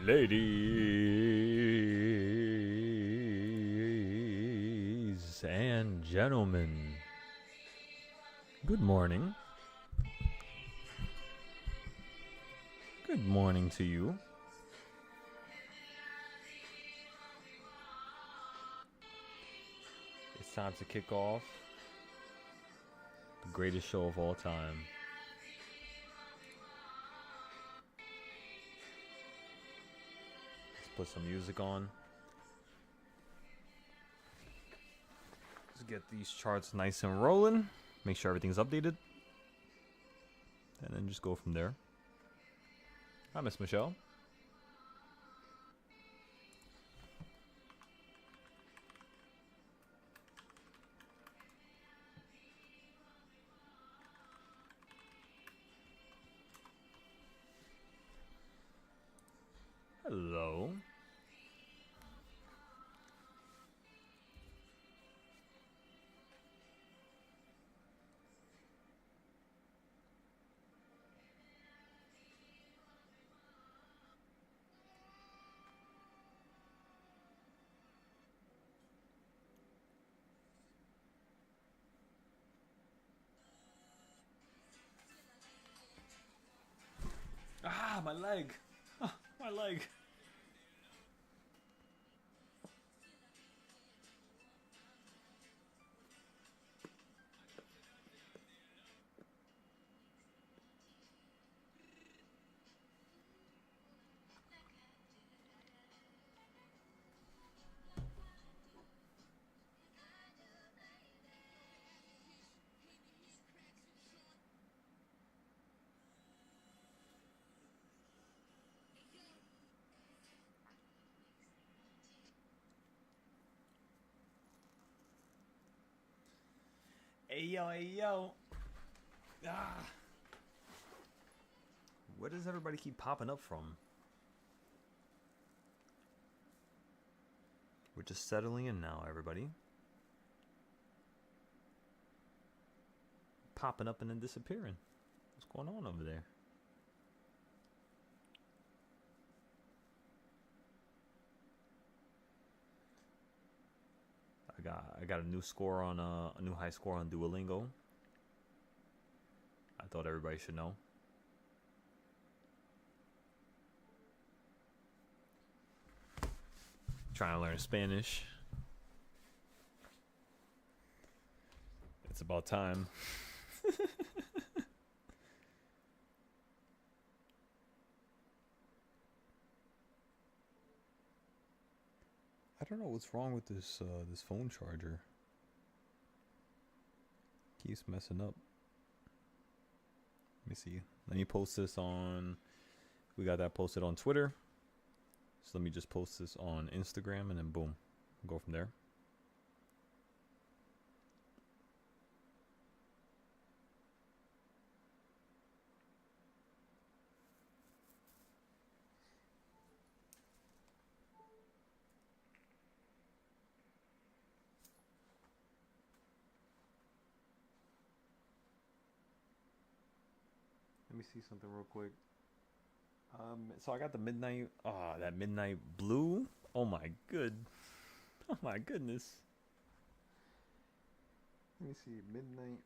Ladies and gentlemen, good morning. Good morning to you. It's time to kick off the greatest show of all time. Let's put some music on. Let's get these charts nice and rolling. Make sure everything's updated. And then just go from there. Hi, Miss Michelle. Hello. Ah, my leg. Ah, my leg. Hey yo, hey yo. Ah. Where does everybody keep popping up from? We're just settling in now, everybody. Popping up and then disappearing. What's going on over there? I got a new score on a new high score on Duolingo. I thought everybody should know. Trying to learn Spanish. It's about time. I don't know what's wrong with this this phone charger. Keeps messing up. Let me see. Let me post this on. We got that posted on Twitter. So let me just post this on Instagram and then boom, we'll go from there. Let me see something real quick. So I got the midnight, that midnight blue. Oh my goodness. Let me see, midnight.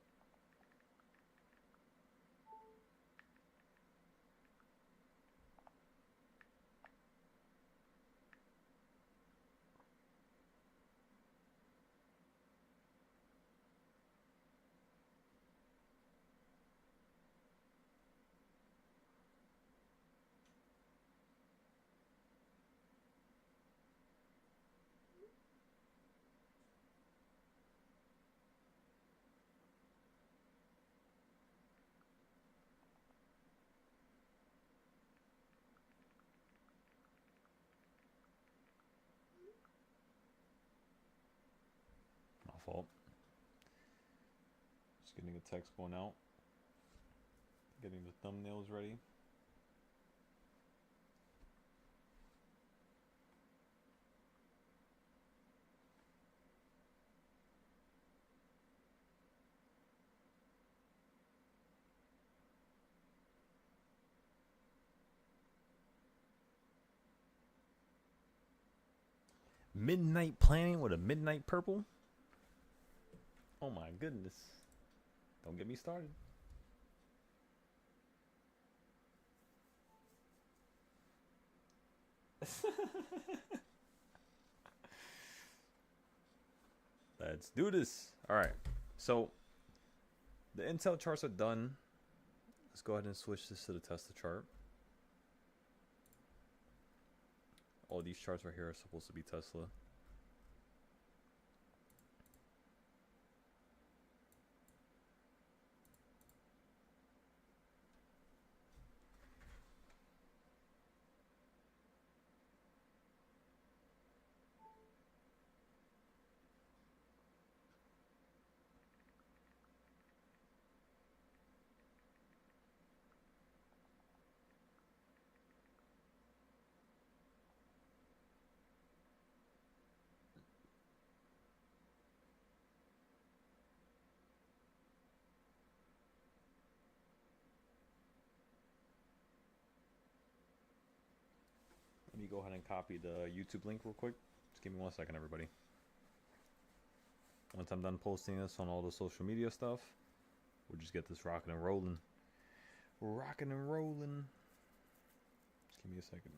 My fault. Just getting a text going out. Getting the thumbnails ready. Midnight Planning with a midnight purple. Oh my goodness. Don't get me started. Let's do this. Alright. So, the Intel charts are done. Let's go ahead and switch this to the Tesla chart. All these charts right here are supposed to be Tesla. Let me go ahead and copy the YouTube link real quick. Just give me 1 second, everybody. Once I'm done posting this on all the social media stuff, we'll just get this rocking and rolling. Rocking and rolling. Just give me a second.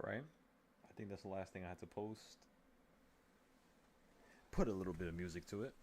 Alright. I think that's the last thing I had to post. Put a little bit of music to it.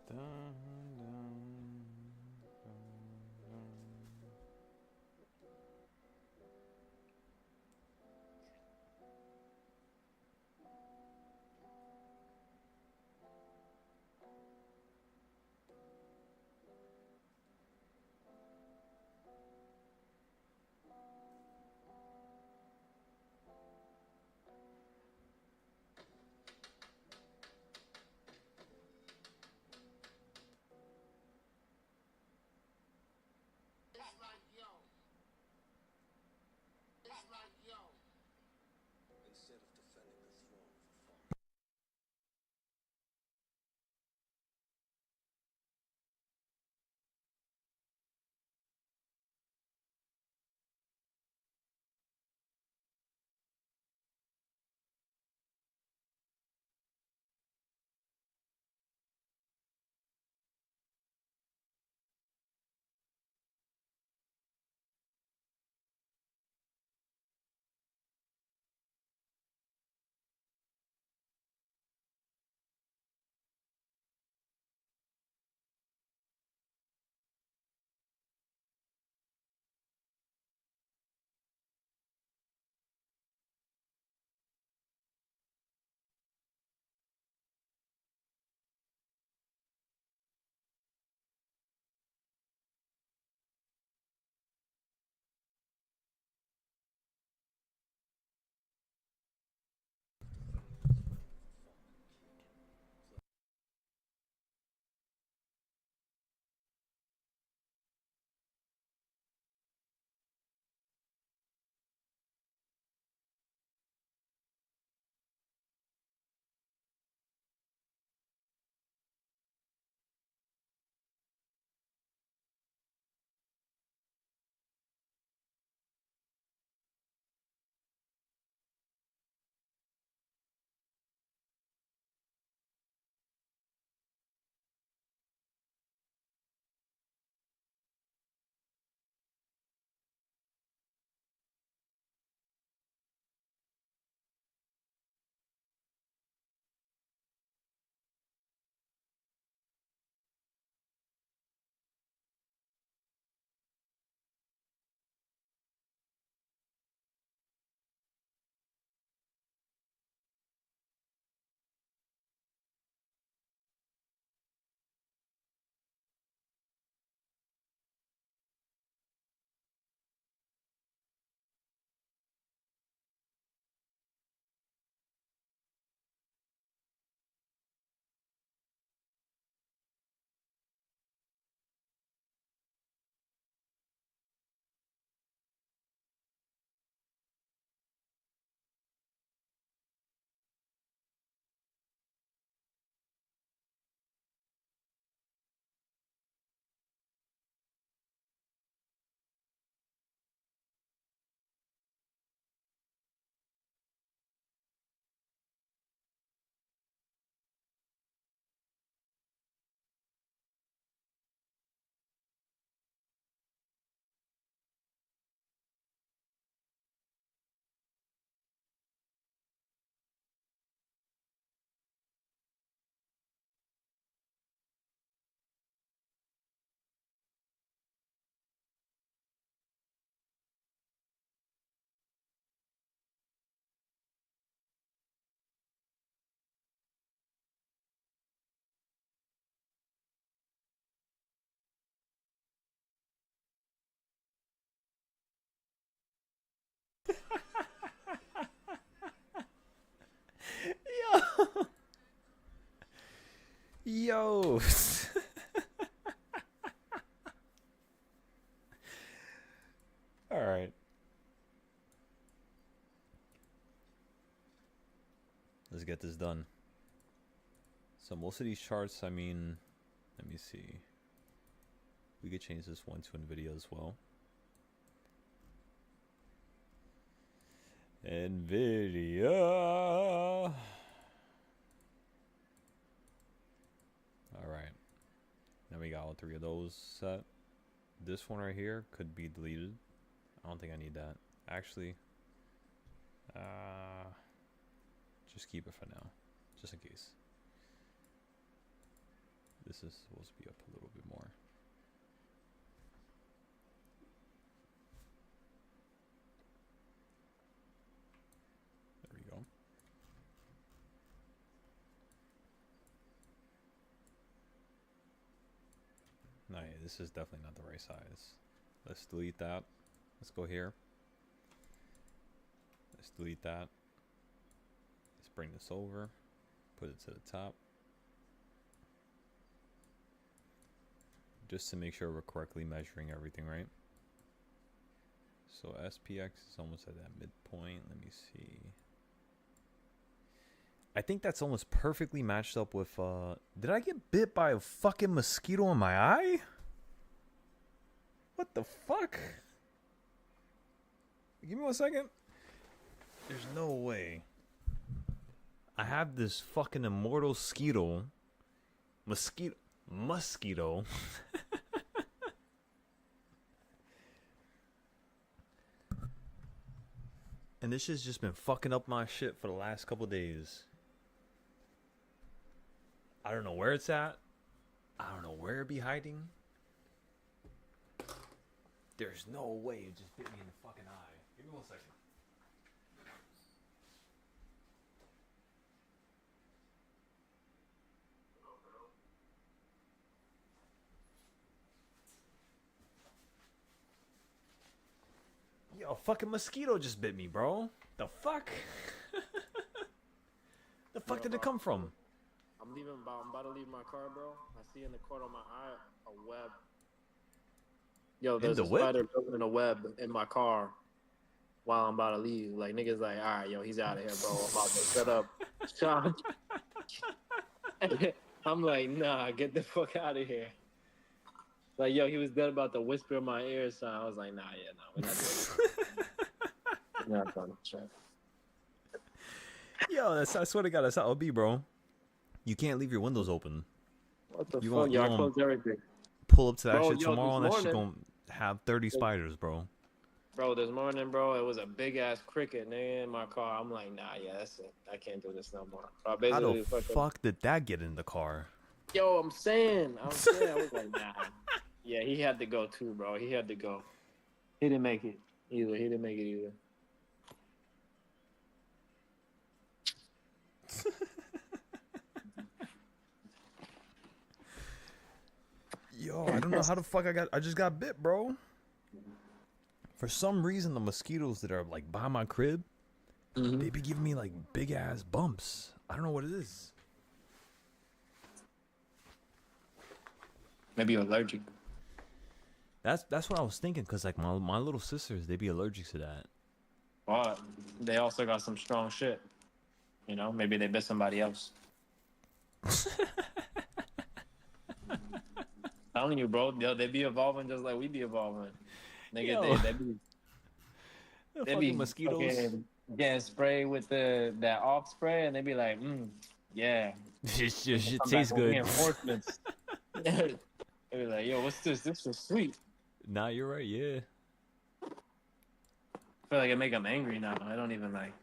Dun, dun, dun. Yo. All right. Let's get this done. So most of these charts, I mean, let me see. We could change this one to NVIDIA as well. NVIDIA. All right. Now we got all three of those set. This one right here could be deleted. I don't think I need that. Actually, just keep it for now, just in case. This is supposed to be up a little bit more. There we go. No, yeah, this is definitely not the right size. Let's delete that. Let's go here. Let's delete that. Let's bring this over. Put it to the top. Just to make sure we're correctly measuring everything, right? So SPX is almost at that midpoint. Let me see. I think that's almost perfectly matched up with, did I get bit by a fucking mosquito in my eye? What the fuck? Give me 1 second. There's no way. I have this fucking immortal mosquito. And this shit's just been fucking up my shit for the last couple days. I don't know where it's at. I don't know where it be hiding. There's no way it just bit me in the fucking eye. Give me 1 second. Yo, fucking mosquito just bit me, bro. The fuck? The fuck did it come from? I'm about to leave my car, bro. I see in the corner of my eye a web. Yo, there's a spider building a web in my car while I'm about to leave. Like, niggas like, all right, yo, he's out of here, bro. I'm about to set up shop. I'm like, nah, get the fuck out of here. Like, yo, he was dead about to whisper in my ear, so I was like, nah, yeah, nah, we're not doing it. We're not doing it. Yo, I swear to God, that's how it be, bro. You can't leave your windows open. What the fuck? Y'all close everything. Pull up to that shit tomorrow, and that shit gonna have 30 spiders, bro. Bro, this morning, bro, it was a big ass cricket, nigga, in my car. I'm like, nah, yeah, that's it. I can't do this no more. How the fuck did that get in the car? Yo, I'm saying, I was like, nah. Yeah, he had to go too, bro. He had to go. He didn't make it either. Yo, I don't know how the fuck I just got bit, bro. For some reason, the mosquitoes that are like by my crib, they be giving me like big ass bumps. I don't know what it is. Maybe you're allergic. That's what I was thinking, cause like my little sisters, they be allergic to that. But they also got some strong shit. You know, maybe they bit somebody else. Telling you, bro, they be evolving just like we be evolving. Nigga, they be mosquitoes getting sprayed with that off spray, and they be like, yeah. Shit tastes good. Reinforcements. They be like, yo, what's this? This is sweet. Nah, you're right. Yeah. I feel like it make them angry now. I don't even like.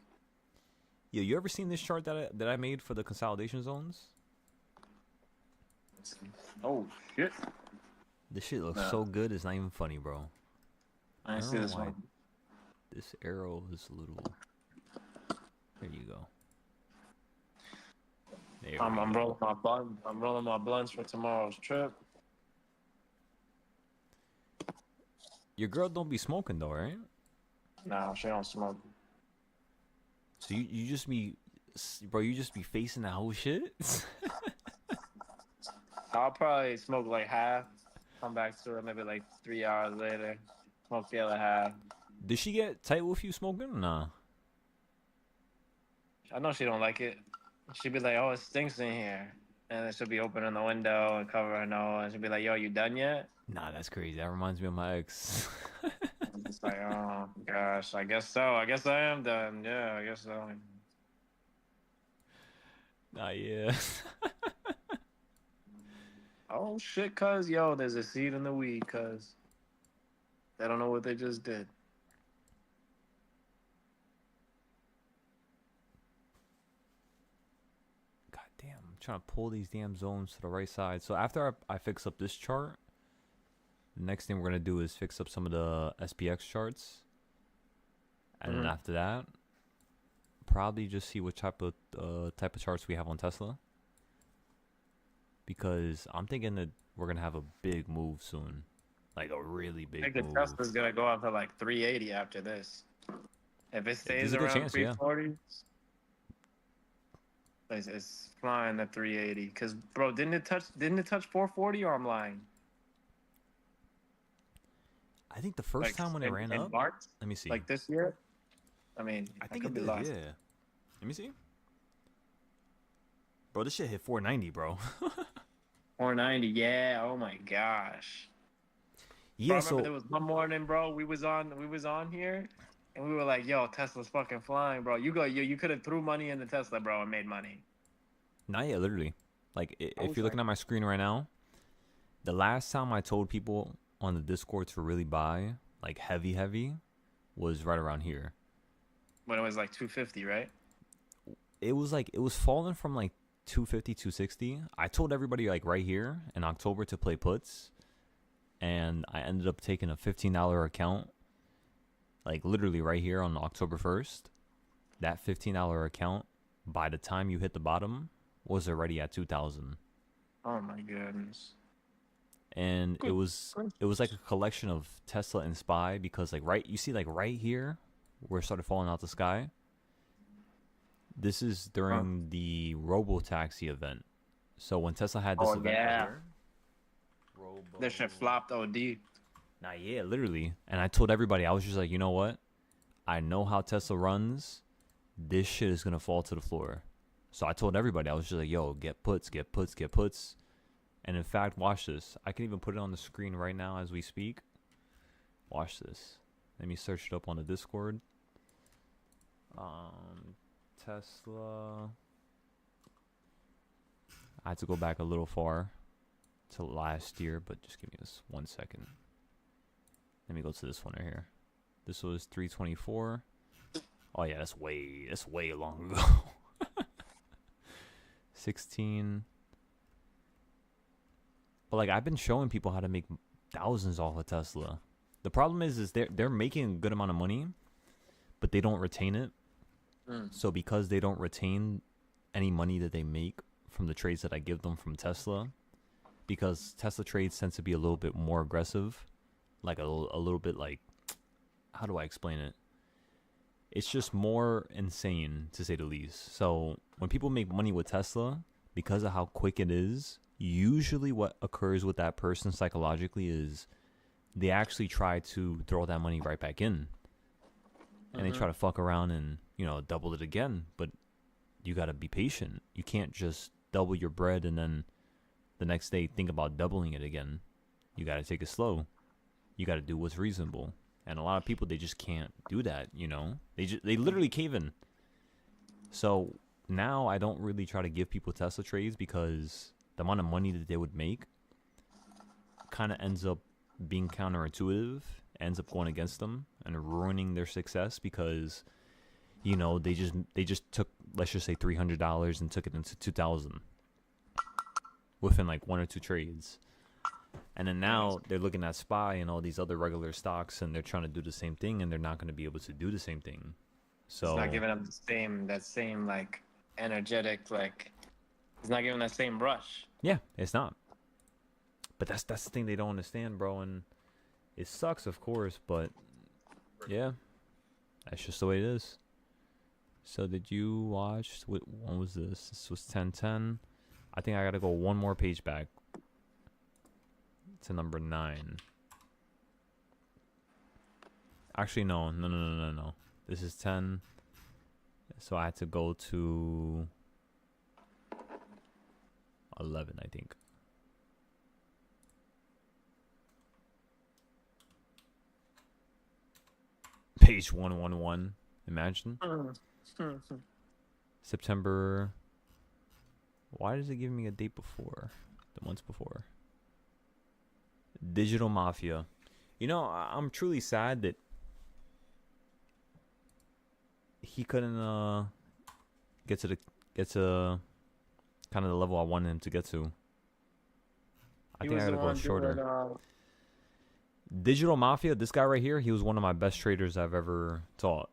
Yeah, you ever seen this chart that I made for the consolidation zones? Oh shit! This shit looks so good. It's not even funny, bro. I didn't see this one. This arrow is a little. There you go. I'm rolling my blunt. I'm rolling my blunts for tomorrow's trip. Your girl don't be smoking though, right? Nah, she don't smoke. So you just be, bro. You just be facing that whole shit. I'll probably smoke like half. Come back to it maybe like 3 hours later. Smoke the other half. Did she get tight with you smoking? Nah. I know she don't like it. She'd be like, "Oh, it stinks in here," and then she'll be opening the window and cover her nose. And she'll be like, "Yo, you done yet?" Nah, that's crazy. That reminds me of my ex. I'm just like, "Oh gosh, I guess so. I guess I am done. Yeah, I guess so." Nah, yeah. Oh shit, cuz yo, there's a seed in the weed, cuz they don't know what they just did. God damn, I'm trying to pull these damn zones to the right side. So after I fix up this chart, the next thing we're gonna do is fix up some of the SPX charts, and then after that, probably just see what type of charts we have on Tesla. Because I'm thinking that we're gonna have a big move soon, like a really big I think move. the Tesla's gonna go up to like 380 after this. If it stays around chance, 340, it's flying to 380. Cause bro, didn't it touch 440 or I'm lying? I think the first time when it ran up, March, let me see. like this year. I mean, I think it did. Yeah. Let me see. Bro, this shit hit 490, bro. 490, yeah. Oh my gosh. Yeah. Bro, I remember there was one morning, bro. We was on here, and we were like, "Yo, Tesla's fucking flying, bro. You could have threw money in the Tesla, bro, and made money." Not yet, literally. Like, if you're looking at my screen right now, the last time I told people on the Discord to really buy, like heavy, was right around here. When it was like 250, right? It was falling from like 250, 260. I told everybody like right here in October to play puts, and I ended up taking a $15 account, like literally right here on October 1st. That $15 account, by the time you hit the bottom, was already at 2,000. Oh my goodness. And it was like a collection of Tesla and SPY, because like right here where it started falling out the sky. This is during the Robo-taxi event. So when Tesla had this event right here, this shit flopped OD. Nah, yeah, literally. And I told everybody, I was just like, you know what? I know how Tesla runs. This shit is gonna fall to the floor. So I told everybody, I was just like, yo, get puts. And in fact, watch this. I can even put it on the screen right now as we speak. Watch this. Let me search it up on the Discord. Tesla. I had to go back a little far to last year, but just give me this 1 second. Let me go to this one right here. This was 324. Oh yeah, that's way long ago. 16. But like, I've been showing people how to make thousands off of Tesla. The problem is they're making a good amount of money, but they don't retain it. So because they don't retain any money that they make from the trades that I give them from Tesla, because Tesla trades tends to be a little bit more aggressive, like a little bit like, how do I explain it? It's just more insane, to say the least. So when people make money with Tesla, because of how quick it is, usually what occurs with that person psychologically is they actually try to throw that money right back in. And they try to fuck around and, double it again. But you got to be patient. You can't just double your bread and then the next day think about doubling it again. You got to take it slow. You got to do what's reasonable. And a lot of people, they just can't do that, They literally cave in. So now I don't really try to give people Tesla trades, because the amount of money that they would make kind of ends up being counterintuitive, ends up going against them and ruining their success, because they just took, let's just say, $300 and took it into 2,000 within like one or two trades. And then now they're looking at SPY and all these other regular stocks, and they're trying to do the same thing, and they're not going to be able to do the same thing. So it's not giving them that same like energetic, like it's not giving that same rush. Yeah, it's not. But that's the thing they don't understand, bro, and it sucks, of course, but yeah, that's just the way it is. So did you watch? When was this? This was 10:10. I think I gotta go one more page back. to number 9. Actually, no. This is 10. So I had to go to 11, I think. Page 111. Imagine. September. Why does it give me a date before? The months before. Digital Mafia. You know, I'm truly sad that he couldn't get to kind of the level I wanted him to get to. I think I gotta go shorter. Digital Mafia, this guy right here, he was one of my best traders I've ever taught.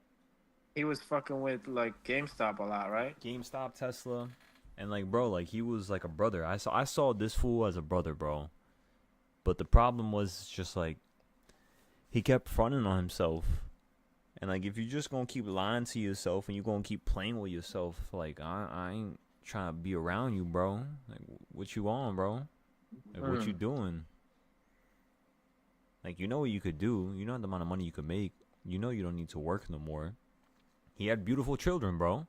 He was fucking with like GameStop a lot, right? GameStop, Tesla, and like, bro, like he was like a brother. I saw this fool as a brother, bro. But the problem was just like he kept fronting on himself. And like if you just gonna keep lying to yourself and you gonna keep playing with yourself, like I ain't trying to be around you, bro. Like what you on, bro? Like what you doing? Like you know what you could do. You know the amount of money you could make. You know you don't need to work no more. He had beautiful children, bro.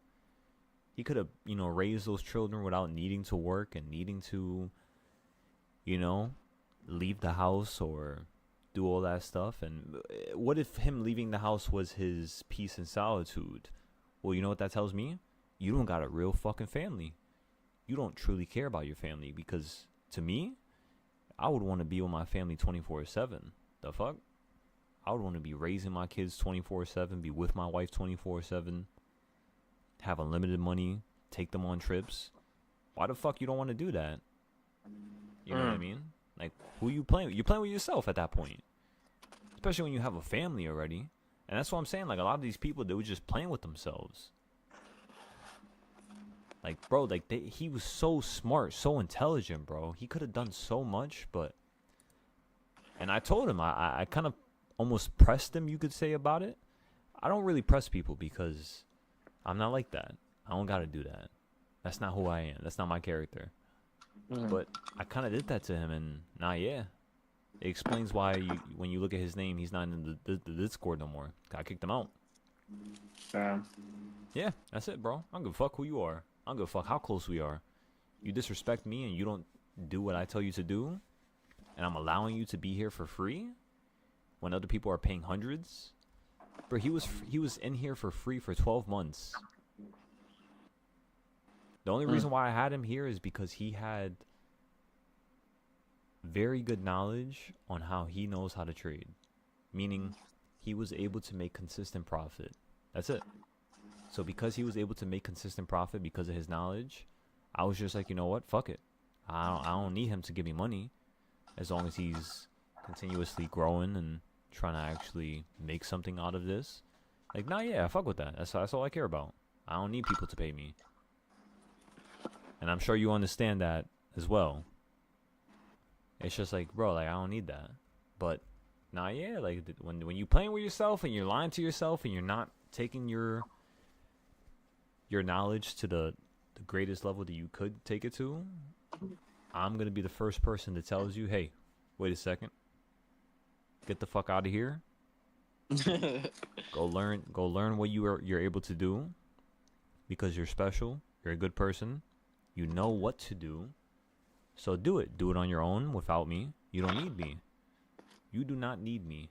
He could have, you know, raised those children without needing to work and needing to, you know, leave the house or do all that stuff. And what if him leaving the house was his peace and solitude? Well, you know what that tells me? You don't got a real fucking family. You don't truly care about your family, because to me, I would want to be with my family 24/7. The fuck? I would want to be raising my kids 24/7, be with my wife 24/7, have unlimited money, take them on trips. Why the fuck you don't want to do that? You know what I mean? Like, who you playing with? You're playing with yourself at that point. Especially when you have a family already. And that's what I'm saying. Like, a lot of these people, they were just playing with themselves. Like, bro, like, he was so smart, so intelligent, bro. He could have done so much, but... And I told him, I kind of almost pressed him, you could say, about it. I don't really press people because I'm not like that. I don't got to do that. That's not who I am. That's not my character. But I kind of did that to him, and yeah. It explains why when you look at his name, he's not in the Discord no more. I kicked him out. Yeah, that's it, bro. I don't give a fuck who you are. I don't give a fuck how close we are. You disrespect me and you don't do what I tell you to do, and I'm allowing you to be here for free when other people are paying hundreds. Bro, he was in here for free for 12 months. The only reason why I had him here is because he had very good knowledge on how he knows how to trade. Meaning, he was able to make consistent profit. That's it. So because he was able to make consistent profit because of his knowledge, I was just like, you know what? Fuck it. I don't need him to give me money as long as he's continuously growing and trying to actually make something out of this. Like, yeah, fuck with that. That's all I care about. I don't need people to pay me. And I'm sure you understand that as well. It's just like, bro, like, I don't need that. But, yeah, like, when you playing with yourself and you're lying to yourself and you're not taking your knowledge to the greatest level that you could take it to, I'm going to be the first person that tells you, hey, wait a second. Get the fuck out of here. Go learn what you're able to do, because you're special. You're a good person. You know what to do. So do it. Do it on your own without me. You don't need me. You do not need me.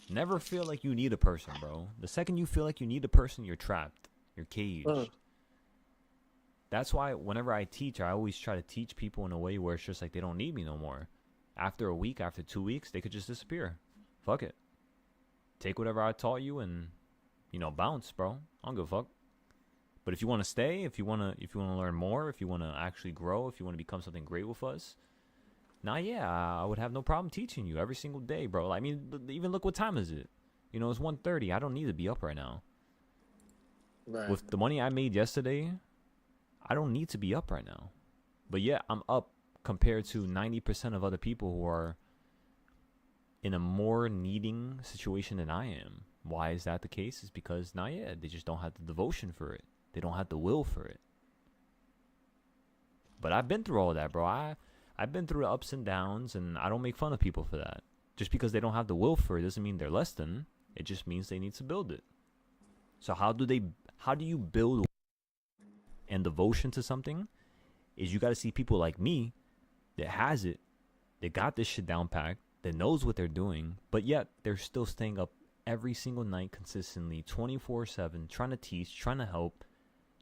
Never feel like you need a person, bro. The second you feel like you need a person, you're trapped. You're caged. That's why whenever I teach, I always try to teach people in a way where it's just like they don't need me no more. After a week, after 2 weeks, they could just disappear. Fuck it. Take whatever I taught you and, bounce, bro. I don't give a fuck. But if you want to stay, if you want to learn more, if you want to actually grow, if you want to become something great with us, I would have no problem teaching you every single day, bro. I mean, even look what time is it? It's 1:30. I don't need to be up right now. Right. With the money I made yesterday, I don't need to be up right now. But yeah, I'm up compared to 90% of other people who are in a more needing situation than I am. Why is that the case? It's because, they just don't have the devotion for it. They don't have the will for it. But I've been through all that, bro. I I've been through the ups and downs, and I don't make fun of people for that. Just because they don't have the will for it doesn't mean they're less than. It just means they need to build it. So how do you build and devotion to something? Is you got to see people like me that has it, that got this shit down packed, that knows what they're doing, but yet they're still staying up every single night consistently, 24/7, trying to teach, trying to help,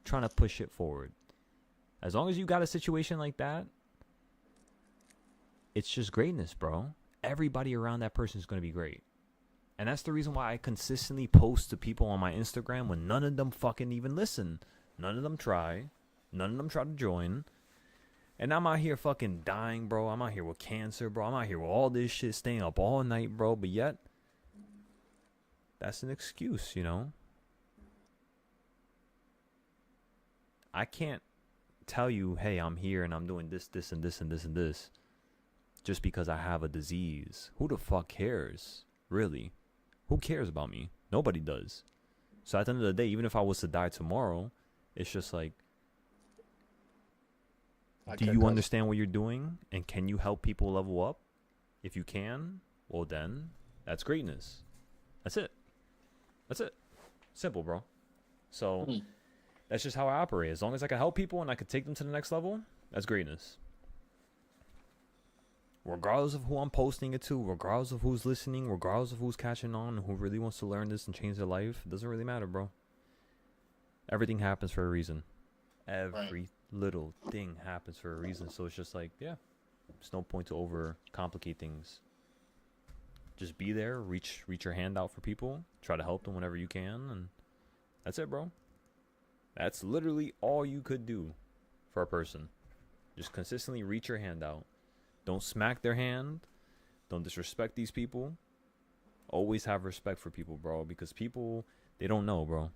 trying to push it forward. As long as you got a situation like that, it's just greatness, bro. Everybody around that person is going to be great. And that's the reason why I consistently post to people on my Instagram when none of them fucking even listen. None of them try. None of them try to join. And I'm out here fucking dying, bro. I'm out here with cancer, bro. I'm out here with all this shit, staying up all night, bro. But yet, that's an excuse, you know? I can't tell you, hey, I'm here and I'm doing this, this, and this, and this, and this, just because I have a disease. Who the fuck cares? Really? Who cares about me? Nobody does. So at the end of the day, even if I was to die tomorrow, it's just like, do you understand what you're doing? And can you help people level up? If you can, well then, that's greatness. That's it. That's it. Simple, bro. So that's just how I operate. As long as I can help people and I can take them to the next level, that's greatness. Regardless of who I'm posting it to, regardless of who's listening, regardless of who's catching on and who really wants to learn this and change their life, it doesn't really matter, bro. Everything happens for a reason. Every little thing happens for a reason. So it's just like, yeah, there's no point to overcomplicate things. Just be there, reach your hand out for people, try to help them whenever you can, and that's it, bro. That's literally all you could do for a person. Just consistently reach your hand out. Don't smack their hand. Don't disrespect these people. Always have respect for people, bro, because people, they don't know, bro.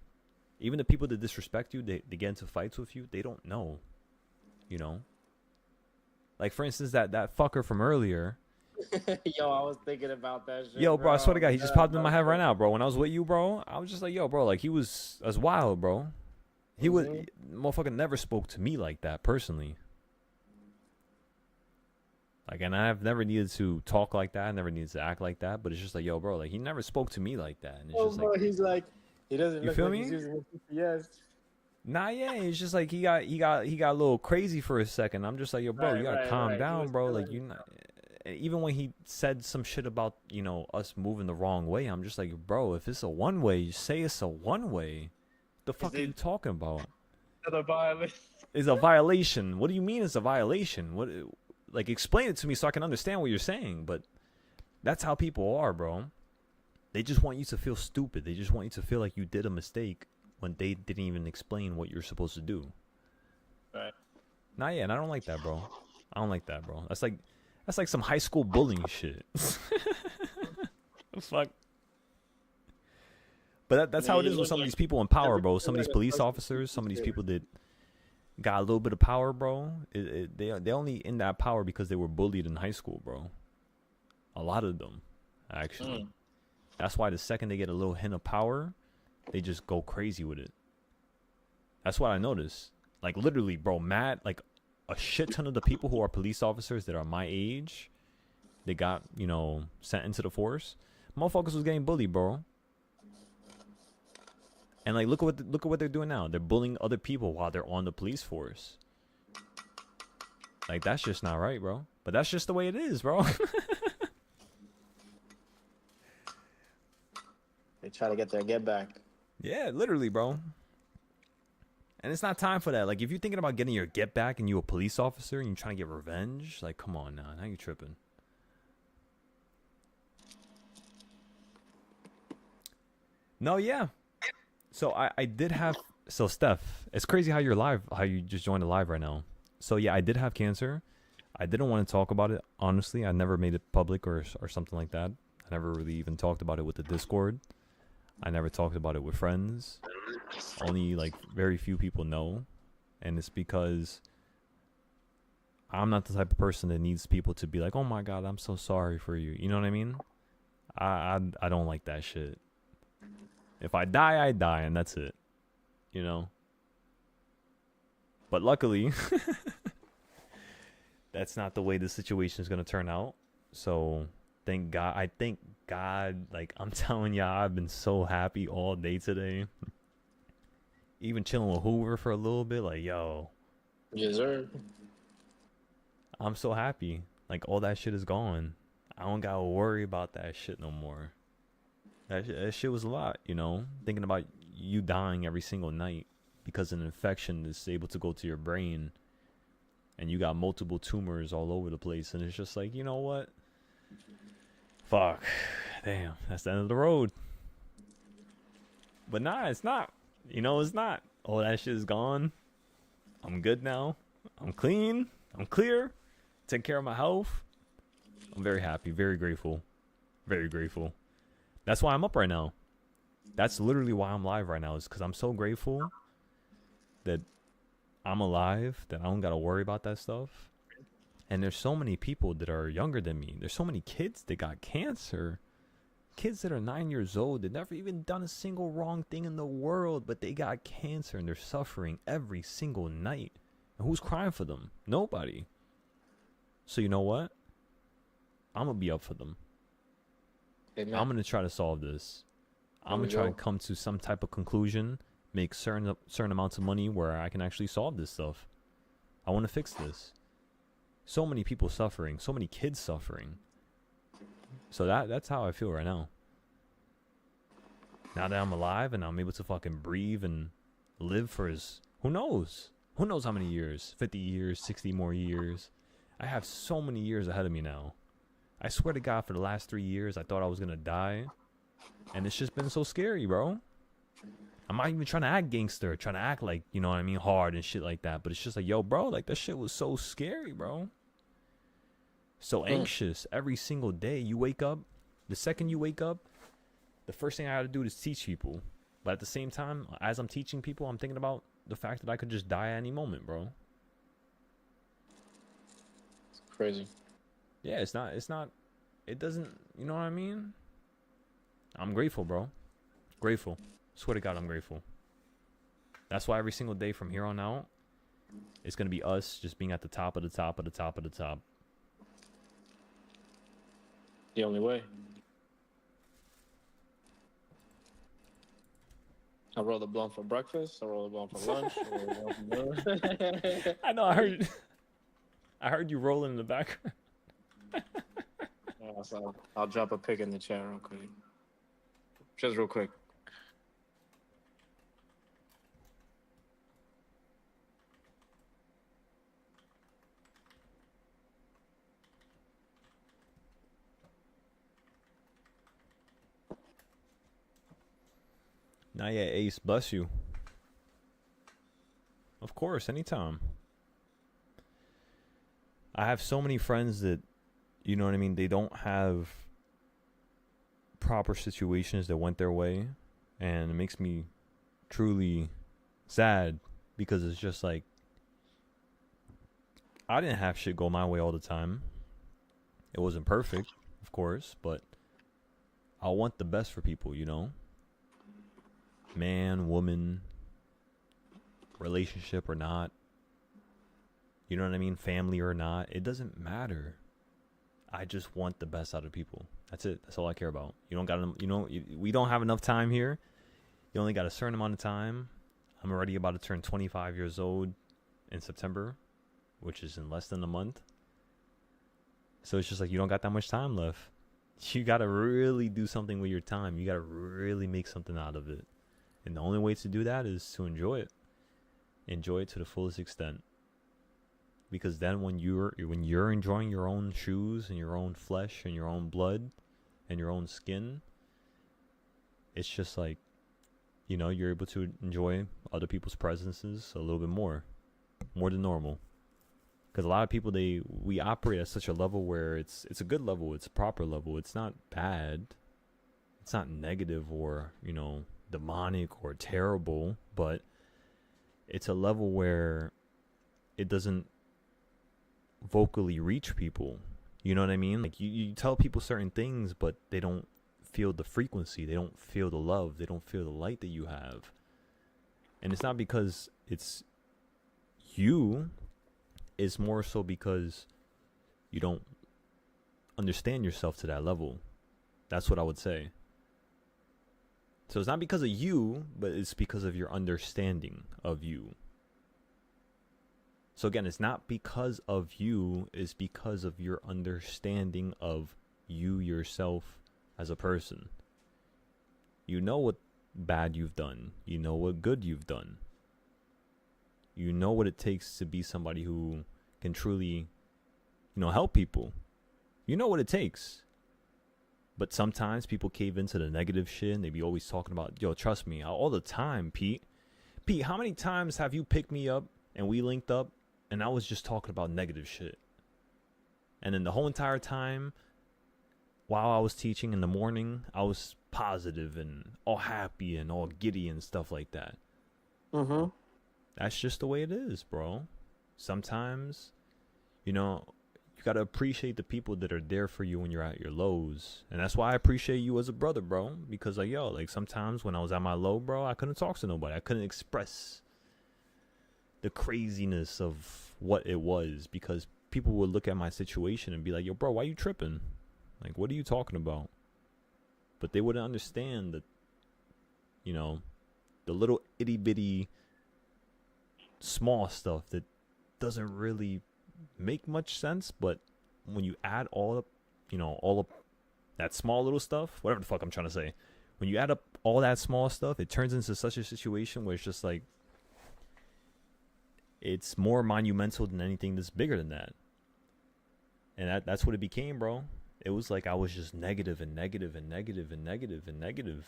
Even the people that disrespect you, they get into fights with you, they don't know, you know? Like, for instance, that fucker from earlier. Yo, I was thinking about that shit. Yo, bro, I swear to God, he just popped in my head right now, bro. When I was with you, bro, I was just like, yo, bro, like, that's wild, bro. He motherfucker never spoke to me like that, personally. Like, and I've never needed to talk like that. I never needed to act like that. But it's just like, yo, bro, like, he never spoke to me like that. And it's just bro, he's like, he doesn't look like he's using GPS. Nah, yeah, it's just like he got a little crazy for a second. I'm just like, yo, bro, you gotta calm down, bro. Like, you not. Even when he said some shit about, you know, us moving the wrong way, I'm just like, bro, if it's a one way, you say it's a one way. The fuck are you talking about? It's a violation. It's a violation. What do you mean it's a violation? What? Like, explain it to me so I can understand what you're saying. But that's how people are, bro. They just want you to feel stupid. They just want you to feel like you did a mistake when they didn't even explain what you're supposed to do. Right. Nah, yeah, and I don't like that, bro. I don't like that, bro. That's like some high school bullying shit. Fuck. But that's how it is with some of these people in power, bro. Some of these police officers, some of these people that got a little bit of power, bro. They only in that power because they were bullied in high school, bro. A lot of them, actually. That's why the second they get a little hint of power, they just go crazy with it. That's what I noticed. Like, literally, bro, like a shit ton of the people who are police officers that are my age, they got, you know, sent into the force. Motherfuckers was getting bullied, bro. And like, look at what they're doing now. They're bullying other people while they're on the police force. Like, that's just not right, bro. But that's just the way it is, bro. They try to get their get back. Yeah, literally, bro. And it's not time for that. Like, if you're thinking about getting your get back and you're a police officer and you're trying to get revenge, like, come on now. Now you're tripping. No, yeah. So I did have, so Steph, it's crazy how you're live, how you just joined the live right now. So yeah, I did have cancer. I didn't want to talk about it, honestly. I never made it public or something like that. I never really even talked about it with the Discord. I never talked about it with friends. Only like very few people know. And it's because I'm not the type of person that needs people to be like, oh my God, I'm so sorry for you. You know what I mean? I don't like that shit. If I die, I die, and that's it. You know? But luckily, that's not the way the situation is going to turn out. So thank God. I thank God. Like, I'm telling y'all, I've been so happy all day today. Even chilling with Hoover for a little bit. Like, yo. Yes, sir. I'm so happy. Like, all that shit is gone. I don't got to worry about that shit no more. That shit was a lot, you know? Thinking about you dying every single night because an infection is able to go to your brain and you got multiple tumors all over the place. And it's just like, you know what? Fuck. Damn, that's the end of the road. But nah, it's not. You know, it's not. All that shit is gone. I'm good now. I'm clean. I'm clear. Take care of my health. I'm very happy. Very grateful. Very grateful. That's why I'm up right now. That's literally why I'm live right now, is because I'm so grateful that I'm alive, that I don't got to worry about that stuff. And there's so many people that are younger than me. There's so many kids that got cancer. Kids that are 9 years old, that never even done a single wrong thing in the world, but they got cancer and they're suffering every single night. And who's crying for them? Nobody. So you know what? I'm going to be up for them. Amen. I'm going to try to solve this. I'm going to try to come to some type of conclusion, make certain amounts of money where I can actually solve this stuff. I want to fix this. So many people suffering, so many kids suffering. So that's how I feel right now. Now that I'm alive and I'm able to fucking breathe and live for who knows? Who knows how many years? 50 years, 60 more years. I have so many years ahead of me now. I swear to God, for the last 3 years, I thought I was going to die. And it's just been so scary, bro. I'm not even trying to act gangster, trying to act like, you know what I mean, hard and shit like that. But it's just like, yo, bro, like that shit was so scary, bro. So anxious every single day. You wake up, the second you wake up, the first thing I gotta do is teach people. But at the same time, as I'm teaching people, I'm thinking about the fact that I could just die at any moment, bro. It's crazy. Yeah, it doesn't, you know what I mean? I'm grateful, bro. Grateful. Swear to God, I'm grateful. That's why every single day from here on out, it's going to be us just being at the top of the top of the top of the top. The only way. I roll the blunt for breakfast. I roll the blunt for lunch. I roll the blunt for I know. I heard you rolling in the background. So I'll drop a pic in the chat real quick. Just real quick. Not yet, Ace. Bless you. Of course, anytime. I have so many friends that, you know what I mean, they don't have proper situations that went their way. And it makes me truly sad because it's just like, I didn't have shit go my way all the time. It wasn't perfect, of course, but I want the best for people, you know? Man, woman, relationship or not. You know what I mean? Family or not. It doesn't matter. I just want the best out of people. That's it. That's all I care about. You don't got, you know, we don't have enough time here. You only got a certain amount of time. I'm already about to turn 25 years old in September, which is in less than a month. So it's just like, you don't got that much time left. You got to really do something with your time. You got to really make something out of it. And the only way to do that is to enjoy it. Enjoy it to the fullest extent. Because then when you're enjoying your own shoes and your own flesh and your own blood and your own skin, it's just like, you know, you're able to enjoy other people's presences a little bit more than normal. Because a lot of people, we operate at such a level where it's a good level, it's a proper level, it's not bad, it's not negative or, you know, demonic or terrible, but it's a level where it doesn't vocally reach people. You know what I mean? Like you tell people certain things, but they don't feel the frequency, they don't feel the love, they don't feel the light that you have. And it's not because it's you, it's more so because you don't understand yourself to that level. That's what I would say. So it's not because of you, but it's because of your understanding of you. So again, it's not because of you, it's because of your understanding of you yourself as a person. You know what bad you've done. You know what good you've done. You know what it takes to be somebody who can truly, help people. You know what it takes. But sometimes people cave into the negative shit and they be always talking about, yo, trust me, all the time, Pete. Pete, how many times have you picked me up and we linked up and I was just talking about negative shit? And then the whole entire time, while I was teaching in the morning, I was positive and all happy and all giddy and stuff like that. Mm-hmm. That's just the way it is, bro. Sometimes, you got to appreciate the people that are there for you when you're at your lows. And that's why I appreciate you as a brother, bro. Because, sometimes when I was at my low, bro, I couldn't talk to nobody. I couldn't express the craziness of what it was. Because people would look at my situation and be like, yo, bro, why you tripping? Like, what are you talking about? But they wouldn't understand that, the little itty bitty small stuff that doesn't really make much sense. But when you add all of that small little stuff, whatever the fuck I'm trying to say, when you add up all that small stuff, it turns into such a situation where it's just like, it's more monumental than anything that's bigger than that. And that's what it became, bro. It was like I was just negative and negative and negative and negative and negative.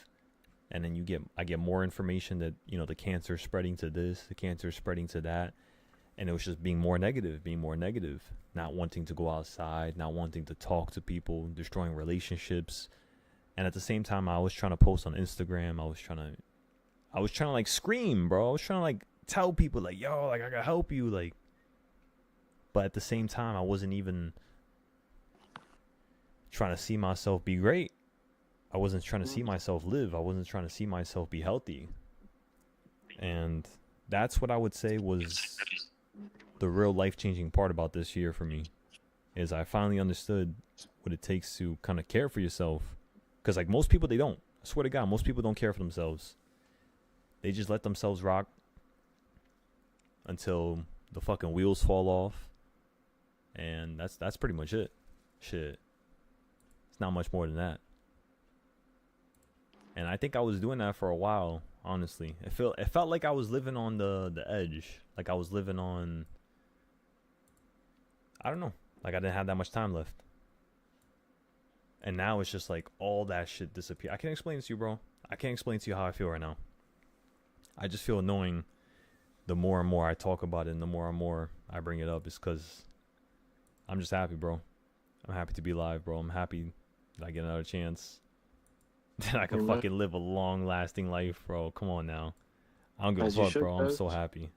And then I get more information that, the cancer is spreading to this, the cancer is spreading to that. And it was just being more negative, not wanting to go outside, not wanting to talk to people, destroying relationships. And at the same time, I was trying to post on Instagram. I was trying to like scream, bro. I was trying to like tell people like, yo, like I gotta help you. Like, but at the same time, I wasn't even trying to see myself be great. I wasn't trying to see myself live. I wasn't trying to see myself be healthy. And that's what I would say was the real life-changing part about this year for me, is I finally understood what it takes to kind of care for yourself. Because like most people, they don't. I swear to God, most people don't care for themselves. They just let themselves rock until the fucking wheels fall off. And that's pretty much it. Shit. It's not much more than that. And I think I was doing that for a while, honestly. It felt like I was living on the edge. Like I was living on, I don't know. Like I didn't have that much time left. And now it's just like all that shit disappeared. I can't explain it to you, bro. I can't explain to you how I feel right now. I just feel annoying the more and more I talk about it and the more and more I bring it up. It's because I'm just happy, bro. I'm happy to be alive, bro. I'm happy that I get another chance. That I can fucking live a long-lasting life, bro. Come on now. I don't give a fuck, bro. I'm so happy.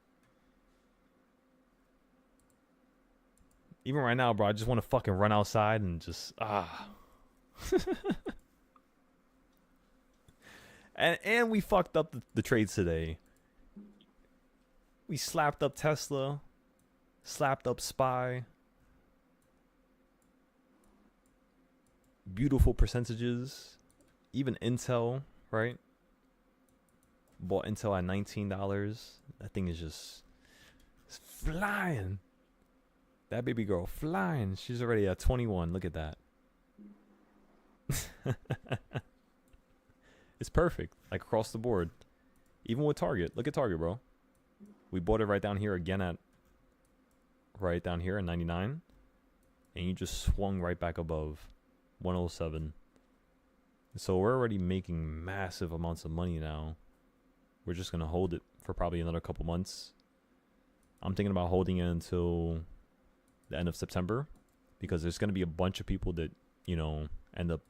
Even right now, bro, I just want to fucking run outside and just, And we fucked up the trades today. We slapped up Tesla. Slapped up SPY. Beautiful percentages. Even Intel, right? Bought Intel at $19. That thing is just flying. That baby girl flying. She's already at 21. Look at that. It's perfect. Like across the board. Even with Target. Look at Target, bro. We bought it right down here again at 99. And you just swung right back above 107. So we're already making massive amounts of money now. We're just going to hold it for probably another couple months. I'm thinking about holding it until the end of September. Because there's going to be a bunch of people that, end up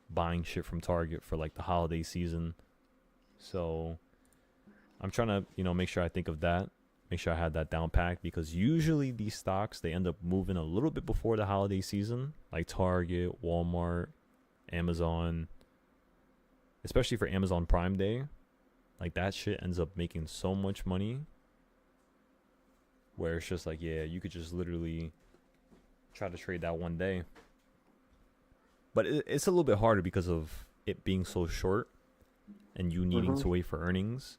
buying shit from Target for like the holiday season. So I'm trying to, make sure I think of that. Make sure I had that down packed. Because usually these stocks, they end up moving a little bit before the holiday season. Like Target, Walmart, Amazon. Especially for Amazon Prime Day. Like that shit ends up making so much money. Where it's just like, yeah, you could just literally try to trade that one day. But it's a little bit harder because of it being so short and you needing to wait for earnings.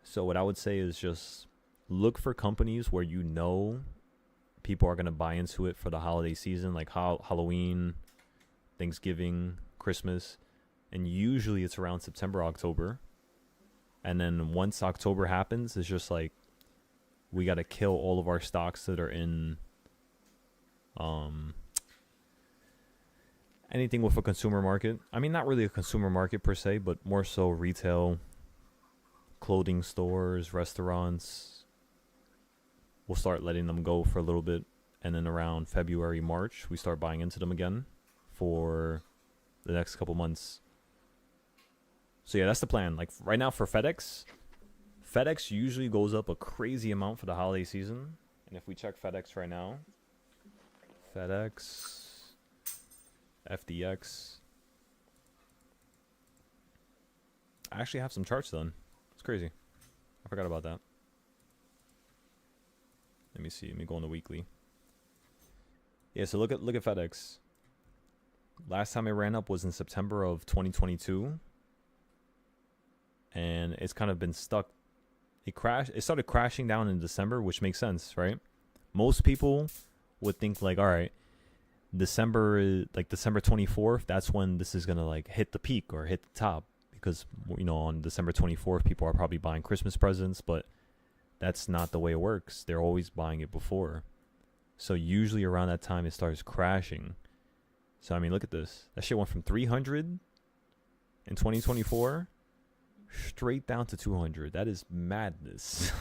So what I would say is just look for companies where you know people are going to buy into it for the holiday season, like Halloween, Thanksgiving, Christmas. And usually it's around September, October. And then once October happens, it's just like we got to kill all of our stocks that are in anything with a consumer market. I mean, not really a consumer market per se, but more so retail, clothing stores, restaurants. We'll start letting them go for a little bit. And then around February, March, we start buying into them again for the next couple months. So yeah, that's the plan. Like right now for FedEx usually goes up a crazy amount for the holiday season. And if we check FedEx right now, FedEx, FDX. I actually have some charts done. It's crazy. I forgot about that. Let me see. Let me go on the weekly. Yeah, so look at FedEx. Last time it ran up was in September of 2022. And it's kind of been stuck. It started crashing down in December, which makes sense, right? Most people would think like, all right, December 24th, that's when this is going to like hit the peak or hit the top, because, you know, on December 24th, people are probably buying Christmas presents, but that's not the way it works. They're always buying it before. So usually around that time, it starts crashing. So, I mean, look at this. That shit went from 300 in 2024 straight down to 200. That is madness.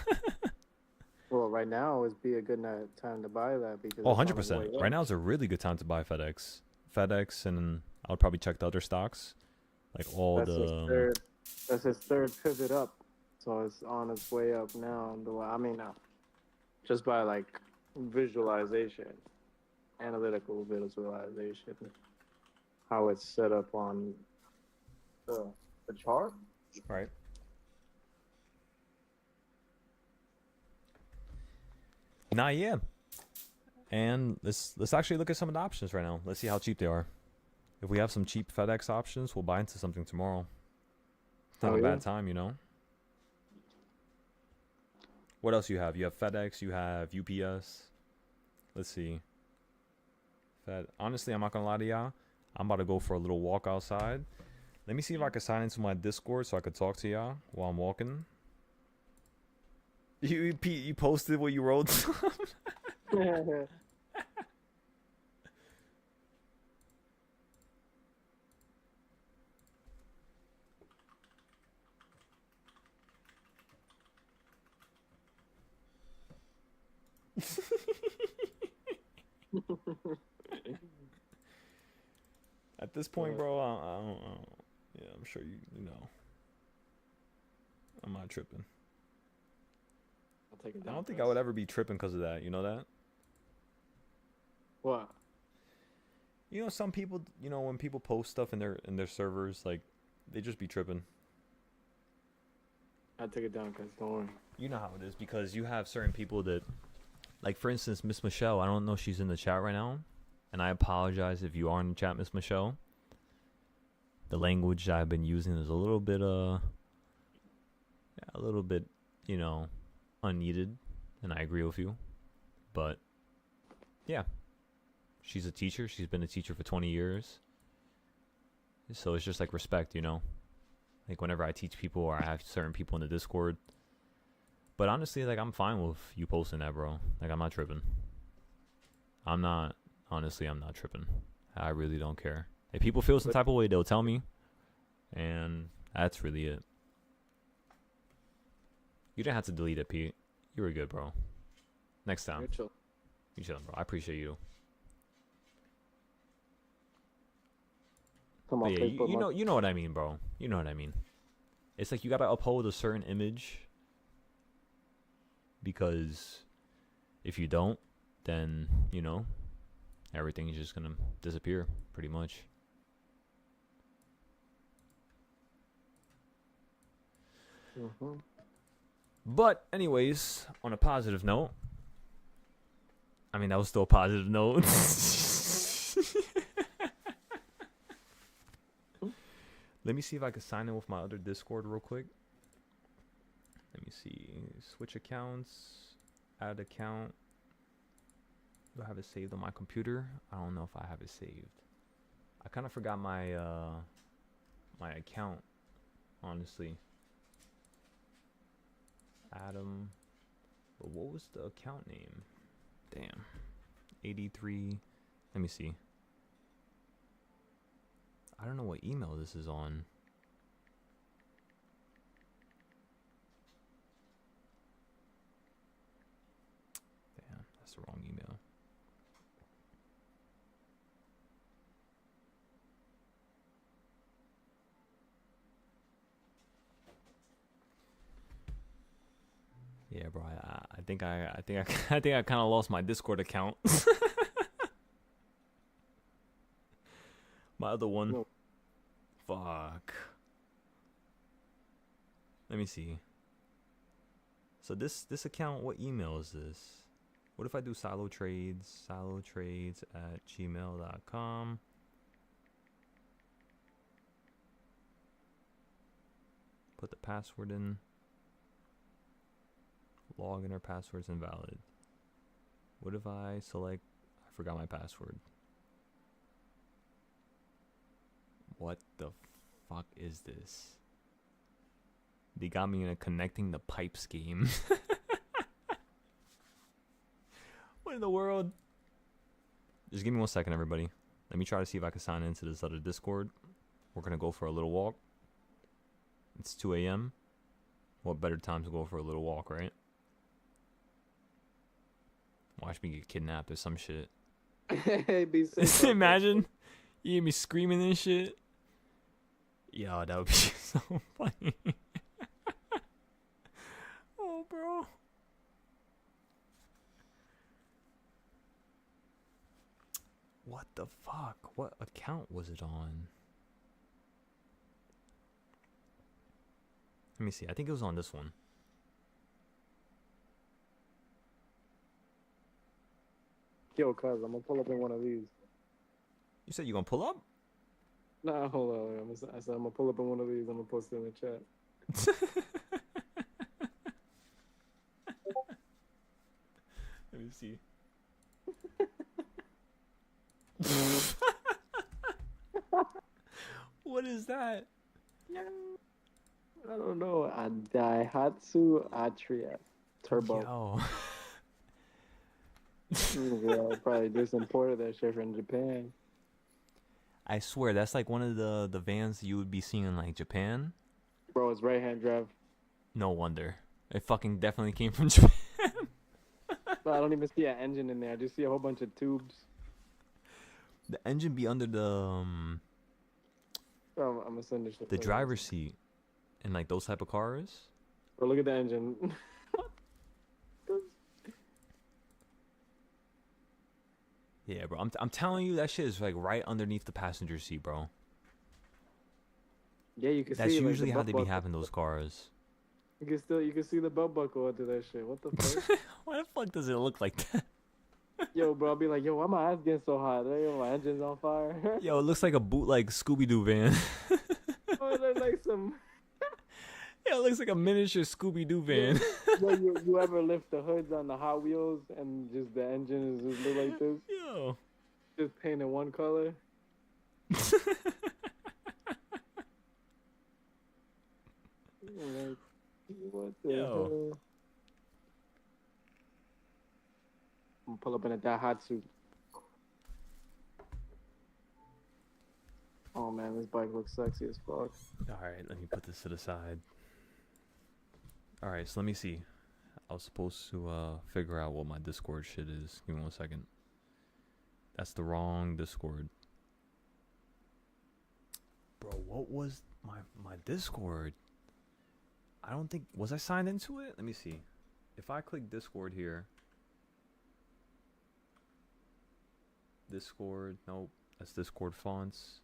Well, right now would be a good time to buy that because 100%. Right now is a really good time to buy FedEx. And I would probably check the other stocks, like that's his third pivot up, so it's on its way up now. I mean, just by like visualization, analytical visualization, how it's set up on the chart. Right. Nah, yeah. And let's actually look at some of the options right now. Let's see how cheap they are. If we have some cheap FedEx options, we'll buy into something tomorrow. It's not a bad time, you know. What else you have? You have FedEx, you have UPS. Let's see. Honestly, I'm not gonna lie to y'all. I'm about to go for a little walk outside. Let me see if I can sign into my Discord so I could talk to y'all while I'm walking. You posted what you wrote. At this point, bro, I don't know. Yeah, I'm sure you know. I'm not tripping. I'll take it down. I don't think I would ever be tripping because of that. You know that? What? You know, some people, you know, when people post stuff in their servers, like, they just be tripping. I'll take it down, guys. Don't worry. You know how it is, because you have certain people that, like, for instance, Miss Michelle. I don't know if she's in the chat right now, and I apologize if you are in the chat, Miss Michelle. The language I've been using is a little bit, you know, unneeded, and I agree with you. But, yeah. She's a teacher. She's been a teacher for 20 years. So it's just like respect, you know? Like whenever I teach people or I have certain people in the Discord. But honestly, like, I'm fine with you posting that, bro. Like, I'm not tripping. Honestly, I'm not tripping. I really don't care. If people feel some type of way, they'll tell me. And that's really it. You didn't have to delete it, Pete. You were good, bro. Next time. You're chilling, bro. I appreciate you. Come on, yeah, you know what I mean, bro. You know what I mean. It's like you gotta uphold a certain image, because if you don't, then, you know, everything is just gonna disappear, pretty much. But anyways, on a positive note, I mean, that was still a positive note. Let me see if I can sign in with my other Discord real quick. Let me see. Switch accounts. Add account. Do I have it saved on my computer? I don't know if I have it saved. I kind of forgot my my account, honestly. Adam. But what was the account name? Damn. 83. Let me see. I don't know what email this is on. Damn, that's the wrong email. Yeah, bro. I think I kind of lost my Discord account. My other one. No. Fuck. Let me see. So this account, what email is this? What if I do silo trades at gmail.com? Put the password in. Login or password's invalid. What if I select, I forgot my password. What the fuck is this? They got me in a connecting the pipes game. What in the world? Just give me 1 second, everybody. Let me try to see if I can sign into this other Discord. We're gonna go for a little walk. It's 2 a.m. What better time to go for a little walk, right? Watch me get kidnapped or some shit. Be safe. Imagine you hear me screaming and shit. Yo, that would be so funny. Oh, bro. What the fuck? What account was it on? Let me see. I think it was on this one. Yo, cuz, I'm gonna pull up in one of these. You said you gonna pull up? Nah, hold on. I said I'm gonna pull up in one of these. I'm gonna post it in the chat. Let me see. What is that? I don't know. A Daihatsu Atria Turbo. Yo. Yeah, probably just imported that shit from Japan. I swear, that's like one of the vans you would be seeing in like Japan. Bro, it's right-hand drive. No wonder. It fucking definitely came from Japan. But I don't even see an engine in there. I just see a whole bunch of tubes. The engine be under the I'm gonna send this shit. the driver's seat in like those type of cars. Bro, look at the engine. Yeah, bro. I'm telling you, that shit is like right underneath the passenger seat, bro. Yeah, you can That's see. That's like, usually the how they be buckle. having those cars. You can see the belt buckle under that shit. What the fuck? Why the fuck does it look like that? Yo, bro, I'll be like, yo, why my ass getting so hot? Yo, my engine's on fire. Yo, it looks like a bootleg Scooby-Doo van. Oh, it looks like some. Yeah, it looks like a miniature Scooby-Doo van. Yo, you ever lift the hoods on the Hot Wheels and just the engine is just look like this? Yo. Just painted one color. Like, what the hell? I'm gonna pull up in a Daihatsu. Oh man, this bike looks sexy as fuck. Alright, let me put this to the side. Alright, so let me see. I was supposed to figure out what my Discord shit is. Give me 1 second. That's the wrong Discord. Bro, what was my Discord? I don't think... Was I signed into it? Let me see. If I click Discord here... Discord... Nope. That's Discord fonts.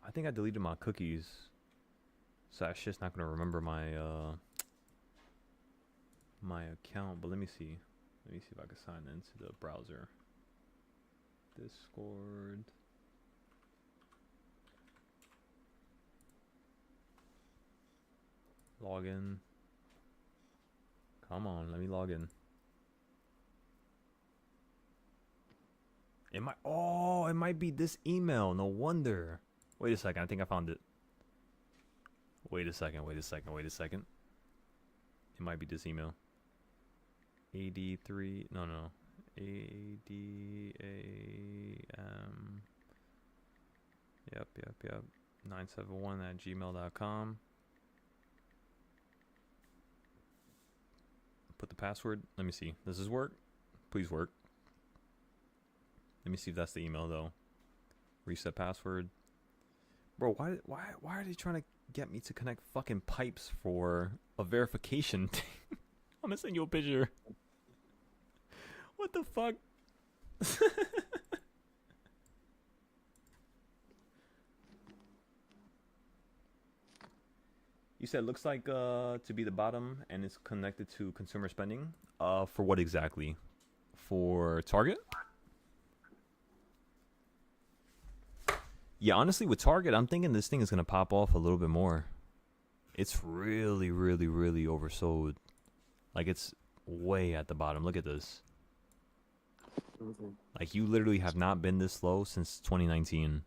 I think I deleted my cookies. So that shit's not going to remember my... my account. But let me see. Let me see if I can sign into the browser. Discord. Login. Come on, let me log in. It might be this email. No wonder. Wait a second. I think I found it. Wait a second. It might be this email. AD3. No. ADAM. Yep. 971@gmail.com. Put the password. Let me see. Does this work? Please work. Let me see if that's the email though. Reset password. Bro, why are they trying to get me to connect fucking pipes for a verification thing? I'm gonna send you a picture. What the fuck? You said looks like to be the bottom and it's connected to consumer spending. For what exactly? For Target? Yeah, honestly, with Target, I'm thinking this thing is going to pop off a little bit more. It's really, really, really oversold. Like, it's way at the bottom. Look at this. Like, you literally have not been this low since 2019.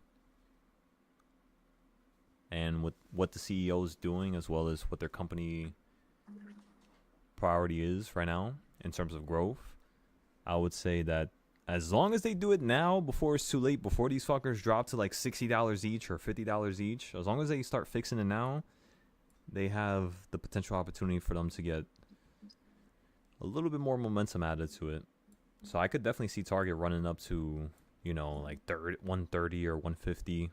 And with what the CEO is doing, as well as what their company priority is right now in terms of growth, I would say that as long as they do it now, before it's too late, before these fuckers drop to like $60 each or $50 each, as long as they start fixing it now, they have the potential opportunity for them to get a little bit more momentum added to it. So I could definitely see Target running up to, you know, like 130 or 150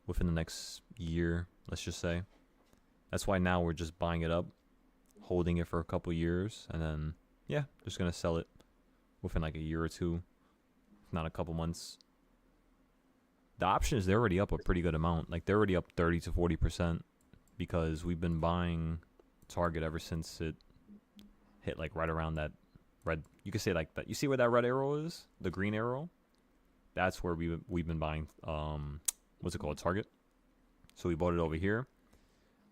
within the next year, let's just say. That's why now we're just buying it up, holding it for a couple years, and then, yeah, just going to sell it within like a year or two, if not a couple months. The option is they're already up a pretty good amount. Like, they're already up 30 to 40% because we've been buying Target ever since it hit like right around that red. You could say like that. You see where that red arrow is? The green arrow? That's where we've been buying, what's it called? Target. So we bought it over here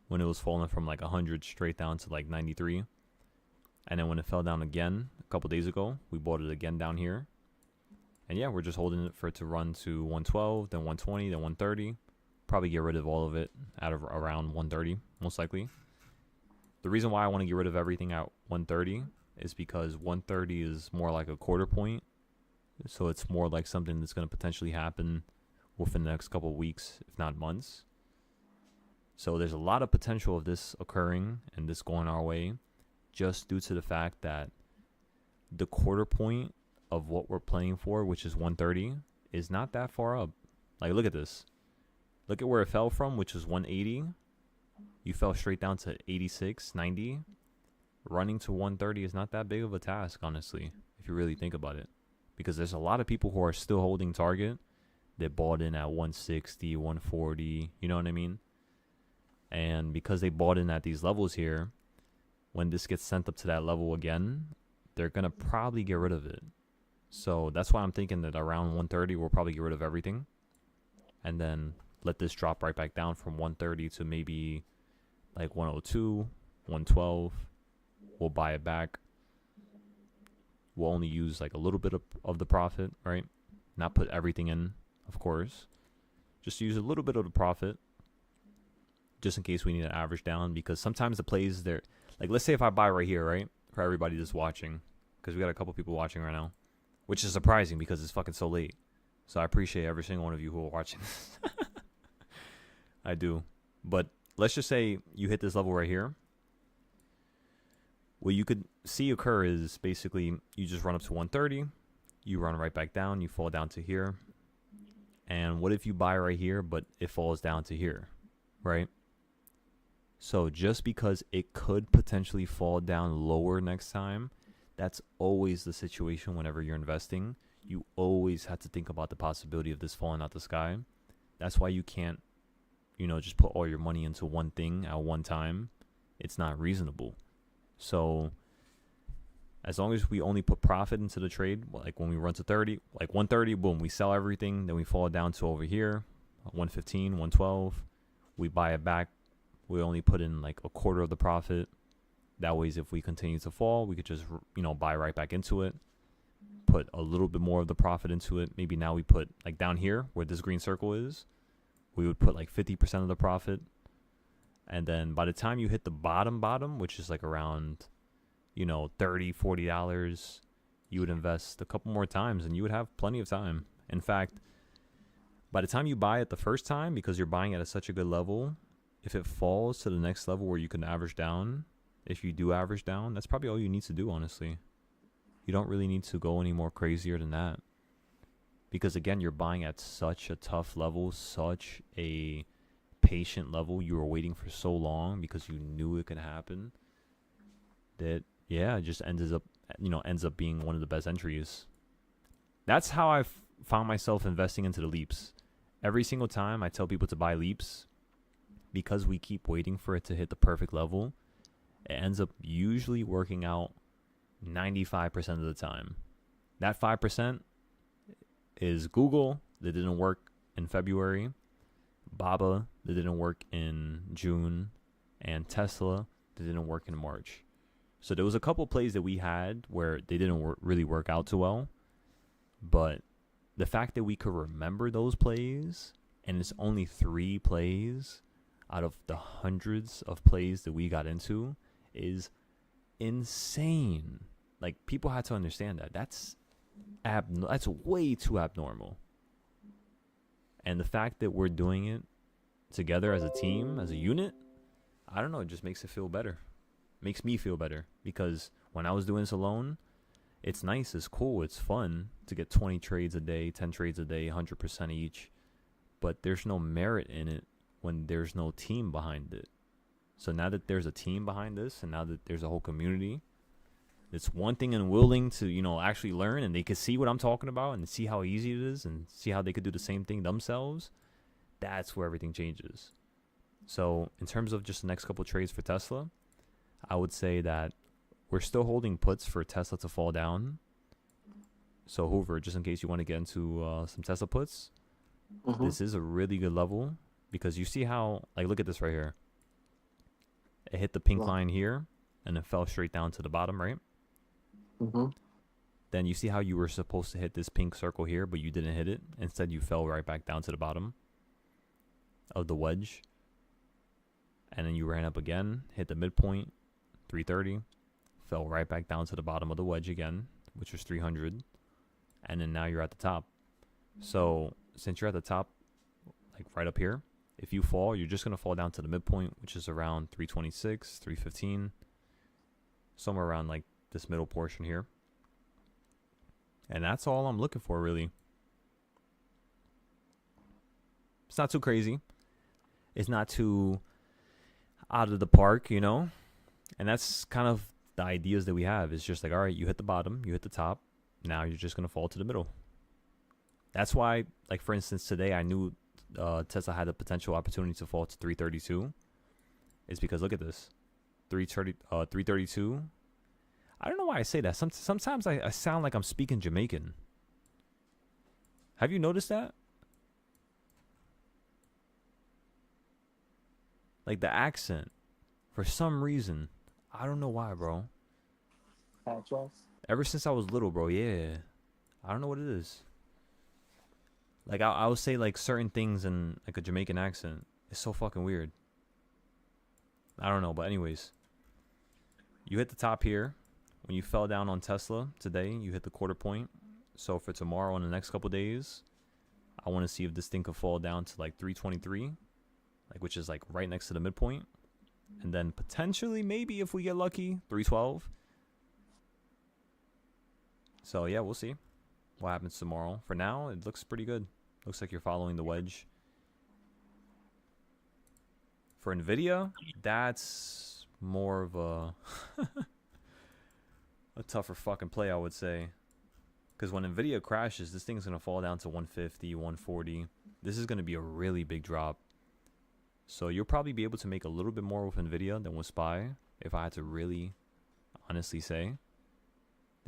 when it was falling from like 100 straight down to like 93. And then when it fell down again a couple days ago, we bought it again down here. And yeah, we're just holding it for it to run to 112, then 120, then 130. Probably get rid of all of it at around 130, most likely. The reason why I want to get rid of everything at 130 is because 130 is more like a quarter point. So it's more like something that's going to potentially happen within the next couple of weeks, if not months. So there's a lot of potential of this occurring and this going our way, just due to the fact that the quarter point of what we're playing for, which is 130, is not that far up. Like, look at this. Look at where it fell from, which is 180. You fell straight down to 86, 90. Running to 130 is not that big of a task, honestly, if you really think about it. Because there's a lot of people who are still holding Target that bought in at 160, 140, you know what I mean? And because they bought in at these levels here, when this gets sent up to that level again, they're going to probably get rid of it. So that's why I'm thinking that around 130, we'll probably get rid of everything. And then let this drop right back down from 130 to maybe like 102, 112. We'll buy it back. We'll only use like a little bit of the profit, right? Not put everything in, of course. Just use a little bit of the profit just in case we need to average down, because sometimes the plays there, like let's say if I buy right here, right? For everybody that's watching, because we got a couple people watching right now, which is surprising because it's fucking so late. So I appreciate every single one of you who are watching this. I do. But let's just say you hit this level right here. What you could see occur is basically you just run up to 130, you run right back down, you fall down to here. And what if you buy right here, but it falls down to here, right? So just because it could potentially fall down lower next time, that's always the situation whenever you're investing. You always have to think about the possibility of this falling out the sky. That's why you can't, just put all your money into one thing at one time. It's not reasonable. So As long as we only put profit into the trade, like when we run to 30, like 130, boom, we sell everything. Then we fall down to over here, 115, 112. We buy it back. We only put in like a quarter of the profit. That way, if we continue to fall, we could just, buy right back into it. Put a little bit more of the profit into it. Maybe now we put like down here where this green circle is, we would put like 50% of the profit. And then by the time you hit the bottom, which is like around, $30, $40, you would invest a couple more times and you would have plenty of time. In fact, by the time you buy it the first time, because you're buying it at such a good level, if it falls to the next level where you can average down, if you do average down, that's probably all you need to do, honestly. You don't really need to go any more crazier than that. Because again, you're buying at such a tough level, such a patient level. You were waiting for so long because you knew it could happen. That, yeah, it just ends up being one of the best entries. That's how I found myself investing into the leaps. Every single time I tell people to buy leaps, because we keep waiting for it to hit the perfect level, it ends up usually working out 95% of the time. That 5% is Google, that didn't work in February, Baba, that didn't work in June, and Tesla, that didn't work in March. So there was a couple plays that we had where they didn't really work out too well. But the fact that we could remember those plays, and it's only 3 plays out of the hundreds of plays that we got into, is insane. Like, people had to understand that. That's way too abnormal. And the fact that we're doing it together as a team, as a unit, I don't know, it just makes it feel better. Makes me feel better. Because when I was doing this alone, it's nice, it's cool, it's fun to get 20 trades a day, 10 trades a day, 100% each. But there's no merit in it when there's no team behind it. So now that there's a team behind this, and now that there's a whole community that's wanting and willing to, actually learn, and they can see what I'm talking about and see how easy it is and see how they could do the same thing themselves, that's where everything changes. So in terms of just the next couple trades for Tesla, I would say that we're still holding puts for Tesla to fall down. So Hoover, just in case you want to get into some Tesla puts, this is a really good level, because you see how, like, look at this right here. It hit the pink line here, and it fell straight down to the bottom, right? Then you see how you were supposed to hit this pink circle here, but you didn't hit it. Instead, you fell right back down to the bottom of the wedge. And then you ran up again, hit the midpoint, 330, fell right back down to the bottom of the wedge again, which was 300. And then now you're at the top. So since you're at the top, like right up here, if you fall, you're just going to fall down to the midpoint, which is around 326, 315, somewhere around like this middle portion here. And that's all I'm looking for, really. It's not too crazy. It's not too out of the park, And that's kind of the ideas that we have. It's just like, all right, you hit the bottom, you hit the top. Now you're just going to fall to the middle. That's why, like, for instance, today I knew Tesla had a potential opportunity to fall to 332. It's because, look at this. 332. I don't know why I say that. Sometimes I sound like I'm speaking Jamaican. Have you noticed that? Like the accent. For some reason. I don't know why, bro. Ever since I was little, bro, yeah. I don't know what it is. Like, I would say, like, certain things in, like, a Jamaican accent. It's so fucking weird. I don't know, but anyways. You hit the top here. When you fell down on Tesla today, you hit the quarter point. So for tomorrow and the next couple days, I want to see if this thing could fall down to, like, 323. Like, which is, like, right next to the midpoint. And then potentially, maybe if we get lucky, 312. So, yeah, we'll see what happens tomorrow. For now, it looks pretty good. Looks like you're following the wedge. For NVIDIA, that's more of a a tougher fucking play, I would say. Because when NVIDIA crashes, this thing's going to fall down to 150, 140. This is going to be a really big drop. So you'll probably be able to make a little bit more with NVIDIA than with SPY, if I had to really honestly say.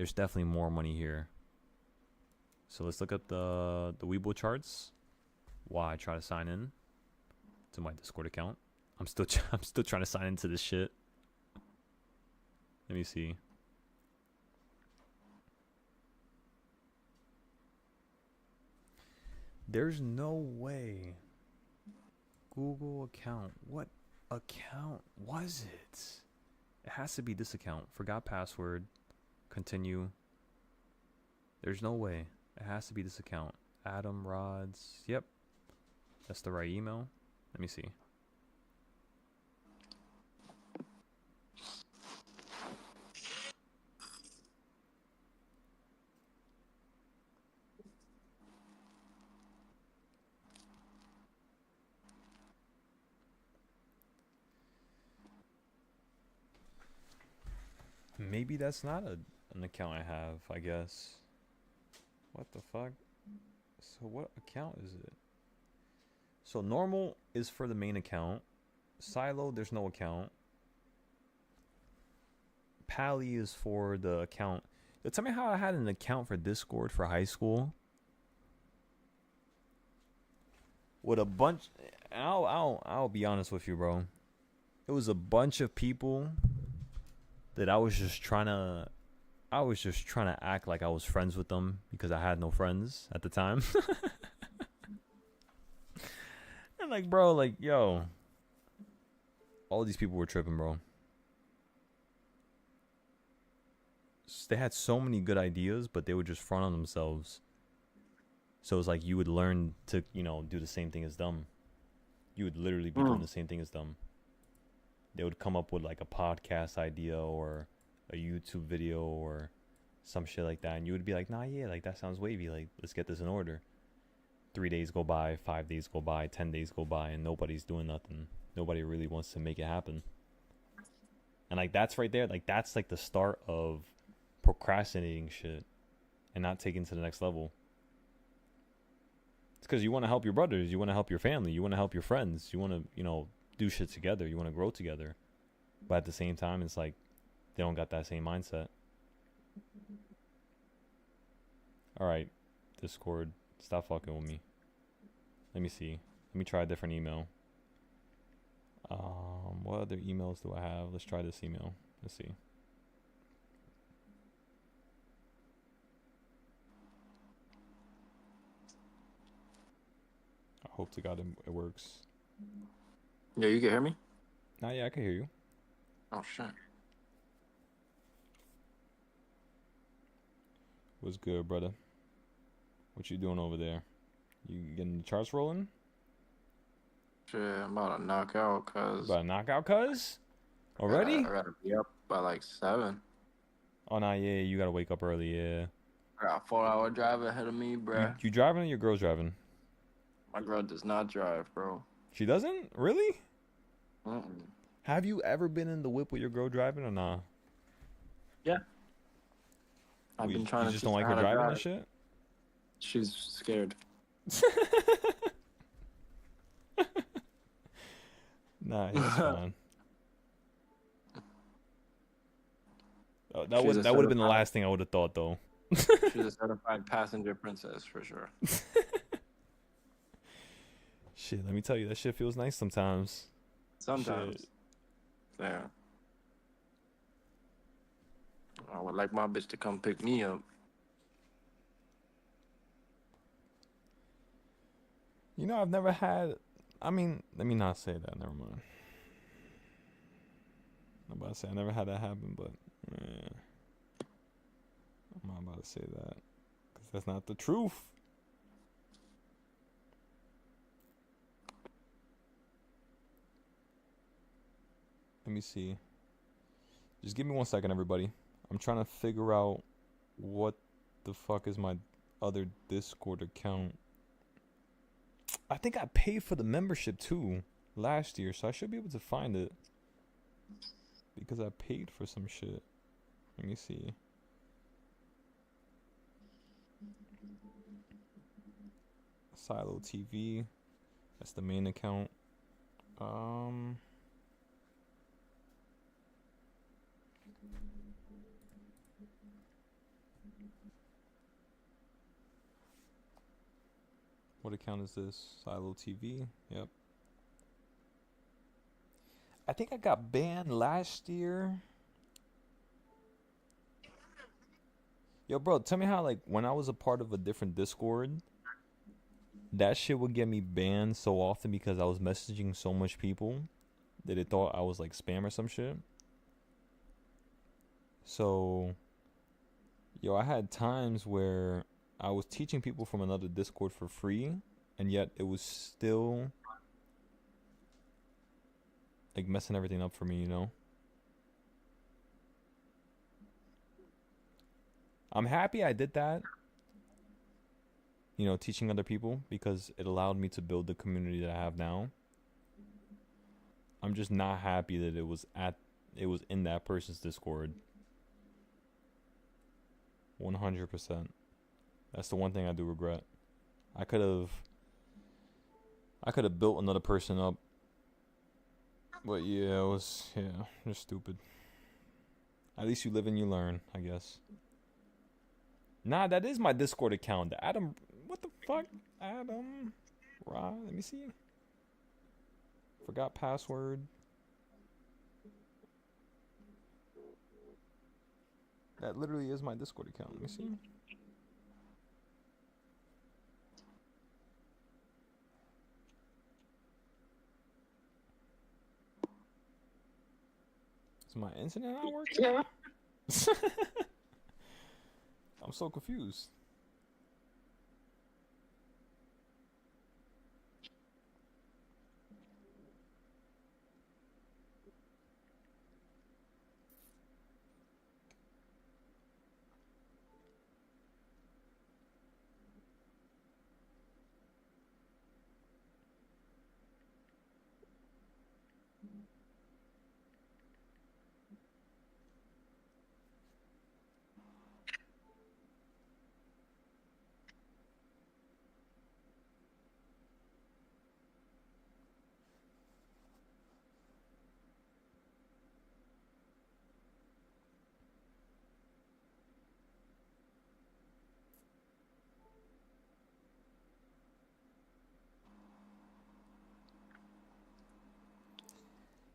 There's definitely more money here. So let's look up the Webull charts while I try to sign in to my Discord account. I'm still trying to sign into this shit. Let me see. There's no way. Google account. What account was it? It has to be this account. Forgot password. Continue. There's no way. It has to be this account. Adam Rods. Yep. That's the right email. Let me see. Maybe that's not an account I have, I guess. What the fuck? So what account is it? So normal is for the main account. Silo, there's no account. Pally is for the account. Tell me how I had an account for Discord for high school. With a bunch... I'll be honest with you, bro. It was a bunch of people that I was just trying to act like I was friends with them because I had no friends at the time. And like, bro, like, yo, all these people were tripping, bro. They had so many good ideas, but they would just front on themselves. So it's like you would learn to, do the same thing as them. You would literally be doing the same thing as them. They would come up with like a podcast idea or a YouTube video or some shit like that, and you would be like, nah, yeah, like that sounds wavy, like let's get this in order. 3 days go by, 5 days go by, 10 days go by, and nobody's doing nothing. Nobody really wants to make it happen. And like that's right there, like that's like the start of procrastinating shit and not taking to the next level. It's because you want to help your brothers, you want to help your family, you want to help your friends, you want to, do shit together, you want to grow together. But at the same time, it's like they don't got that same mindset. Alright, Discord, stop fucking with me. Let me see. Let me try a different email. What other emails do I have? Let's try this email. Let's see. I hope to God it works. Yeah, you can hear me? Yeah, I can hear you. Oh, shit. What's good, brother? What you doing over there? You getting the charts rolling? Shit, I'm about to knock out, cuz. About to knock out, cuz? Already? I gotta be up by like 7. Oh, nah, yeah, you gotta wake up early, yeah. I got a 4-hour drive ahead of me, bruh. You driving or your girl's driving? My girl does not drive, bro. She doesn't? Really? Mm-mm. Have you ever been in the whip with your girl driving or nah? Yeah. I've been trying to. You just don't like her driving and shit? She's scared. Nah, it's fine. Oh, that would have been the last thing I would have thought, though. She's a certified passenger princess for sure. Shit, let me tell you, that shit feels nice sometimes. Sometimes. Shit. Yeah. I would like my bitch to come pick me up. I've never had... let me not say that. Never mind. I'm about to say I never had that happen, but... I'm not about to say that. Because that's not the truth. Let me see. Just give me 1 second, everybody. I'm trying to figure out what the fuck is my other Discord account. I think I paid for the membership too last year, so I should be able to find it. Because I paid for some shit. Let me see. Silo TV. That's the main account. What account is this? Silo TV. Yep. I think I got banned last year. Yo, bro, tell me how, like, when I was a part of a different Discord, that shit would get me banned so often because I was messaging so much people that it thought I was, like, spam or some shit. So, yo, I had times where I was teaching people from another Discord for free, and yet it was still, like, messing everything up for me, you know? I'm happy I did that, you know, teaching other people because it allowed me to build the community that I have now. I'm just not happy that it was in that person's Discord. 100%. That's the one thing I do regret. I could have built another person up. But yeah, it was just stupid. At least you live and you learn, I guess. Nah, that is my Discord account. Adam, what the fuck? Adam, let me see. Forgot password. That literally is my Discord account. Let me see. Is my internet not working? Yeah. I'm so confused.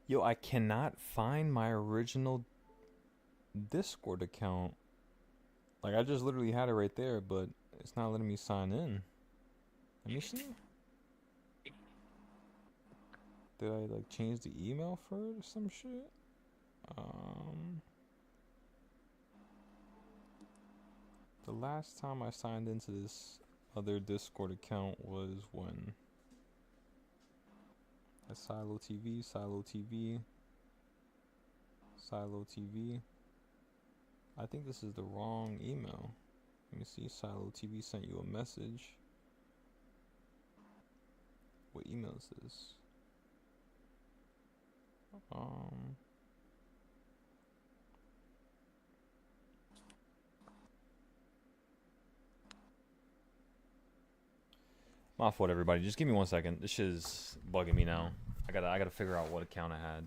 Yo, I cannot find my original Discord account. Like, I just literally had it right there, but it's not letting me sign in. Let me see. Did I, like, change the email for it or some shit? The last time I signed into this other Discord account was when... Silo TV, Silo TV, Silo TV. I think this is the wrong email. Let me see. Silo TV sent you a message. What email is this? My fault, everybody. Just give me 1 second. This shit is bugging me now. I gotta figure out what account I had.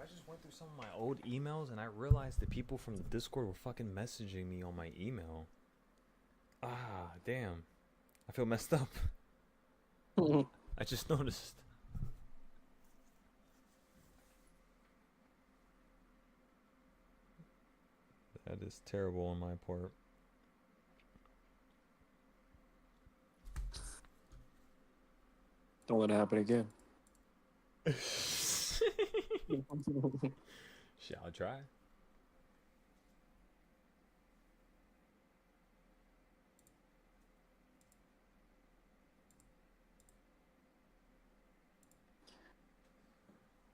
I just went through some of my old emails and I realized the people from the Discord were fucking messaging me on my email. Ah, damn. I feel messed up. I just noticed. That is terrible on my part. Don't let it happen again. Shit, I'll try.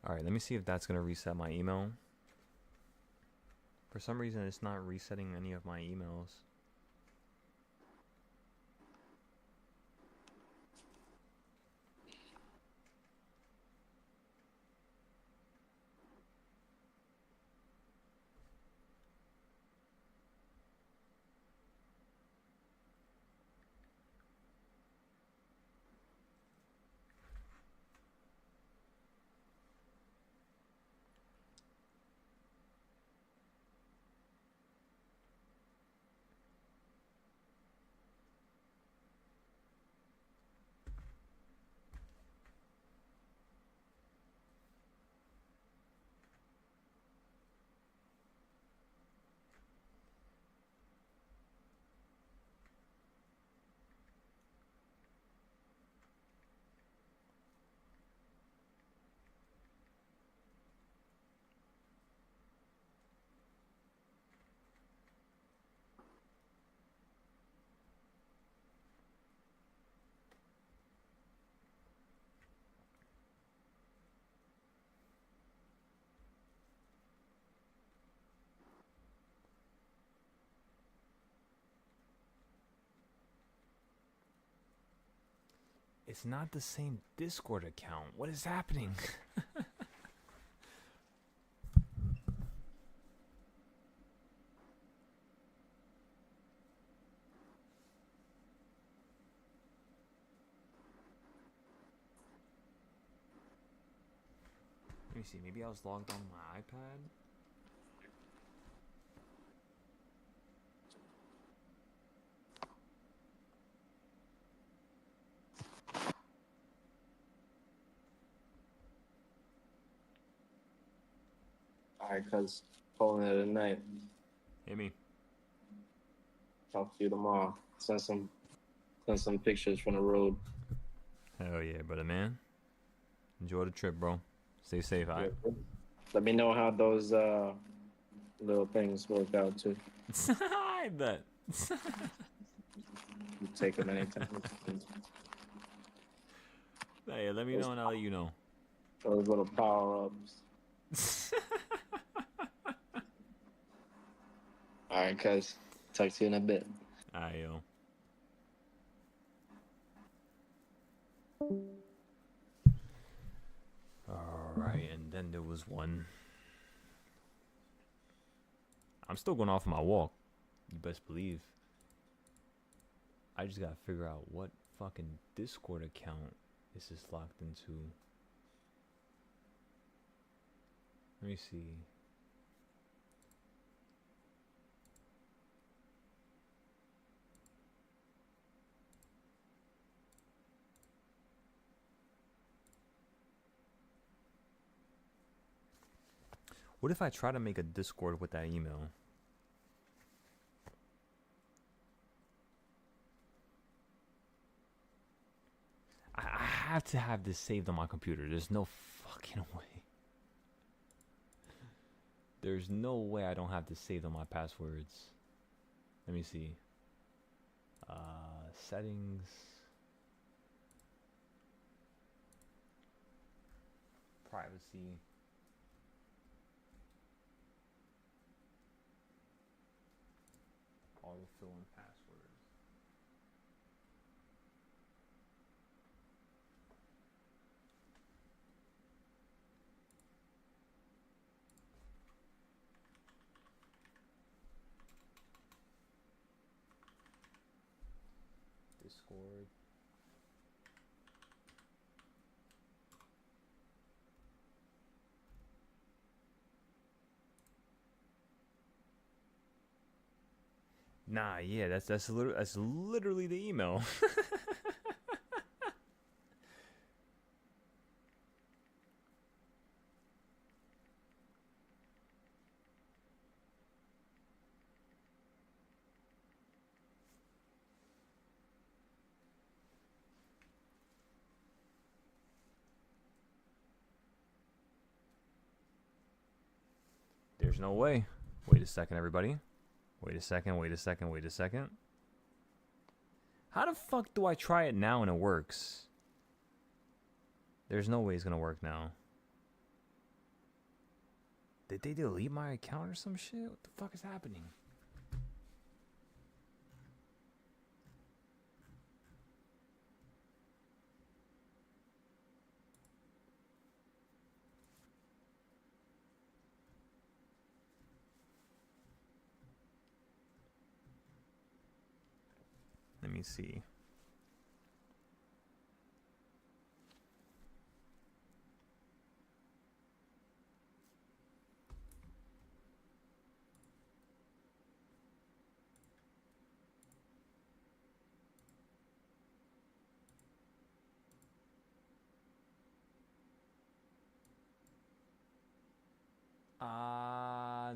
Alright, let me see if that's going to reset my email. For some reason, it's not resetting any of my emails. It's not the same Discord account. What is happening? Let me see. Maybe I was logged on my iPad. Alright, cuz calling it a night. Hit me. Talk to you tomorrow. Send some pictures from the road. Hell yeah, brother, man. Enjoy the trip, bro. Stay safe, alright? Let me know how those little things work out too. I bet. You take them anytime. Hey, let me know and I'll let you know. Those little power-ups. Alright, cuz. Talk to you in a bit. Alright, yo. Alright, and then there was one. I'm still going off my walk. You best believe. I just gotta figure out what fucking Discord account this is locked into. Let me see. What if I try to make a Discord with that email? I have to have this saved on my computer. There's no fucking way. There's no way I don't have this saved on my passwords. Let me see. Settings. Privacy. Autofill in passwords. Discord. Nah, yeah, that's literally the email. There's no way. Wait a second, everybody. Wait a second, wait a second, wait a second. How the fuck do I try it now and it works? There's no way it's gonna work now. Did they delete my account or some shit? What the fuck is happening? Let me see.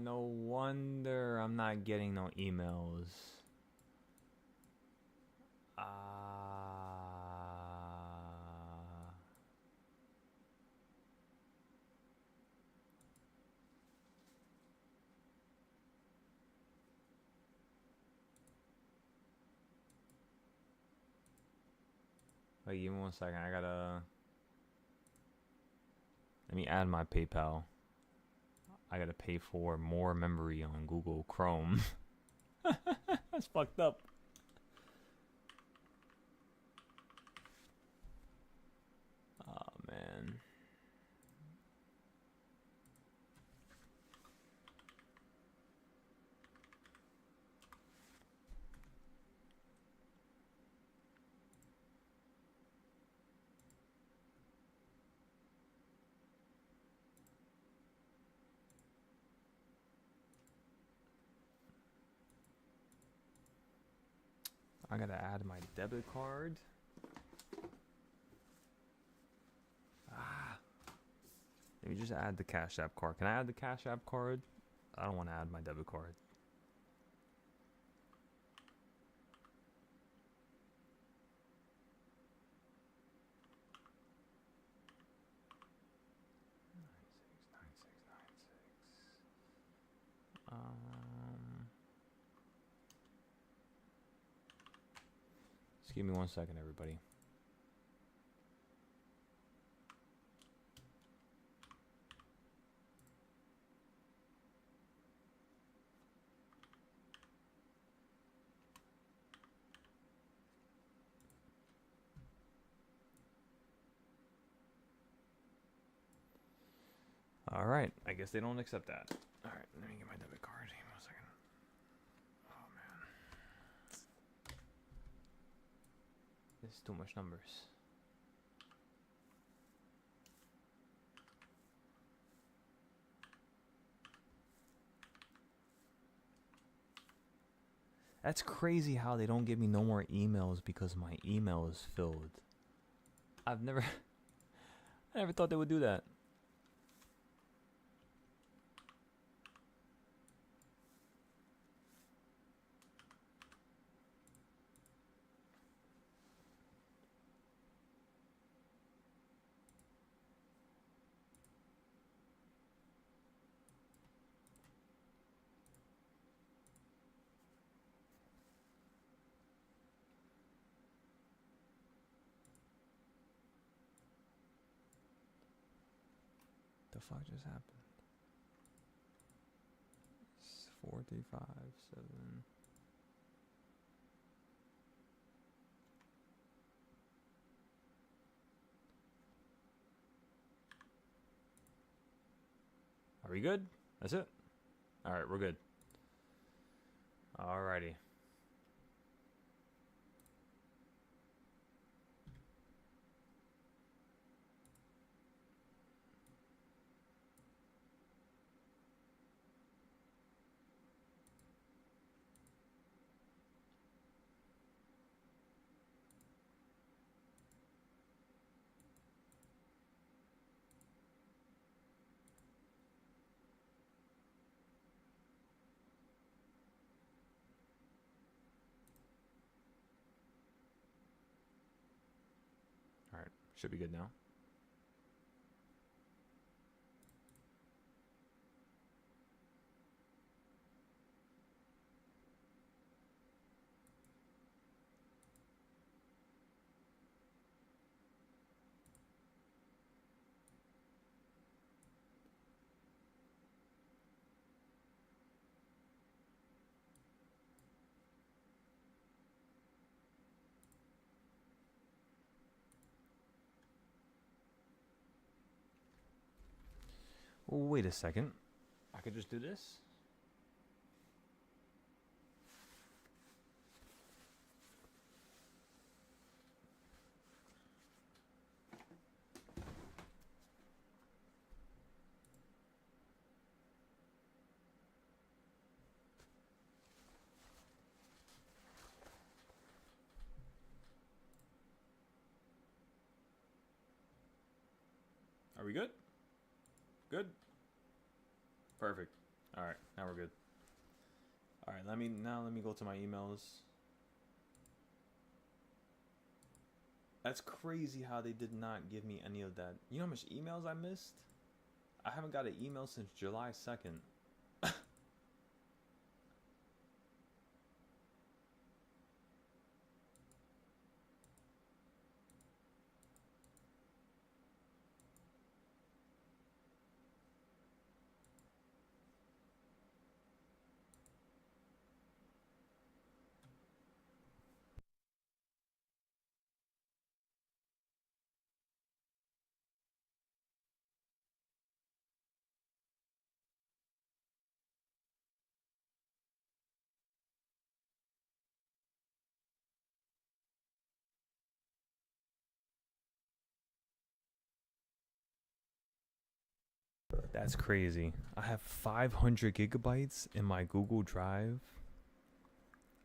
No wonder I'm not getting no emails. Wait, give me 1 second. I gotta... Let me add my PayPal. I gotta pay for more memory on Google Chrome. That's fucked up. Oh, man. I gotta add my debit card. Let me just add the Cash App card. Can I add the Cash App card? I don't want to add my debit card. Just give me 1 second, everybody. All right, I guess they don't accept that. All right, let me get my debit card. Give me 1 second. Oh man, this is too much numbers. That's crazy how they don't give me no more emails because my email is filled. I never thought they would do that. The fuck just happened? 435 7. Are we good? That's it? Alright, we're good. Alrighty. Should be good now. Wait a second. I could just do this? Are we good? Good? Perfect. All right, now we're good. All right, let me go to my emails. That's crazy how they did not give me any of that. You know how much emails I missed? I haven't got an email since July 2nd. That's crazy. I have 500 gigabytes in my Google Drive.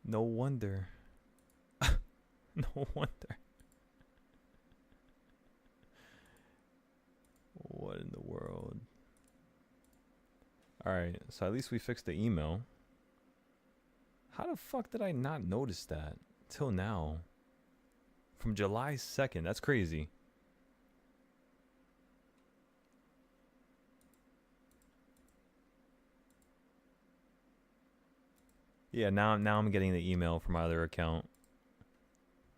No wonder. No wonder. What in the world? Alright, so at least we fixed the email. How the fuck did I not notice that till now? From July 2nd, that's crazy. Yeah, now I'm getting the email from my other account.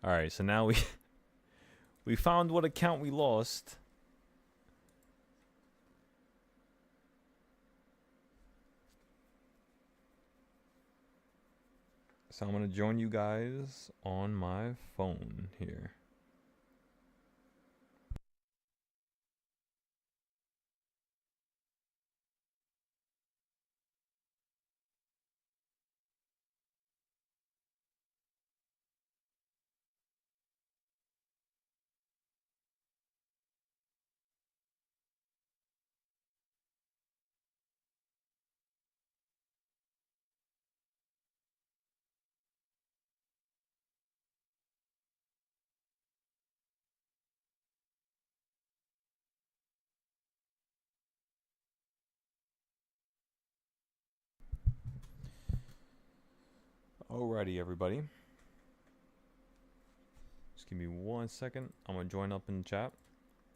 Alright, so now we found what account we lost. So I'm gonna join you guys on my phone here. Alrighty, everybody. Just give me 1 second. I'm gonna join up in the chat,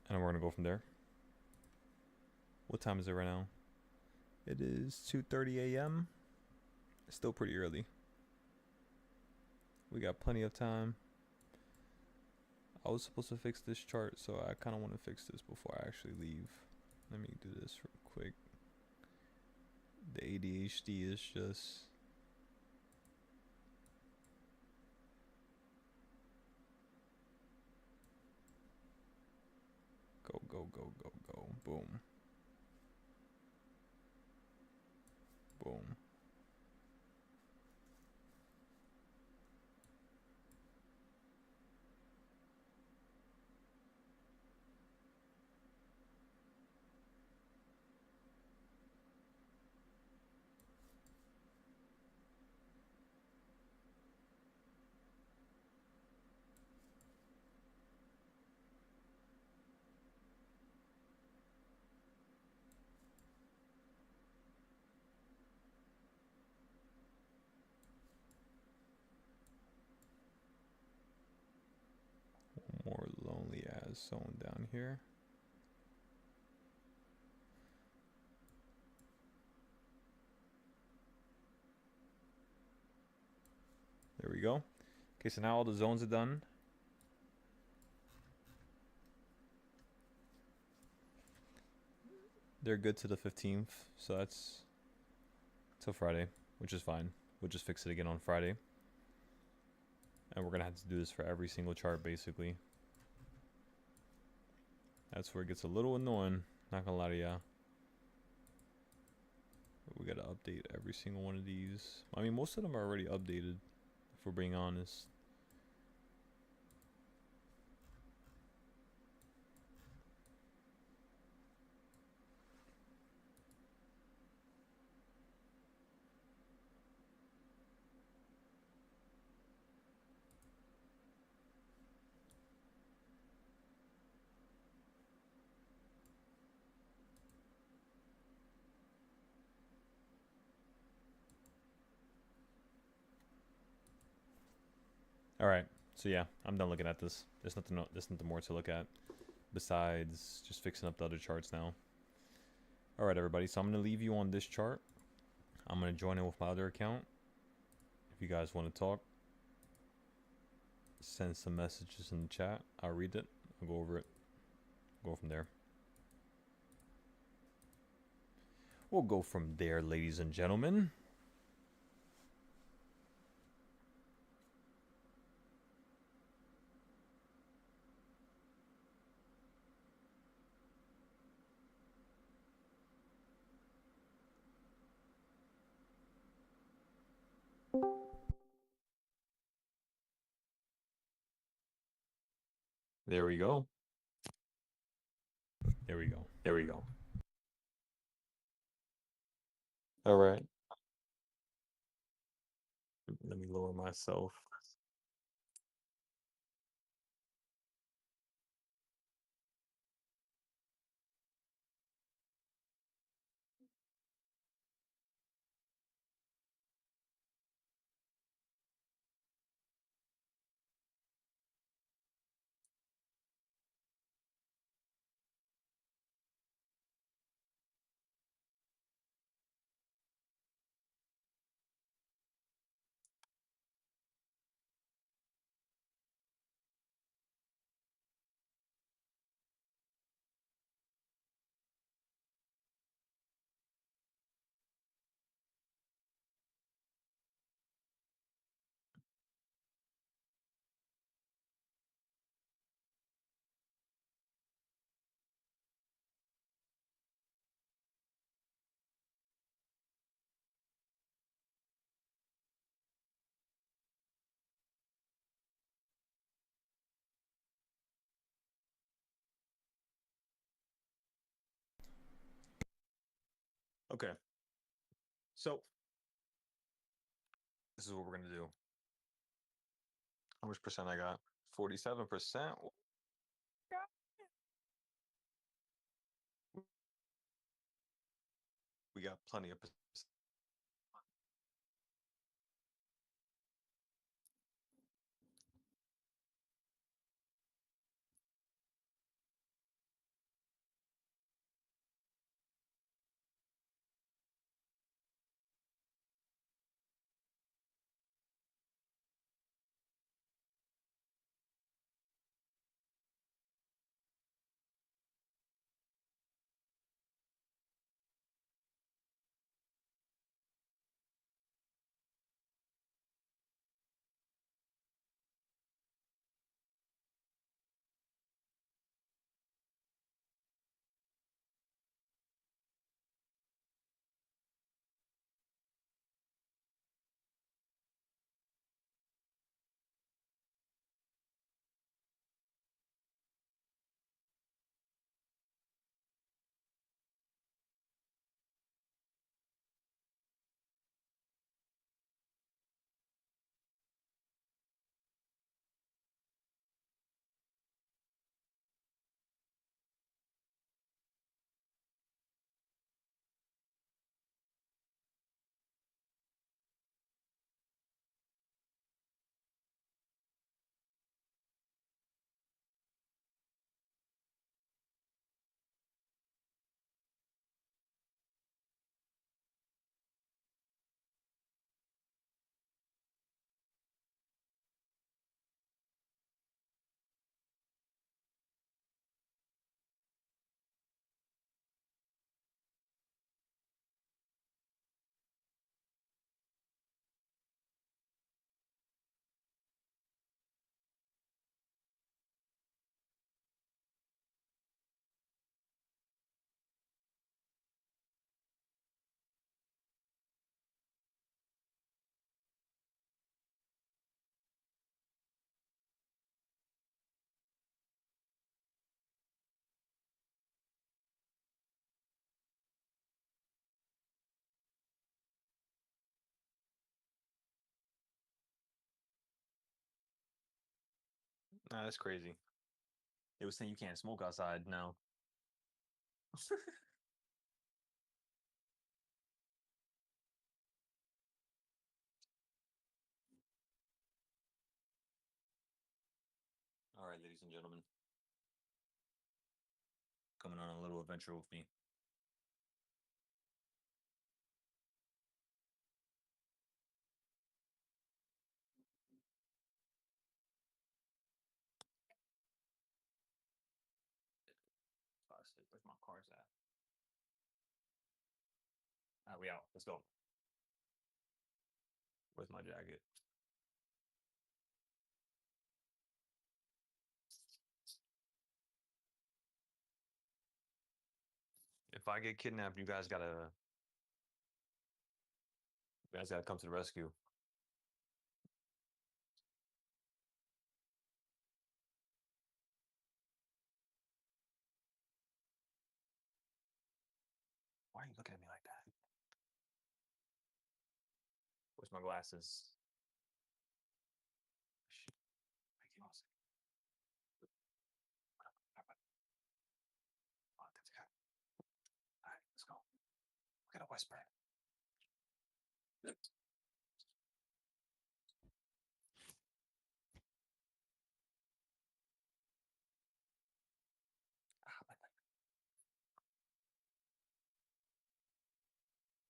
and we're gonna go from there. What time is it right now? It is 2:30 a.m. It's still pretty early. We got plenty of time. I was supposed to fix this chart, so I kind of want to fix this before I actually leave. Let me do this real quick. The ADHD is just... Go, go, go, go, go. Boom. Boom. friendly ass zone down here. There we go. Okay, so now all the zones are done. They're good to the 15th, so that's till Friday, which is fine. We'll just fix it again on Friday. And we're going to have to do this for every single chart, basically. That's where it gets a little annoying, not gonna lie to ya. We gotta update every single one of these. I mean, most of them are already updated, if we're being honest. Alright, so yeah, I'm done looking at this. There's nothing more to look at besides just fixing up the other charts now. Alright, everybody, so I'm going to leave you on this chart. I'm going to join in with my other account. If you guys want to talk, send some messages in the chat. I'll read it. I'll go over it. Go from there. We'll go from there, ladies and gentlemen. There we go. There we go. There we go. All right. Let me lower myself. Okay. So this is what we're gonna do. How much percent I got? 47%. We got plenty of percent. Nah, that's crazy. They was saying you can't smoke outside now. All right, ladies and gentlemen, coming on a little adventure with me. Where's my car's at? All right, we out. Let's go. Where's my jacket? If I get kidnapped, you guys gotta come to the rescue. Why are you looking at me like that? Where's my glasses? Shit. Give me one second. Oh, that's good. All right, let's go. We gotta whisper.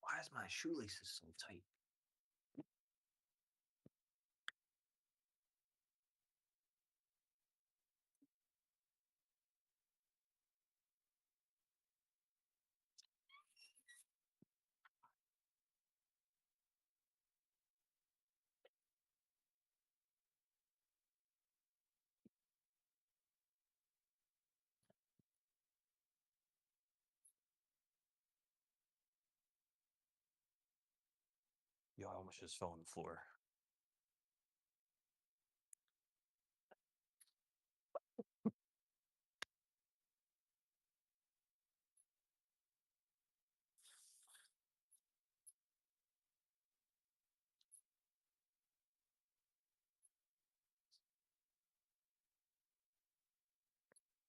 Why is my shoelaces so tight? Yo, I almost just fell on the floor.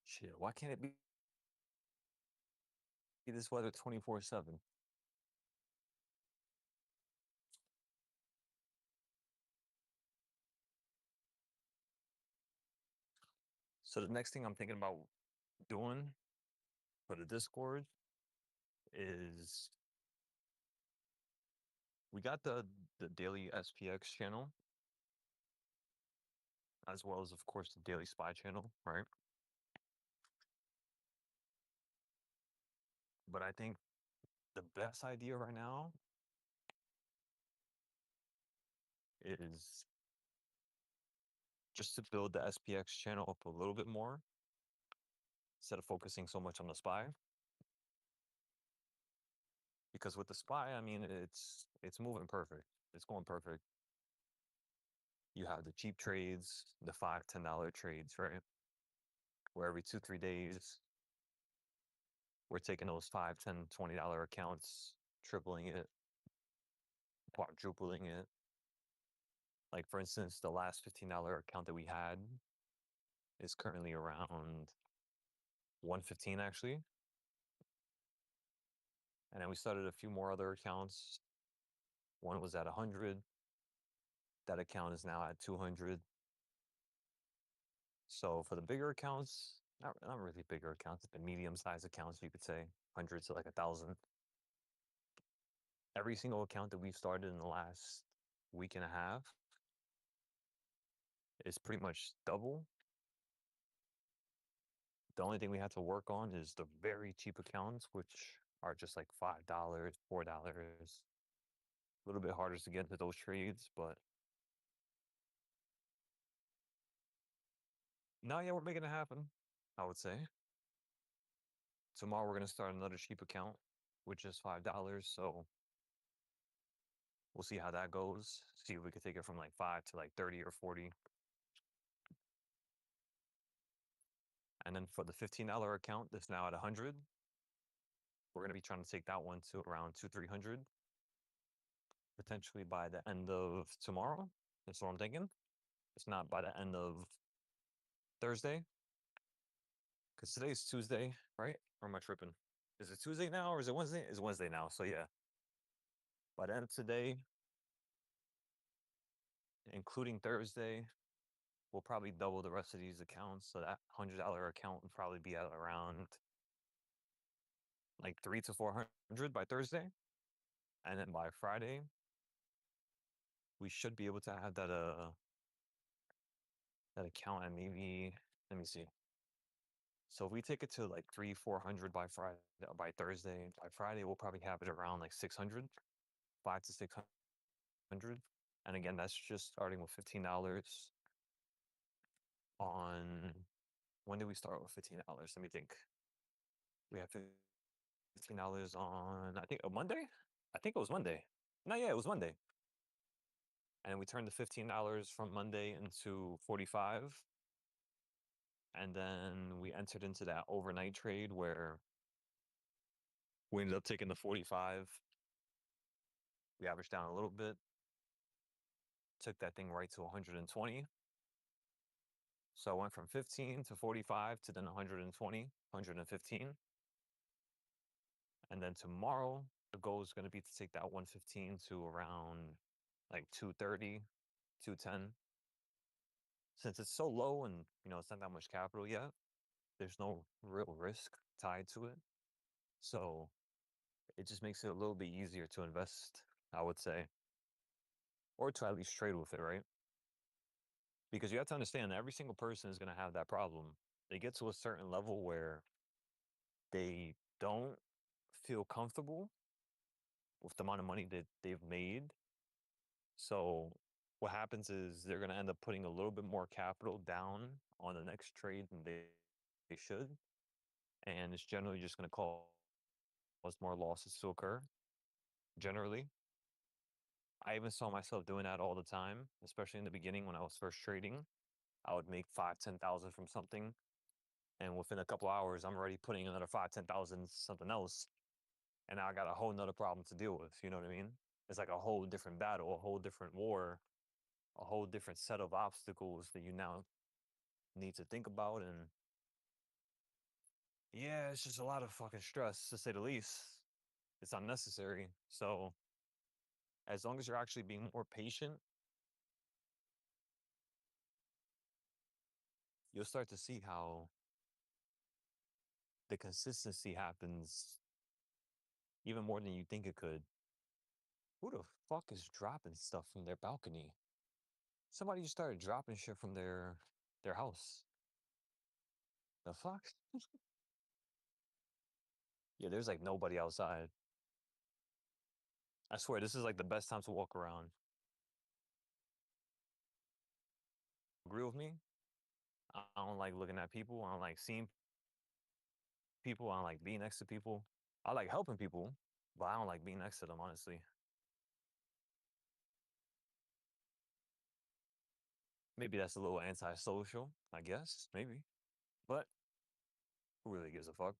Shit, why can't it be this weather 24/7? So the next thing I'm thinking about doing for the Discord is we got the daily SPX channel, as well as of course the daily spy channel, right? But I think the best idea right now is just to build the SPX channel up a little bit more instead of focusing so much on the spy. Because with the spy, I mean, it's moving perfect. It's going perfect. You have the cheap trades, the $5, $10 trades, right? Where every 2, 3 days, we're taking those $5, $10, $20 accounts, tripling it, quadrupling it. Like for instance, the last $15 account that we had is currently around 115 actually. And then we started a few more other accounts. One was at 100. That account is now at 200. So for the bigger accounts, not really bigger accounts, but medium-sized accounts, you could say, hundreds to like 1,000. Every single account that we've started in the last week and a half is pretty much double. The only thing we have to work on is the very cheap accounts, which are just like $5, $4. A little bit harder to get into those trades, but no, yeah, we're making it happen, I would say. Tomorrow we're gonna start another cheap account, which is $5. So we'll see how that goes. See if we could take it from like 5 to like 30 or 40. And then for the $15 account that's now at 100, we're gonna be trying to take that one to around 200, 300, potentially by the end of tomorrow. That's what I'm thinking. It's not by the end of Thursday, because today's Tuesday, right? Or am I tripping? Is it Tuesday now or is it Wednesday? It's Wednesday now. So yeah, by the end of today, including Thursday, we'll probably double the rest of these accounts. So that $100 account would probably be at around like 300 to 400 by Thursday. And then by Friday, we should be able to have that account at maybe, let me see. So if we take it to like 400 by Friday, by Thursday, by Friday, we'll probably have it around like 600, 5 to 600. And again, that's just starting with $15 on, when did we start with $15? Let me think. We have $15 on, I think, a Monday? I think it was Monday. No, yeah, it was Monday. And we turned the $15 from Monday into 45. And then we entered into that overnight trade where we ended up taking the 45. We averaged down a little bit, took that thing right to 120. So I went from 15 to 45 to then 120, 115. And then tomorrow, the goal is going to be to take that 115 to around like 230, 210. Since it's so low and, it's not that much capital yet, there's no real risk tied to it. So it just makes it a little bit easier to invest, I would say, or to at least trade with it, right? Because you have to understand that every single person is going to have that problem. They get to a certain level where they don't feel comfortable with the amount of money that they've made. So what happens is they're going to end up putting a little bit more capital down on the next trade than they should. And it's generally just going to cause more losses to occur, generally. I even saw myself doing that all the time, especially in the beginning when I was first trading. I would make 5, 10,000 from something, and within a couple hours, I'm already putting another 5, 10,000 something else, and now I got a whole nother problem to deal with. You know what I mean? It's like a whole different battle, a whole different war, a whole different set of obstacles that you now need to think about. And yeah, it's just a lot of fucking stress, to say the least. It's unnecessary. So as long as you're actually being more patient, you'll start to see how the consistency happens even more than you think it could. Who the fuck is dropping stuff from their balcony? Somebody just started dropping shit from their house. The fuck? Yeah, there's like nobody outside. I swear, this is like the best time to walk around. Agree with me? I don't like looking at people. I don't like seeing people. I don't like being next to people. I like helping people, but I don't like being next to them, honestly. Maybe that's a little antisocial, I guess. Maybe. But who really gives a fuck?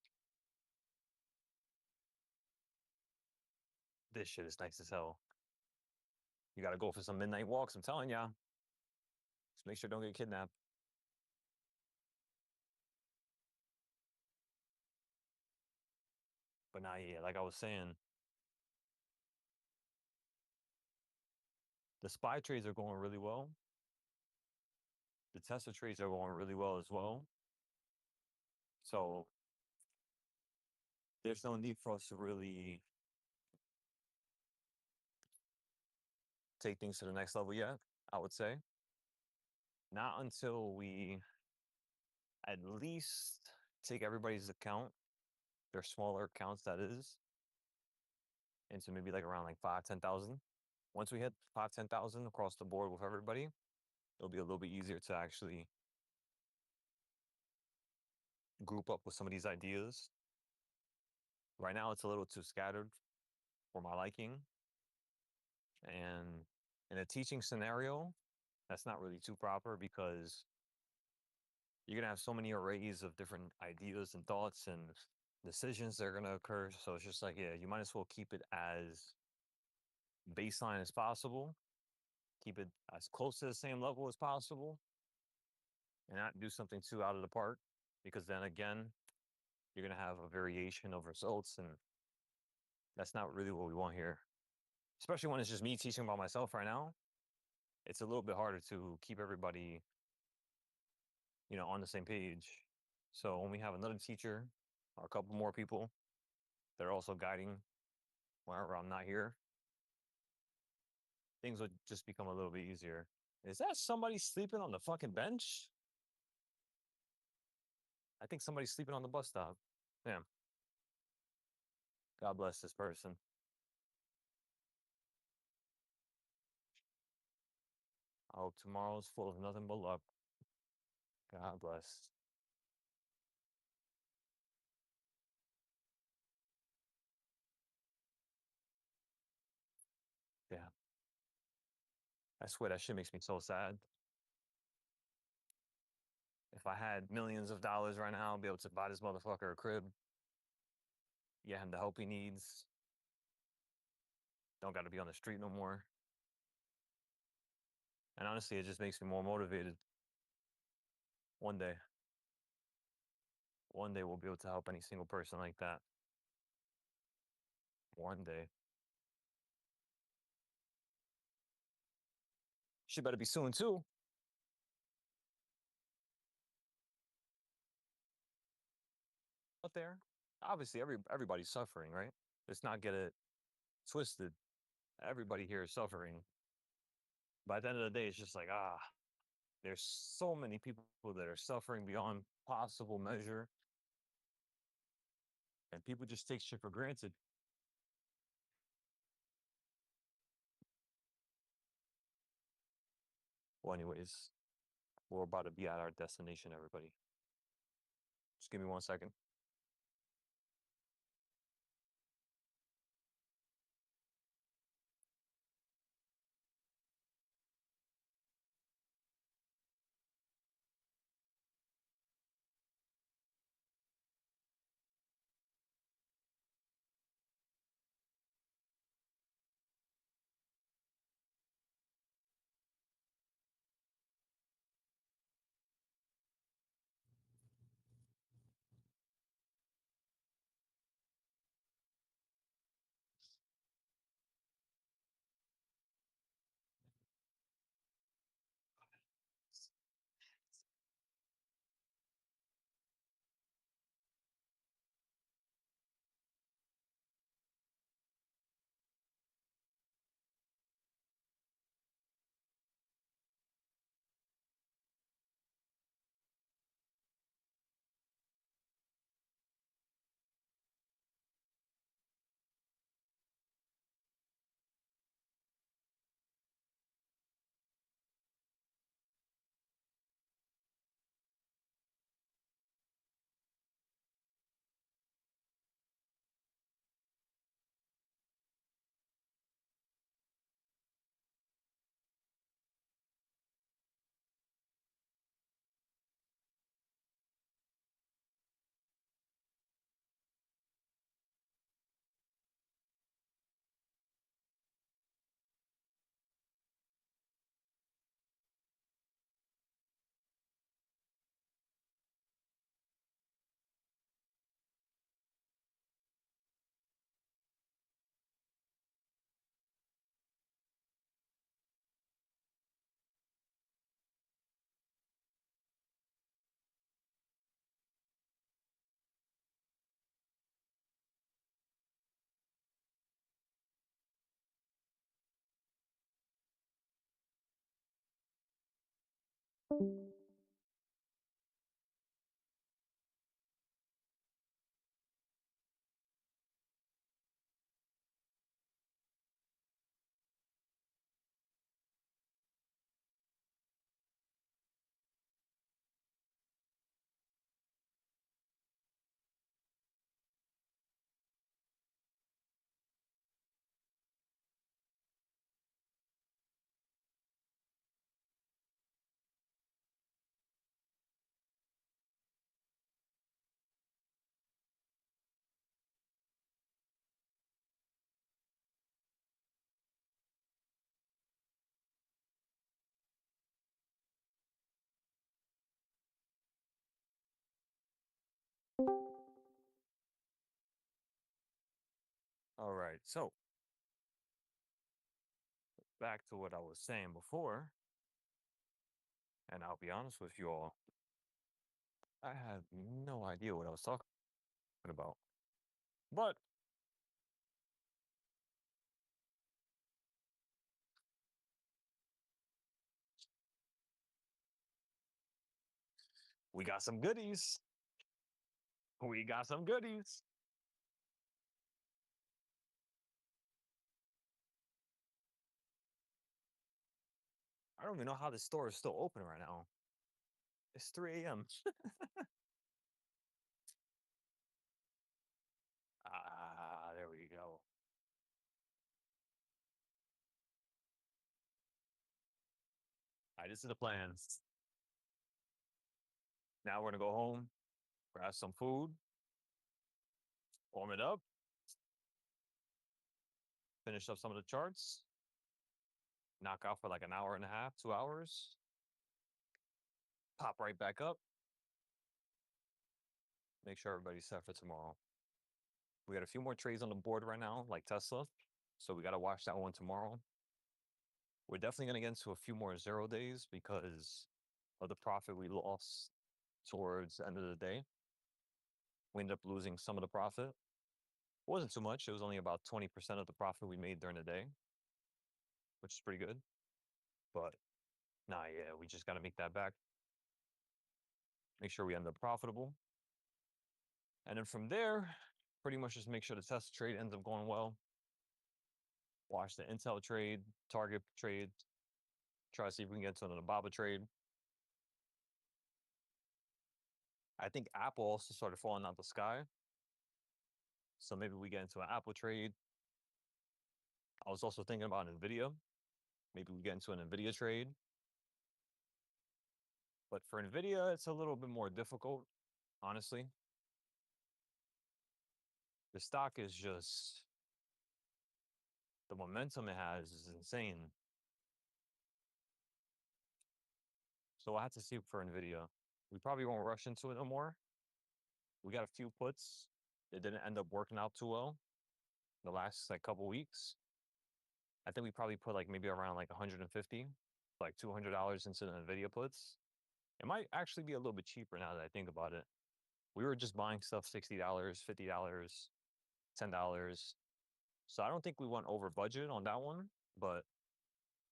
This shit is nice as hell. You gotta go for some midnight walks, I'm telling ya. Just make sure don't get kidnapped. But now, yeah, like I was saying, the SPY trades are going really well. The Tesla trades are going really well as well. So there's no need for us to really take things to the next level yet, I would say. Not until we at least take everybody's account, their smaller accounts, that is, into maybe like around like 5, 10,000. Once we hit 5, 10,000 across the board with everybody, it'll be a little bit easier to actually group up with some of these ideas. Right now, it's a little too scattered for my liking. And in a teaching scenario, that's not really too proper because you're going to have so many arrays of different ideas and thoughts and decisions that are going to occur. So it's just like, yeah, you might as well keep it as baseline as possible, keep it as close to the same level as possible, and not do something too out of the park, because then again, you're going to have a variation of results, and that's not really what we want here. Especially when it's just me teaching by myself right now. It's a little bit harder to keep everybody, on the same page. So when we have another teacher or a couple more people that are also guiding whenever I'm not here, things would just become a little bit easier. Is that somebody sleeping on the fucking bench? I think somebody's sleeping on the bus stop. Damn. God bless this person. I hope tomorrow's full of nothing but luck. God bless. Yeah. I swear that shit makes me so sad. If I had millions of dollars right now, I'd be able to buy this motherfucker a crib. Get him the help he needs. Don't got to be on the street no more. And honestly, it just makes me more motivated. One day we'll be able to help any single person like that. One day. Shit better be soon too. Out there, obviously everybody's suffering, right? Let's not get it twisted. Everybody here is suffering. By the end of the day, it's just like, there's so many people that are suffering beyond possible measure. And people just take shit for granted. Well, anyways, we're about to be at our destination, everybody. Just give me 1 second. All right, so back to what I was saying before, and I'll be honest with you all, I have no idea what I was talking about. But we got some goodies. We got some goodies. I don't even know how this store is still open right now. It's 3 a.m. Ah, there we go. All right, this is the plan. Now we're gonna go home, grab some food, warm it up, finish up some of the charts, knock out for like an hour and a half, 2 hours, pop right back up, make sure everybody's set for tomorrow. We got a few more trades on the board right now, like Tesla. So we got to watch that one tomorrow. We're definitely going to get into a few more 0 days because of the profit we lost towards the end of the day. We ended up losing some of the profit. It wasn't too much. It was only about 20% of the profit we made during the day, which is pretty good. But nah, yeah, we just got to make that back. Make sure we end up profitable. And then from there, pretty much just make sure the Tesla trade ends up going well. Watch the Intel trade, Target trade, try to see if we can get into another Baba trade. I think Apple also started falling out the sky. So maybe we get into an Apple trade. I was also thinking about NVIDIA. Maybe we get into an NVIDIA trade. But for NVIDIA, it's a little bit more difficult, honestly. The stock is just, the momentum it has is insane. So I have to see for NVIDIA. We probably won't rush into it no more. We got a few puts. It didn't end up working out too well the last like couple weeks. I think we probably put like maybe around like 150, like $200 into the NVIDIA puts. It might actually be a little bit cheaper now that I think about it. We were just buying stuff $60, $50, $10. So I don't think we went over budget on that one, but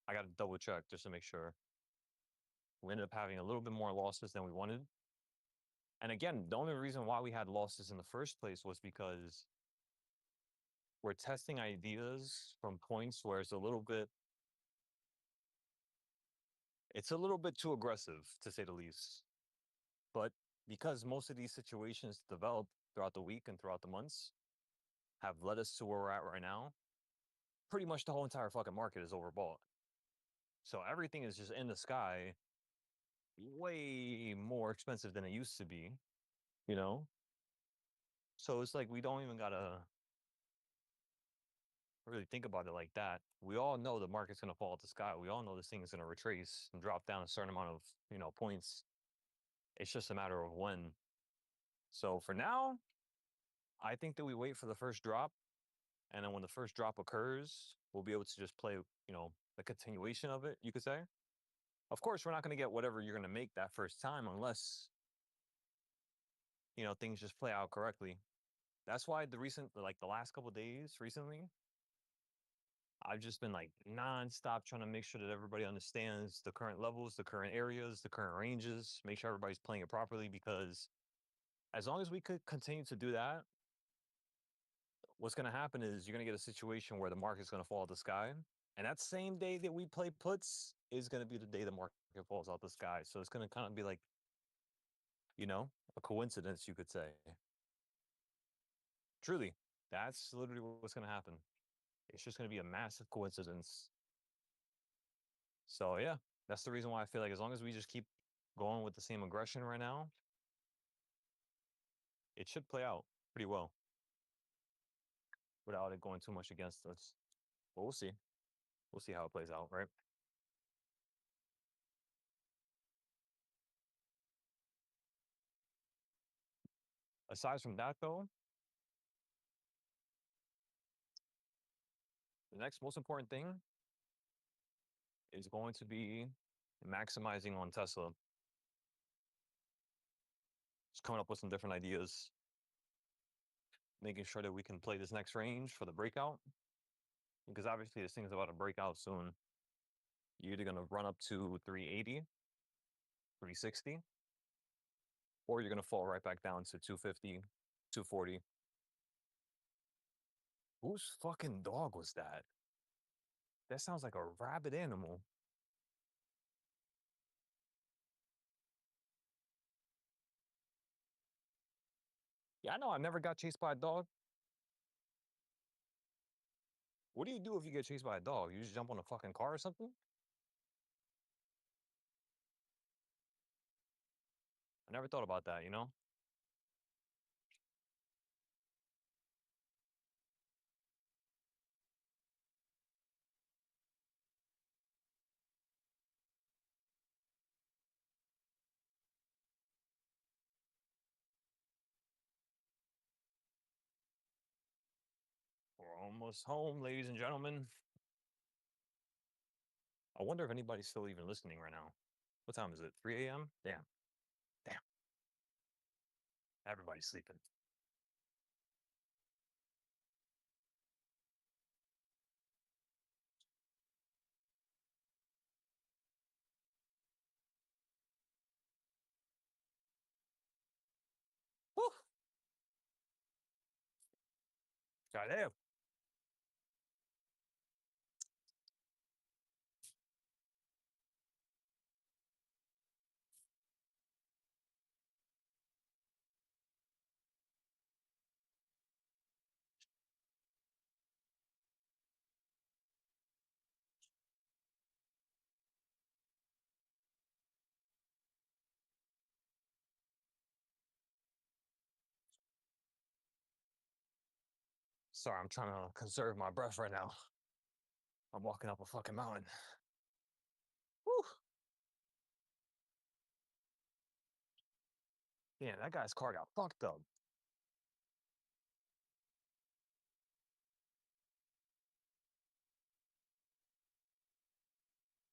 I got to double check just to make sure. We ended up having a little bit more losses than we wanted. And again, the only reason why we had losses in the first place was because we're testing ideas from points where it's a little bit too aggressive, to say the least. But because most of these situations develop throughout the week and throughout the months have led us to where we're at right now, pretty much the whole entire fucking market is overbought. So everything is just in the sky, way more expensive than it used to be, you know? So it's like we don't even gotta really think about it like that. We all know the market's gonna fall out the sky. We all know this thing is gonna retrace and drop down a certain amount of, points. It's just a matter of when. So for now, I think that we wait for the first drop. And then when the first drop occurs, we'll be able to just play, the continuation of it, you could say. Of course, we're not going to get whatever you're going to make that first time unless, things just play out correctly. That's why the last couple of days recently, I've just been like nonstop trying to make sure that everybody understands the current levels, the current areas, the current ranges, make sure everybody's playing it properly, because as long as we could continue to do that, what's going to happen is you're going to get a situation where the market's going to fall out the sky. And that same day that we play puts is going to be the day the market falls out the sky. So it's going to kind of be like, a coincidence, you could say. Truly, that's literally what's going to happen. It's just going to be a massive coincidence. So yeah, that's the reason why I feel like as long as we just keep going with the same aggression right now, it should play out pretty well without it going too much against us. But we'll see. We'll see how it plays out, right? Aside from that, though, the next most important thing is going to be maximizing on Tesla. Just coming up with some different ideas, making sure that we can play this next range for the breakout. Because obviously this thing is about to break out soon. You're either going to run up to 380, 360, or you're going to fall right back down to 250, 240. Whose fucking dog was that? That sounds like a rabid animal. Yeah, I know I never got chased by a dog. What do you do if you get chased by a dog? You just jump on a fucking car or something? I never thought about that, you know? We're almost home, ladies and gentlemen. I wonder if anybody's still even listening right now. What time is it? 3 a.m.? Damn. Damn. Everybody's sleeping. Whew. Goddamn. Sorry, I'm trying to conserve my breath right now. I'm walking up a fucking mountain. Whew. Yeah, that guy's car got fucked up.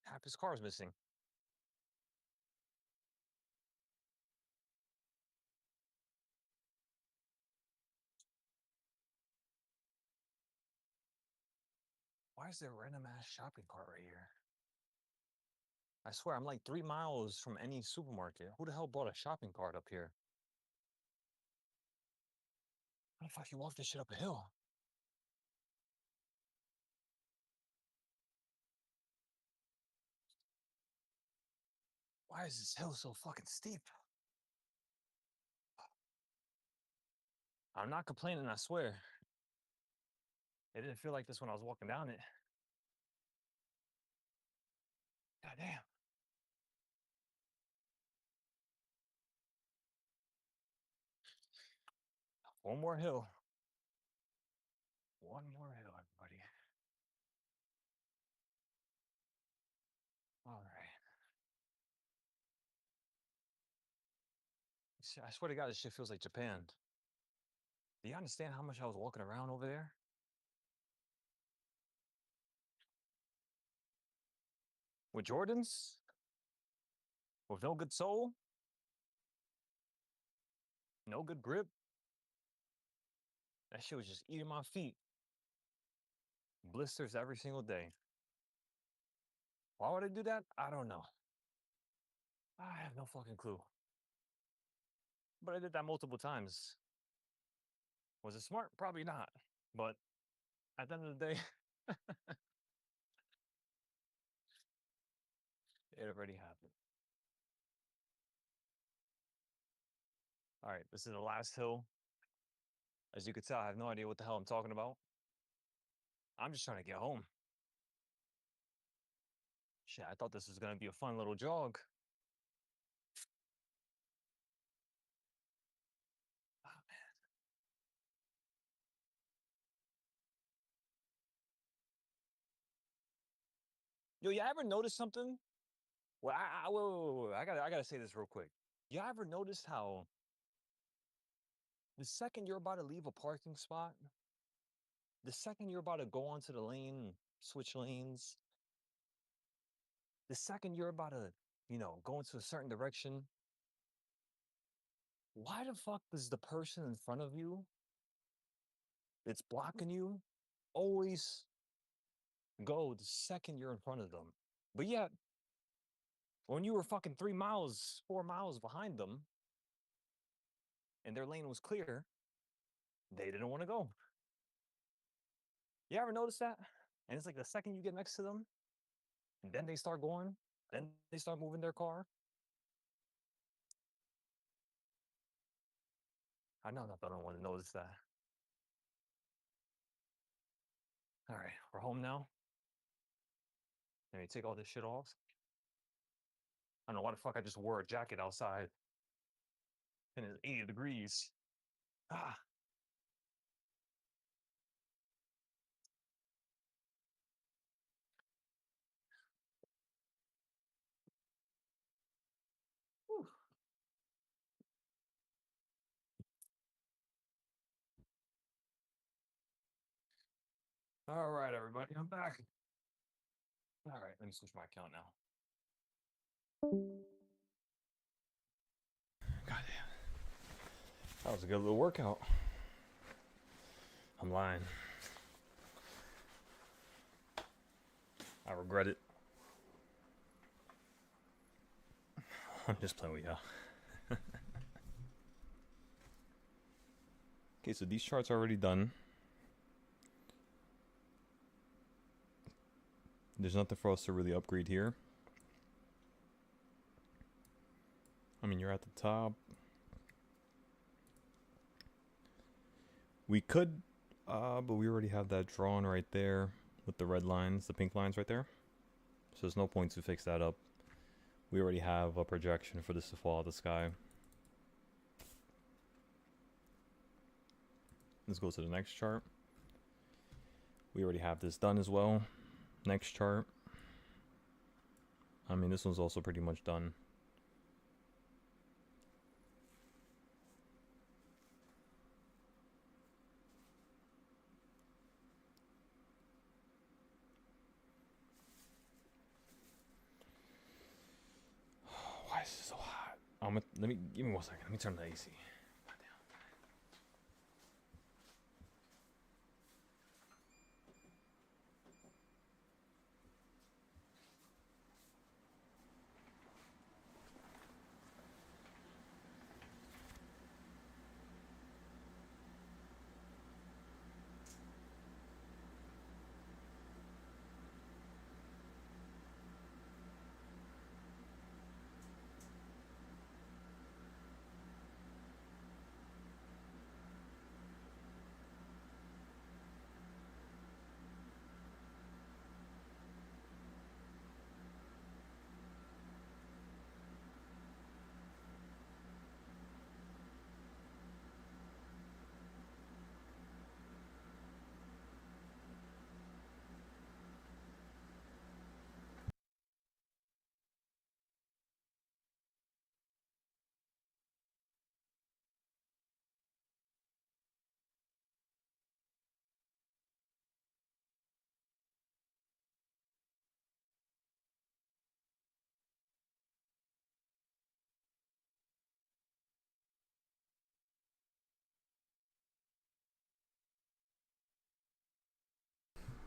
Half his car is missing. Why is there a random ass shopping cart right here? I swear, I'm like 3 miles from any supermarket. Who the hell bought a shopping cart up here? How the fuck you walk this shit up a hill? Why is this hill so fucking steep? I'm not complaining, I swear. It didn't feel like this when I was walking down it. God damn. One more hill. One more hill, everybody. All right. I swear to God, this shit feels like Japan. Do you understand how much I was walking around over there? With Jordans? With no good sole? No good grip? That shit was just eating my feet. Blisters every single day. Why would I do that? I don't know. I have no fucking clue. But I did that multiple times. Was it smart? Probably not. But at the end of the day, it already happened. All right, this is the last hill. As you could tell, I have no idea what the hell I'm talking about. I'm just trying to get home. Shit, I thought this was going to be a fun little jog. Oh, man. Yo, you ever notice something? Well, wait. I gotta say this real quick. You ever noticed how The second you're about to leave a parking spot, the second you're about to go onto the lane, switch lanes, the second you're about to, go into a certain direction, why the fuck does the person in front of you that's blocking you always go the second you're in front of them? But yet, when you were fucking 3 miles, 4 miles behind them, and their lane was clear, they didn't want to go. You ever notice that? And it's like the second you get next to them, and then they start going, then they start moving their car. I know that I don't want to notice that. All right, we're home now. Let me take all this shit off. I don't know why the fuck I just wore a jacket outside. And it's 80 degrees. Ah. Whew. All right, everybody, I'm back. All right, let me switch my account now. Goddamn. That was a good little workout. I'm lying. I regret it. I'm just playing with y'all. Okay, so these charts are already done. There's nothing for us to really upgrade here. I mean, you're at the top. We could, but we already have that drawn right there with the red lines, the pink lines right there. So there's no point to fix that up. We already have a projection for this to fall out of the sky. Let's go to the next chart. We already have this done as well. Next chart. I mean, this one's also pretty much done. Why is it so hot? Give me 1 second. Let me turn the AC.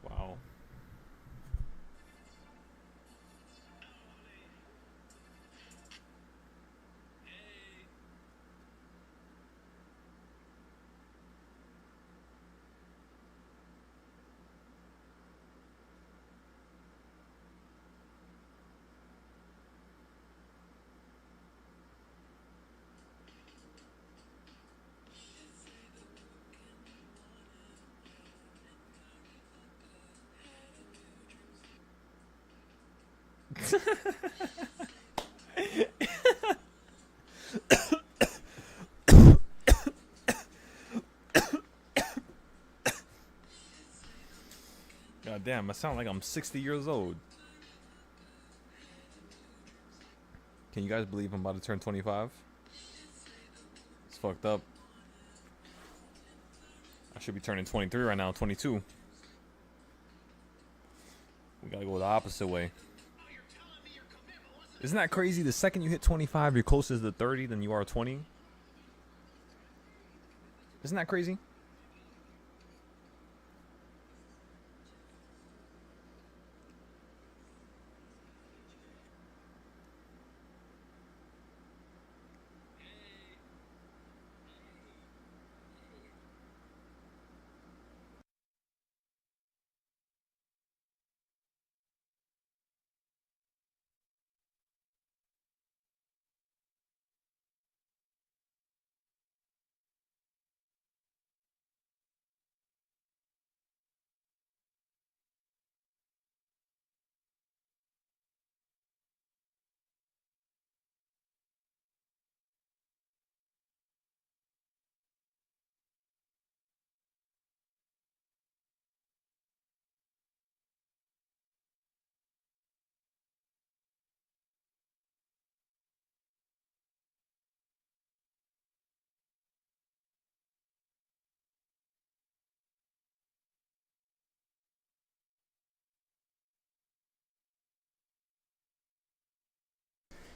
Wow. God damn, I sound like I'm 60 years old. Can you guys believe I'm about to turn 25? It's fucked up. I should be turning 23 right now, 22. We gotta go the opposite way. Isn't that crazy? The second you hit 25, you're closer to 30 than you are 20. Isn't that crazy?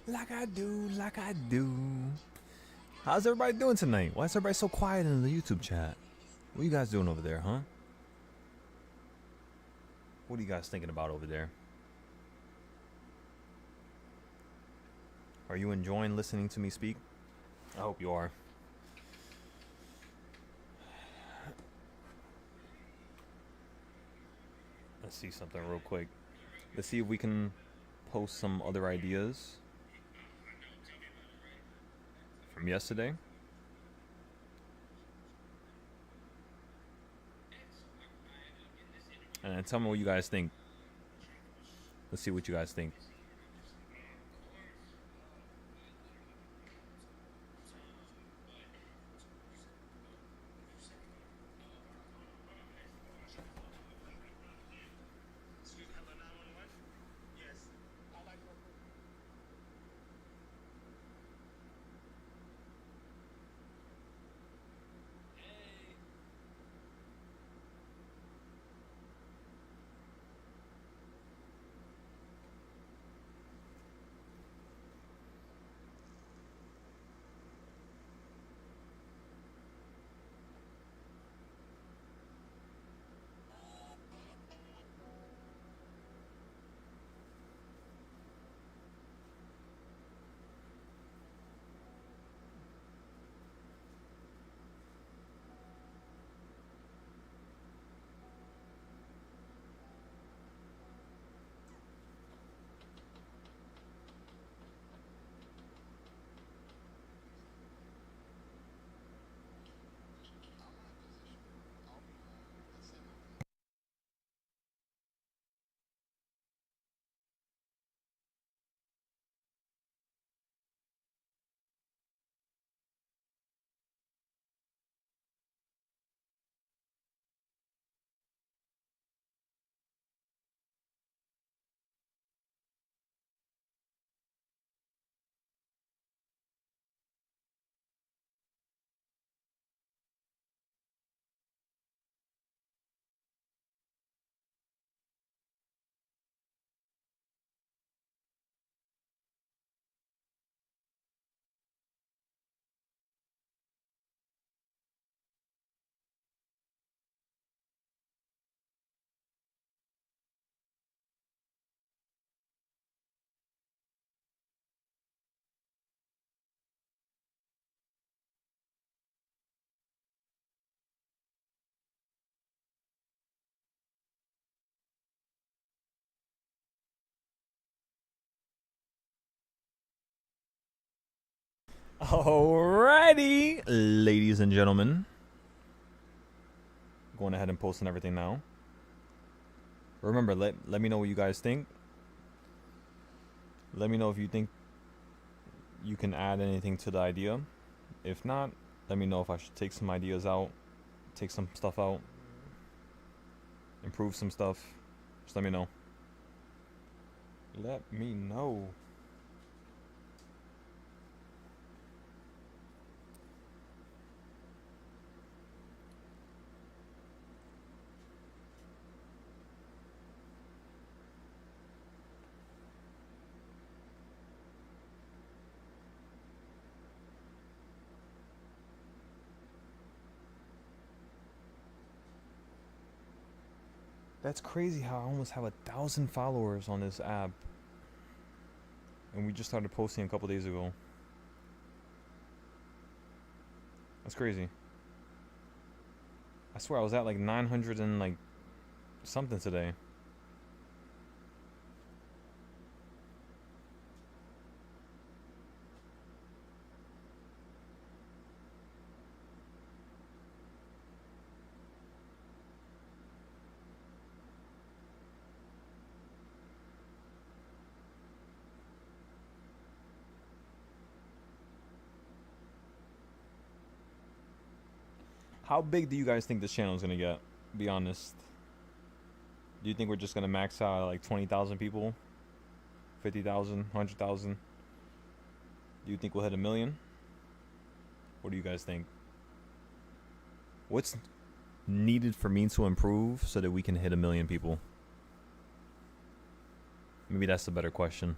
Like I do, like I do. How's everybody doing tonight? Why is everybody so quiet in the YouTube chat? What are you guys doing over there, huh? What are you guys thinking about over there? Are you enjoying listening to me speak? I hope you are. Let's see something real quick. Let's see if we can post some other ideas from yesterday. And tell me what you guys think. Let's see what you guys think. Alrighty, ladies and gentlemen. Going ahead and posting everything now. Remember, let me know what you guys think. Let me know if you think you can add anything to the idea. If not, let me know if I should take some ideas out, take some stuff out, improve some stuff. Just let me know. Let me know. That's crazy how I almost have 1,000 followers on this app. And we just started posting a couple days ago. That's crazy. I swear I was at like 900 and like something today. How big do you guys think this channel is gonna get? Be honest. Do you think we're just gonna max out at like 20,000 people? 50,000? 100,000? Do you think we'll hit 1,000,000? What do you guys think? What's needed for me to improve so that we can hit 1,000,000 people? Maybe that's the better question.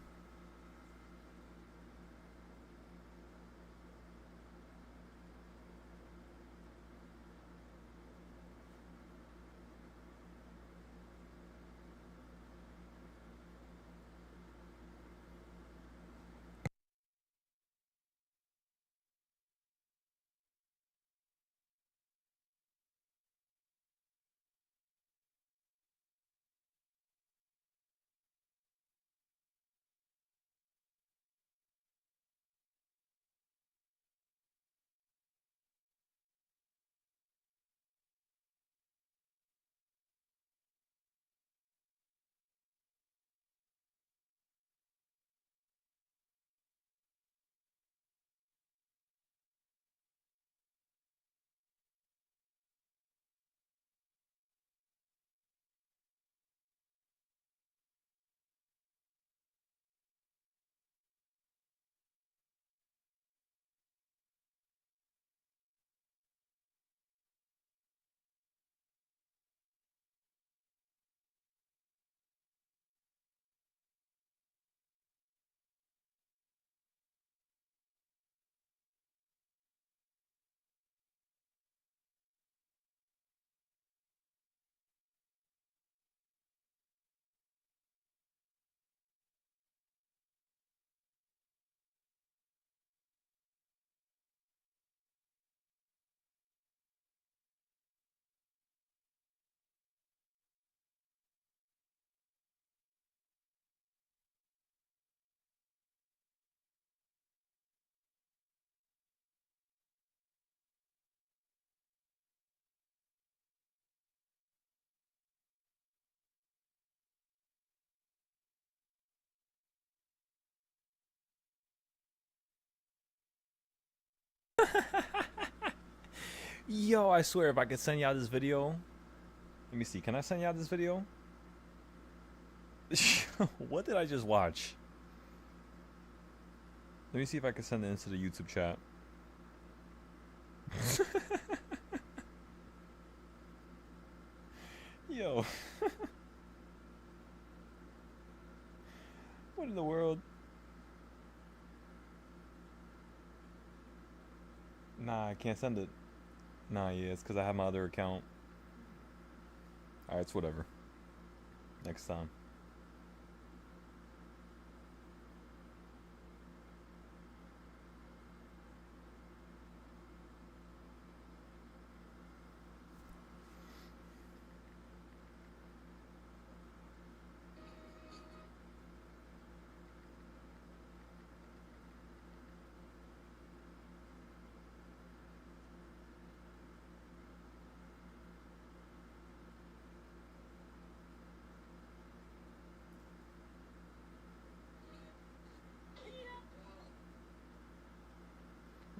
Yo, I swear if I could send y'all this video. Let me see, can I send y'all this video? What did I just watch? Let me see if I can send it into the YouTube chat. Yo. What in the world? Nah, I can't send it. Nah, yeah, it's because I have my other account. Alright, it's whatever. Next time.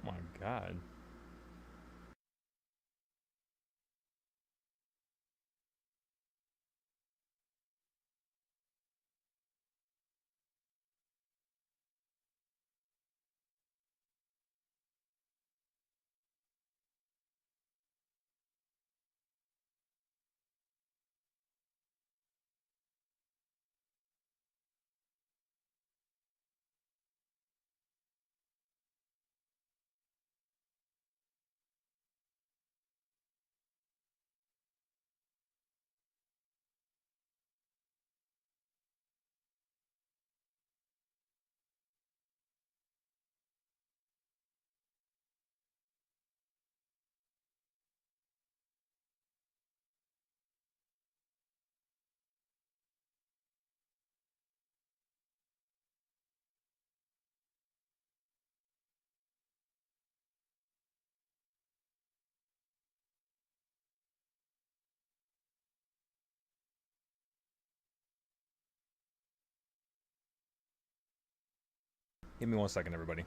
Oh my god. Give me 1 second, everybody.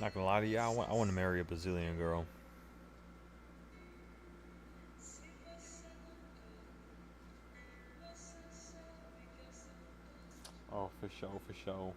Not gonna lie to you, I want to marry a Brazilian girl. Oh, for sure, for sure.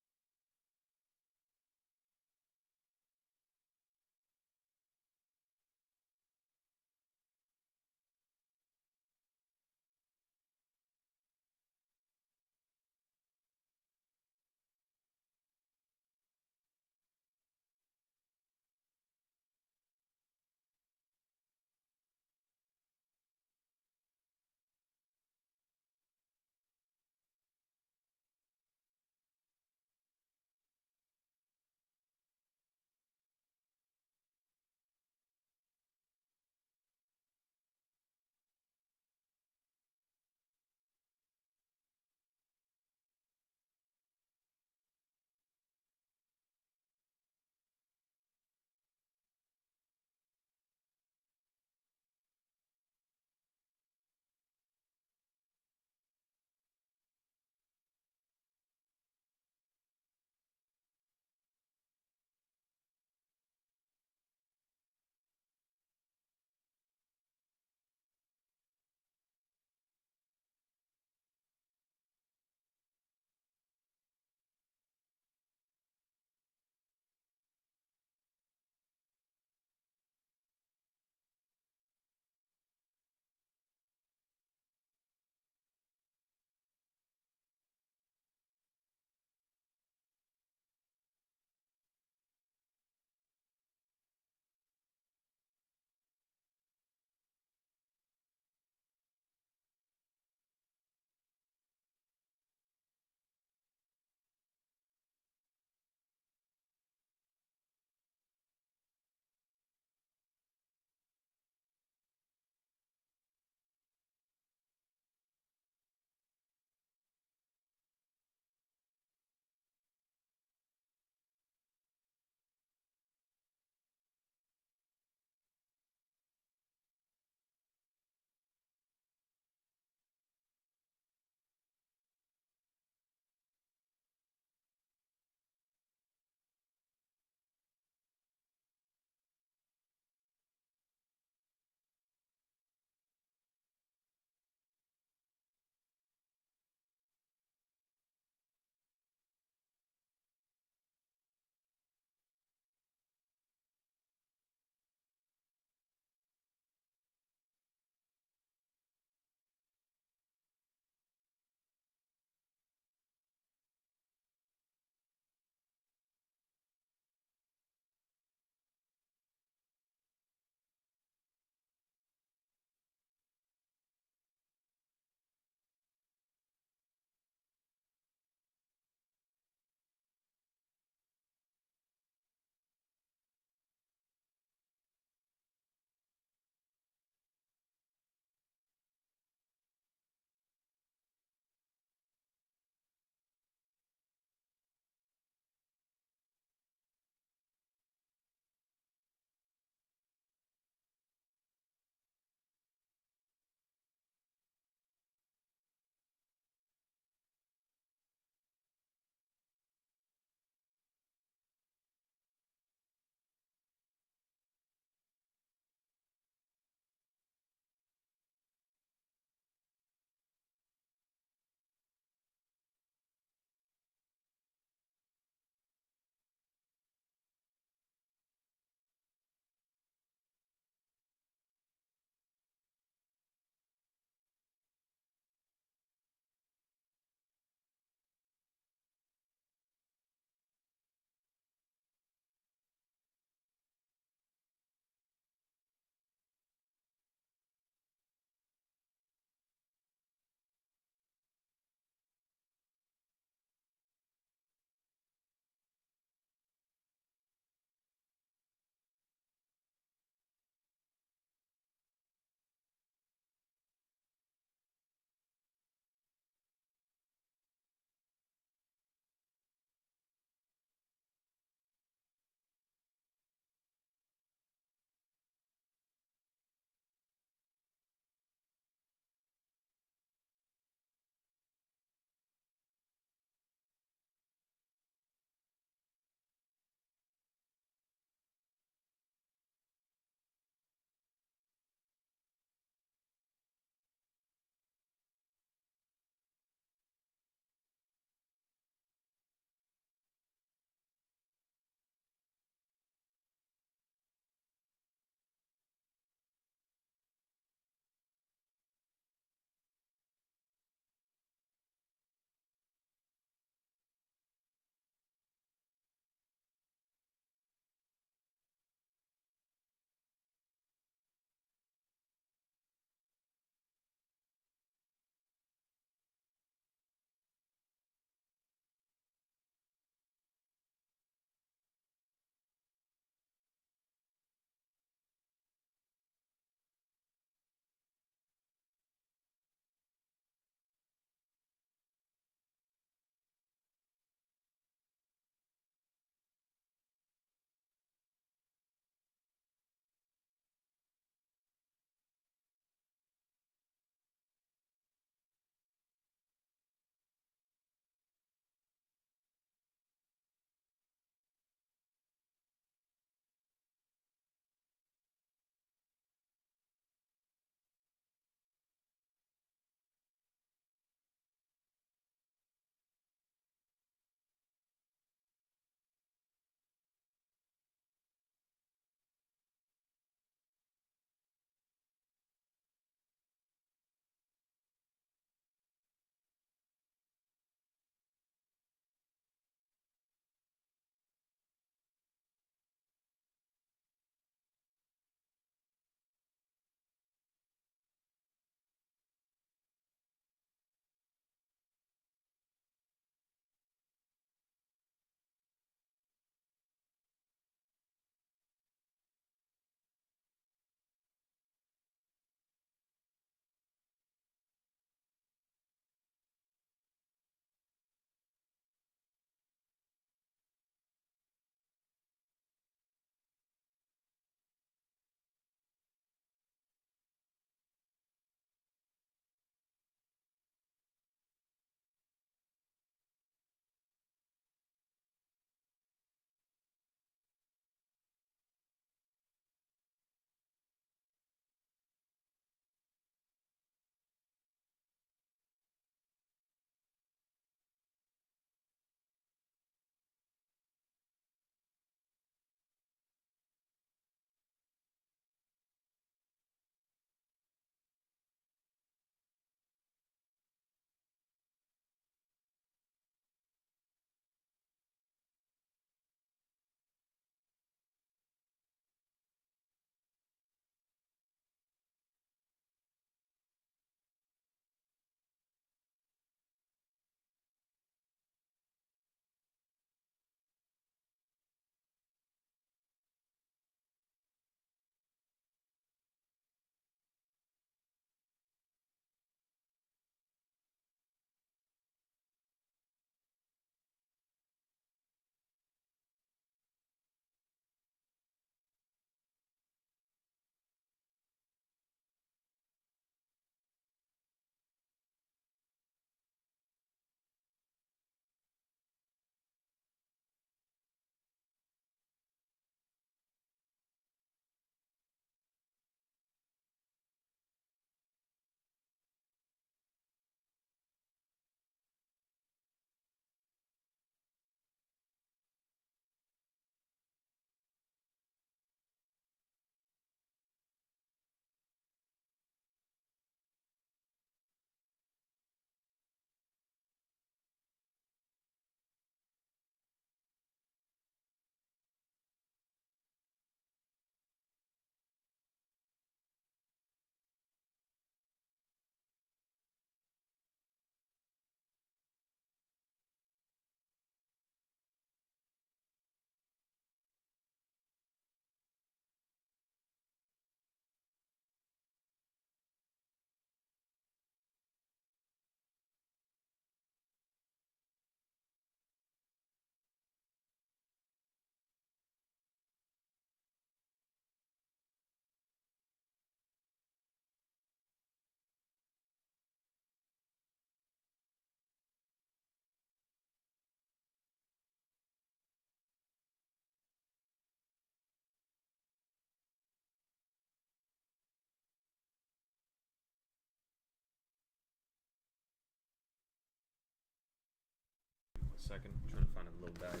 second. I'm trying to find a little bag.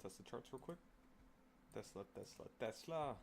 test the charts real quick. Tesla.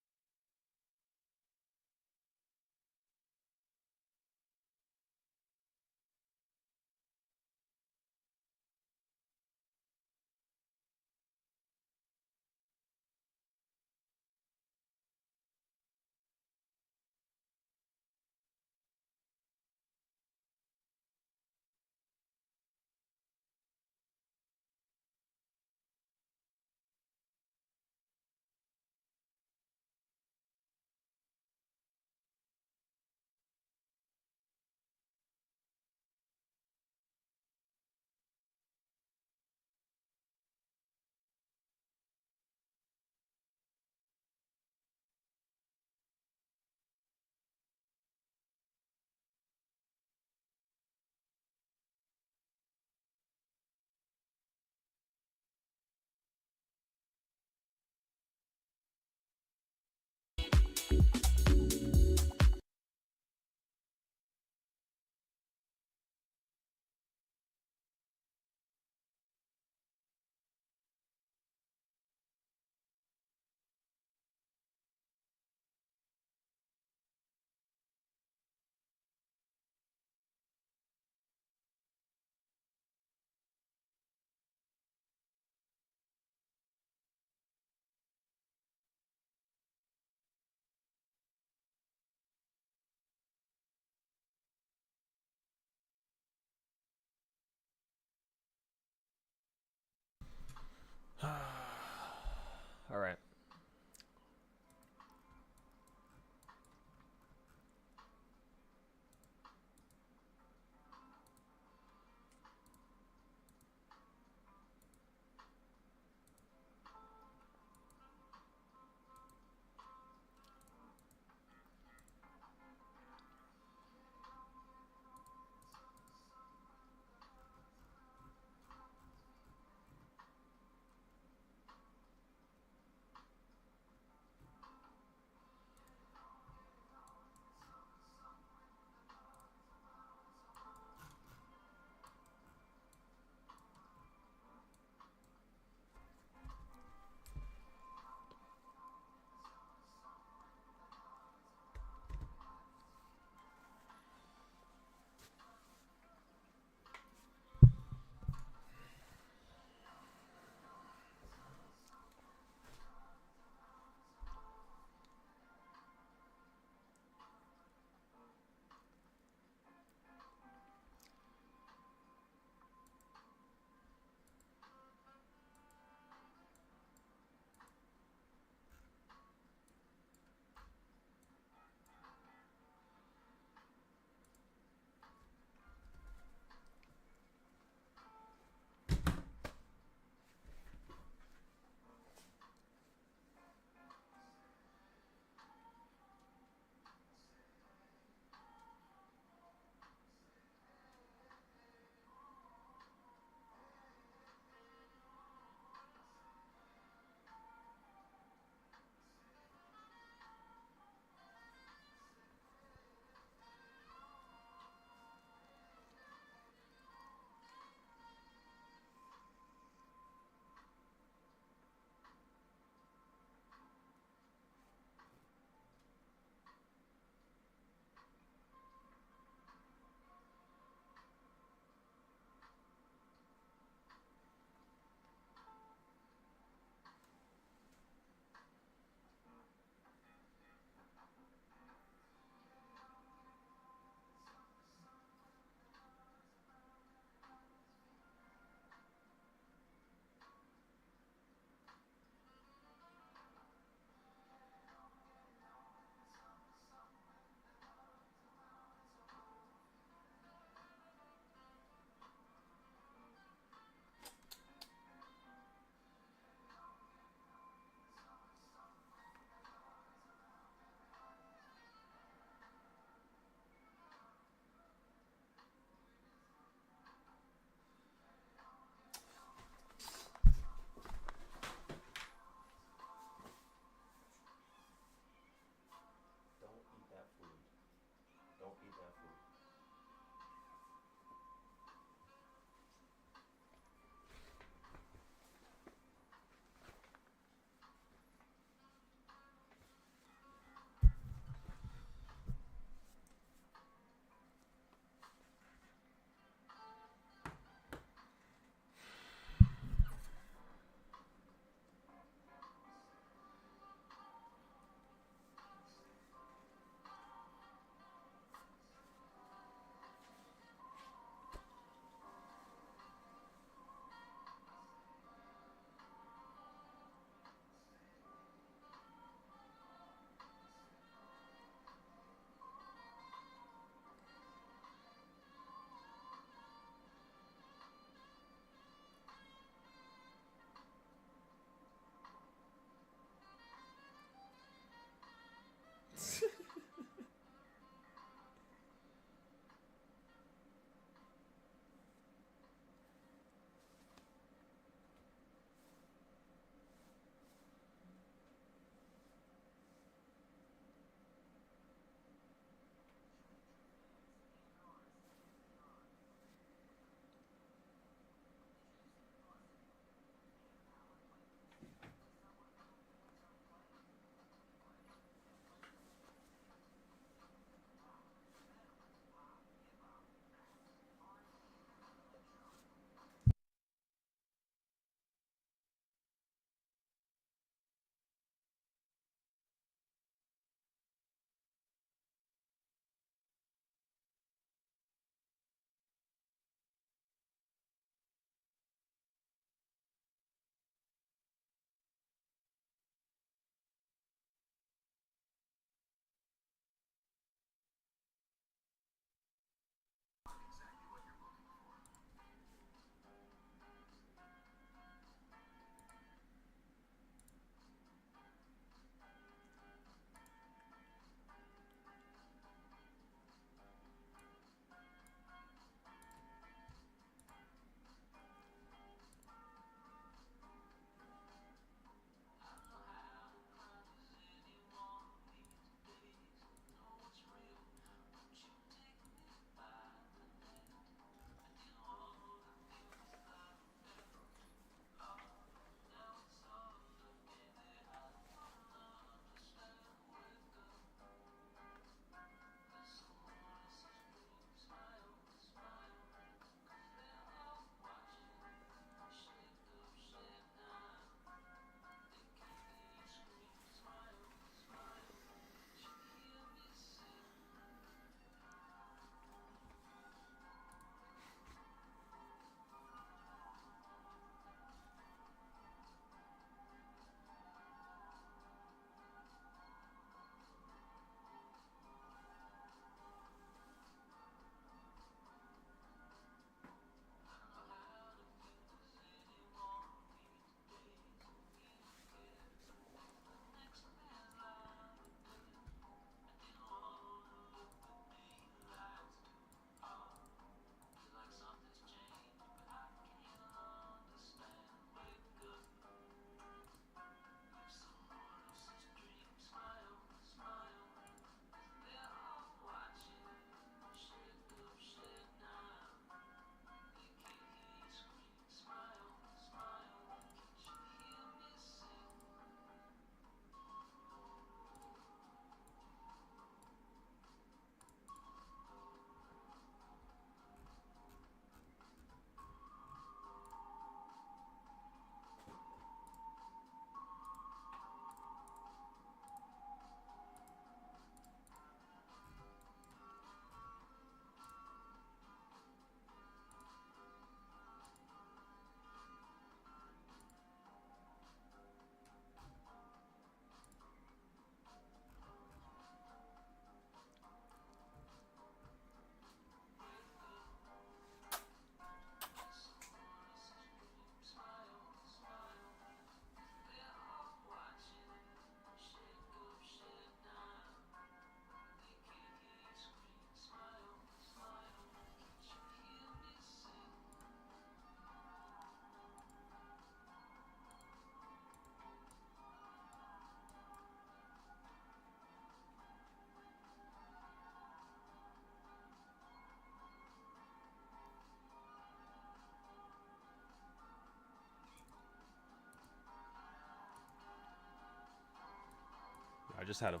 I just had a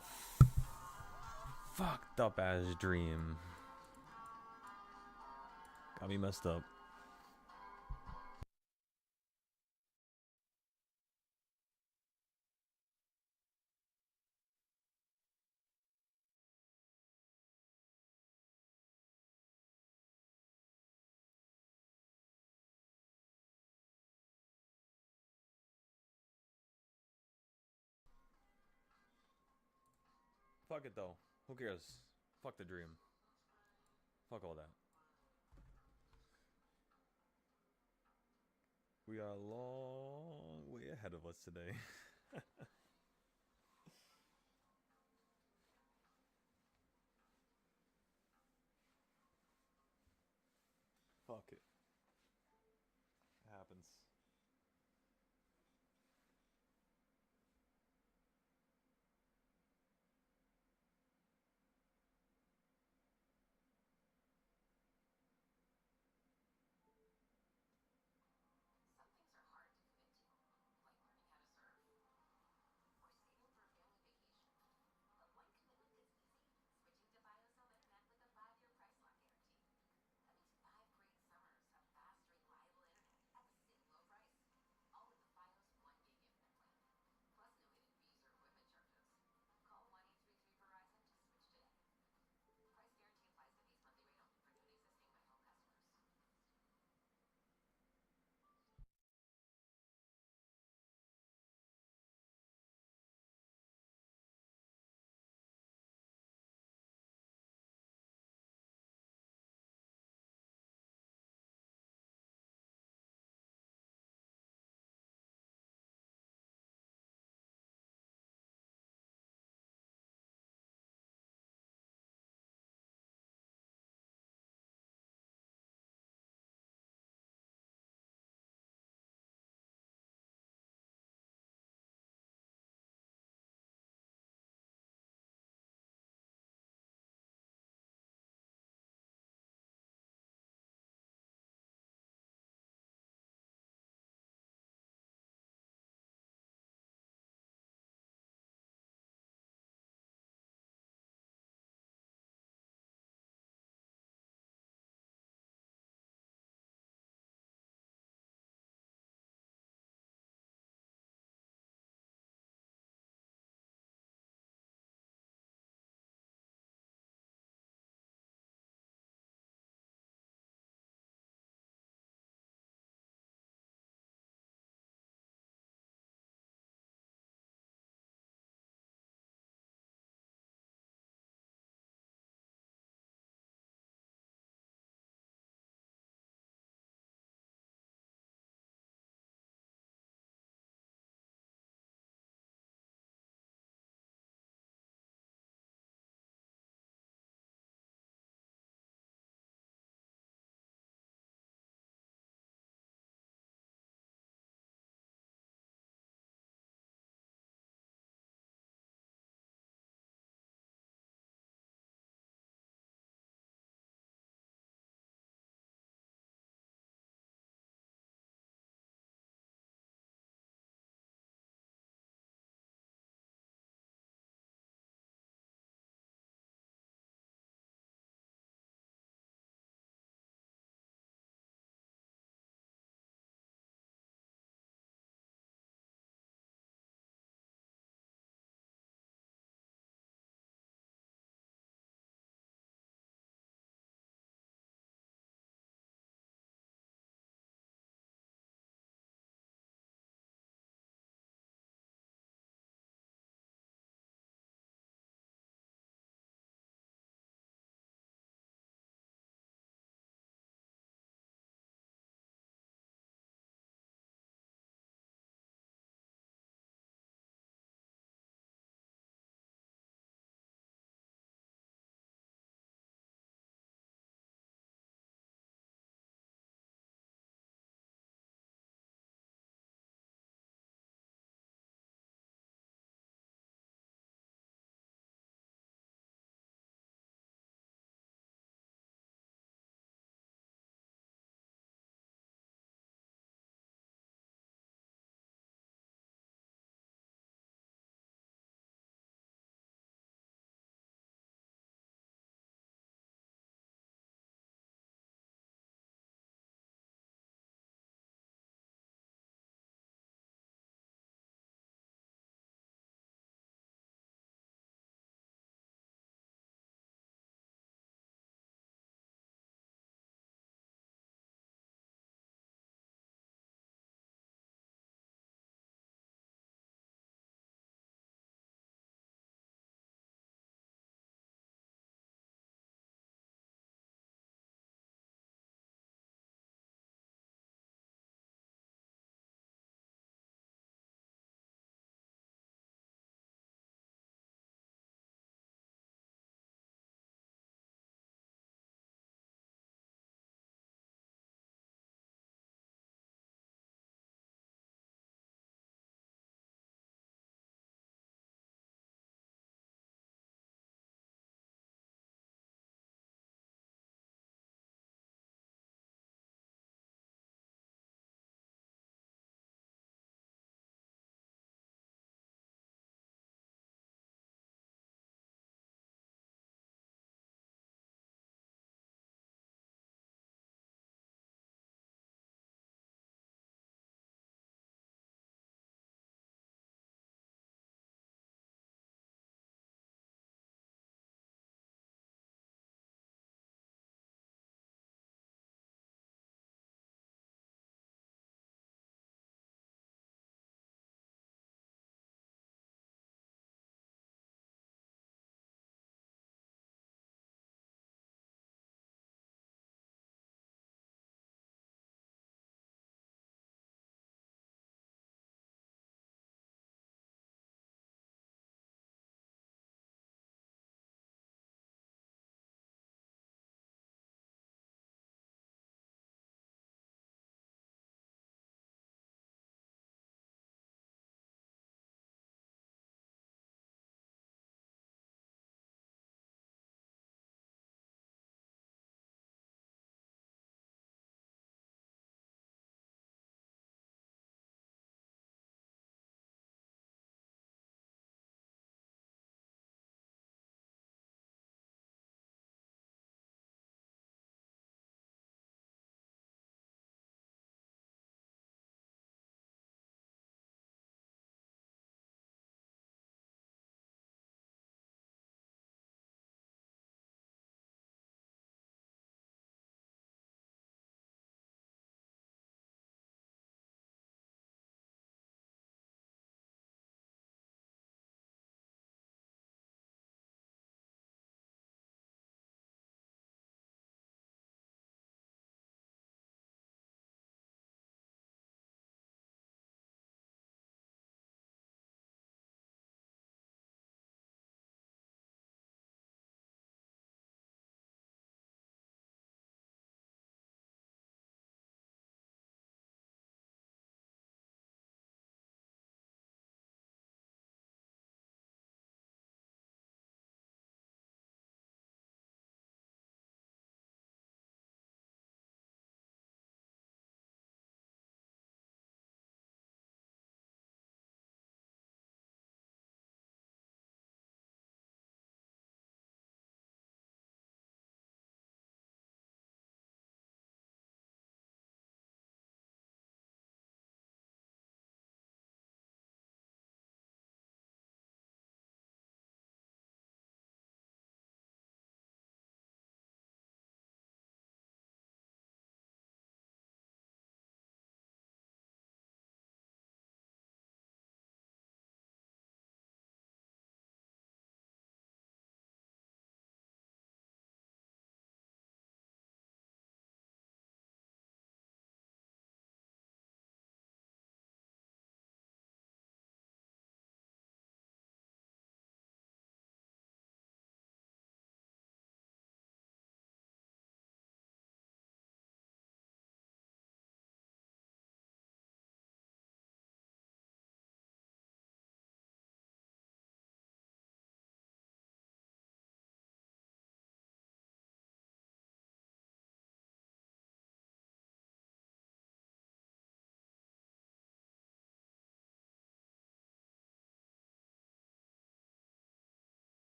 fucked up ass dream. Got me messed up. Fuck it though. Who cares? Fuck the dream. Fuck all that. We got a long way ahead of us today. Fuck it. It happens.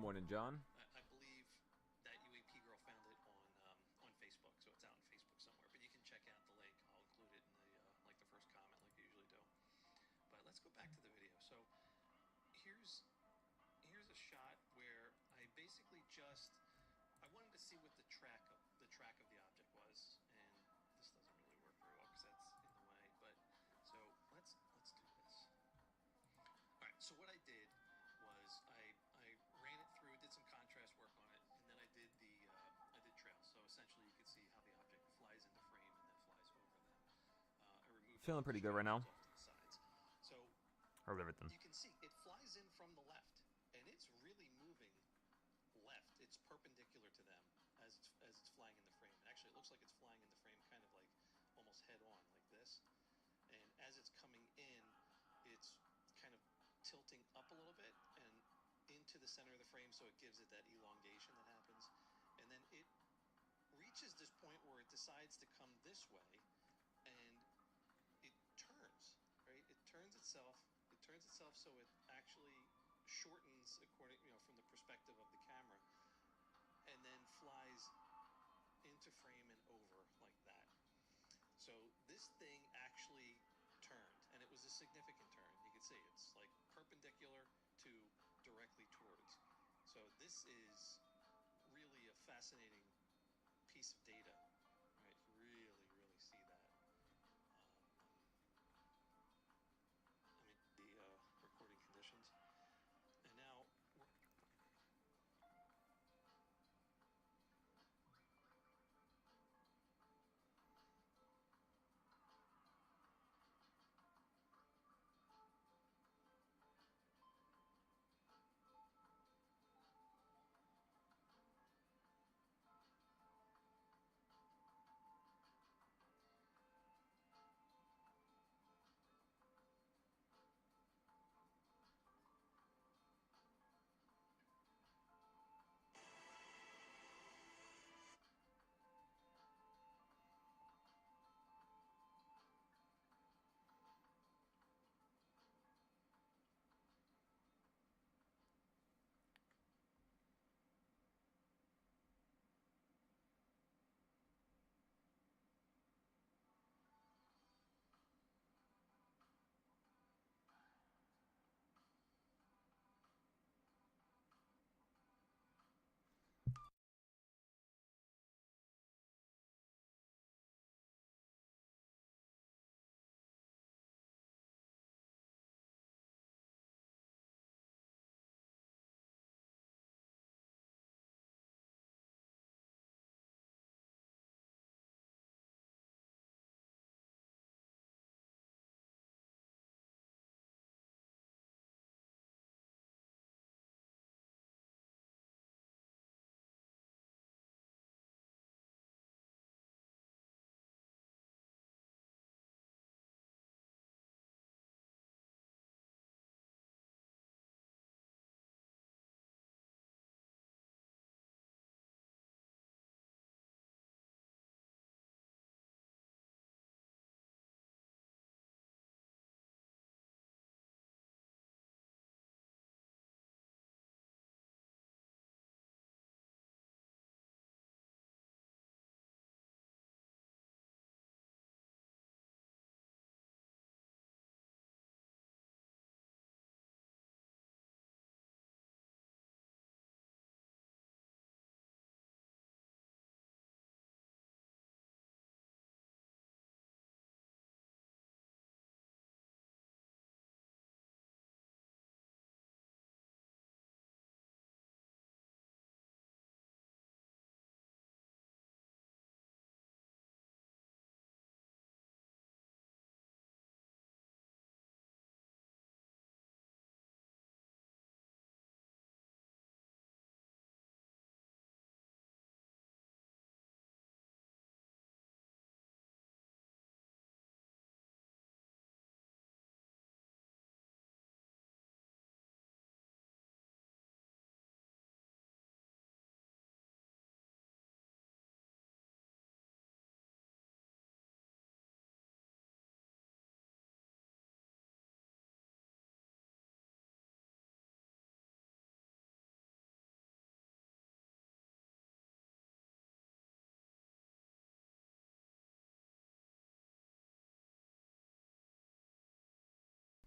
morning, John. I believe that UAP girl found it on Facebook, so it's out on Facebook somewhere. But you can check out the link. I'll include it in the first comment, like I usually do. But let's go back to the video. So here's a shot where I basically I wanted to see what the track of the object was, and this doesn't really work very well because that's in the way. But so let's do this. All right. So what I did was I ran it through, did some contrast work on it, and then I did trail. So essentially, you can see how the object flies into frame and then flies over them. I removed feeling pretty good right now. off to the sides. So Heard everything. you can see it flies in from the left, and it's really moving left. It's perpendicular to them as it's flying in the frame. And actually, it looks like it's flying in the frame kind of like almost head on like this. And as it's coming in, it's kind of tilting up a little bit and into the center of the frame, so it gives it that elongation that happens. And then it reaches this point where it decides to come this way, and it turns, right? It turns itself so it actually shortens according, from the perspective of the camera, and then flies into frame and over like that. So this thing actually turned, and it was a significant turn. You can see it's like perpendicular to directly towards. So this is really a fascinating piece of data, right? Really, really see that. The recording conditions. And now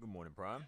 Good morning, Prime.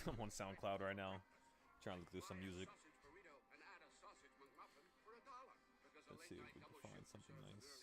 I'm on SoundCloud right now, trying to look through some music. Let's see if we can find something nice.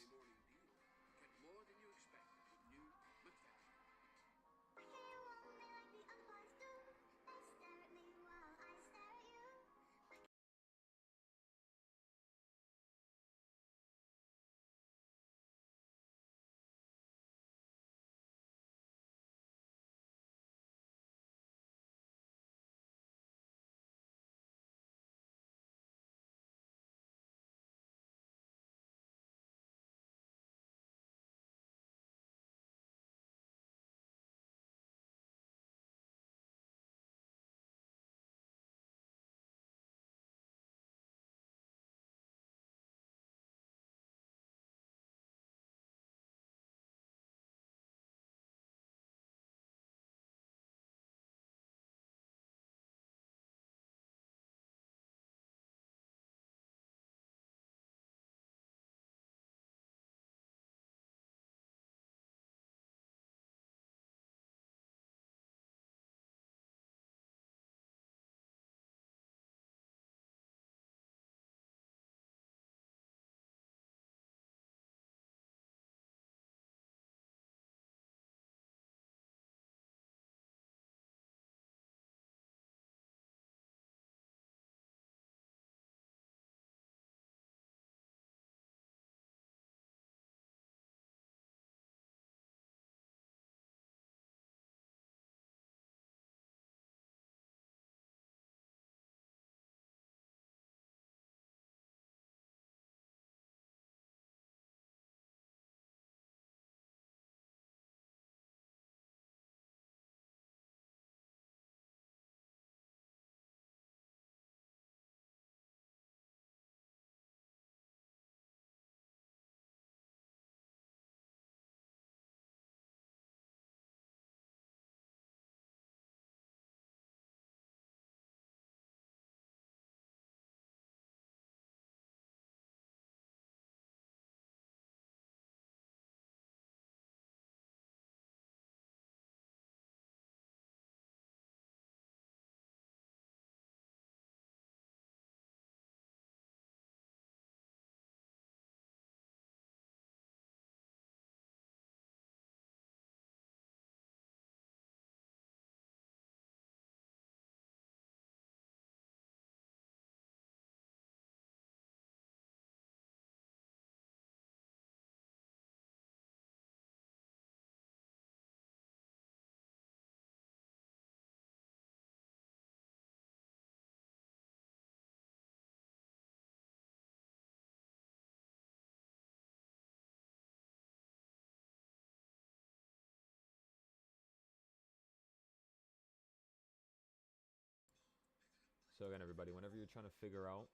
So again, everybody, whenever you're trying to figure out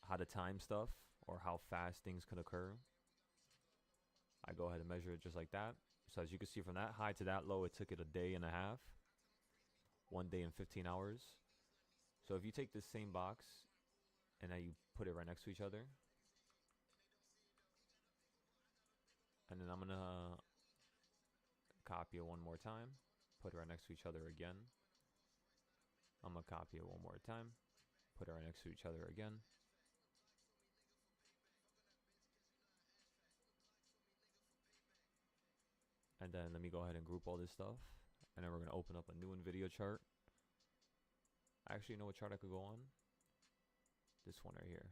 how to time stuff or how fast things could occur, I go ahead and measure it just like that. So as you can see, from that high to that low, it took it a day and a half. 1 day and 15 hours. So if you take this same box and now you put it right next to each other, and then I'm going to copy it one more time, put it right next to each other again. I'm going to copy it one more time, put it right next to each other again. And then let me go ahead and group all this stuff. And then we're going to open up a new NVIDIA chart. Actually, you know what chart I could go on? This one right here.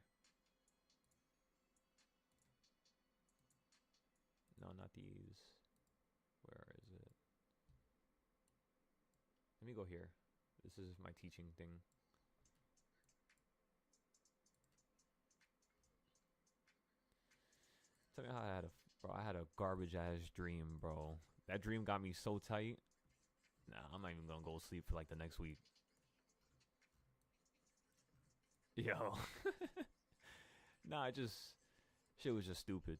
No, not these. Where is it? Let me go here. This is my teaching thing. Tell me how I had a garbage ass dream, bro. That dream got me so tight. Nah, I'm not even gonna go to sleep for like the next week. Yo. Nah, shit was just stupid.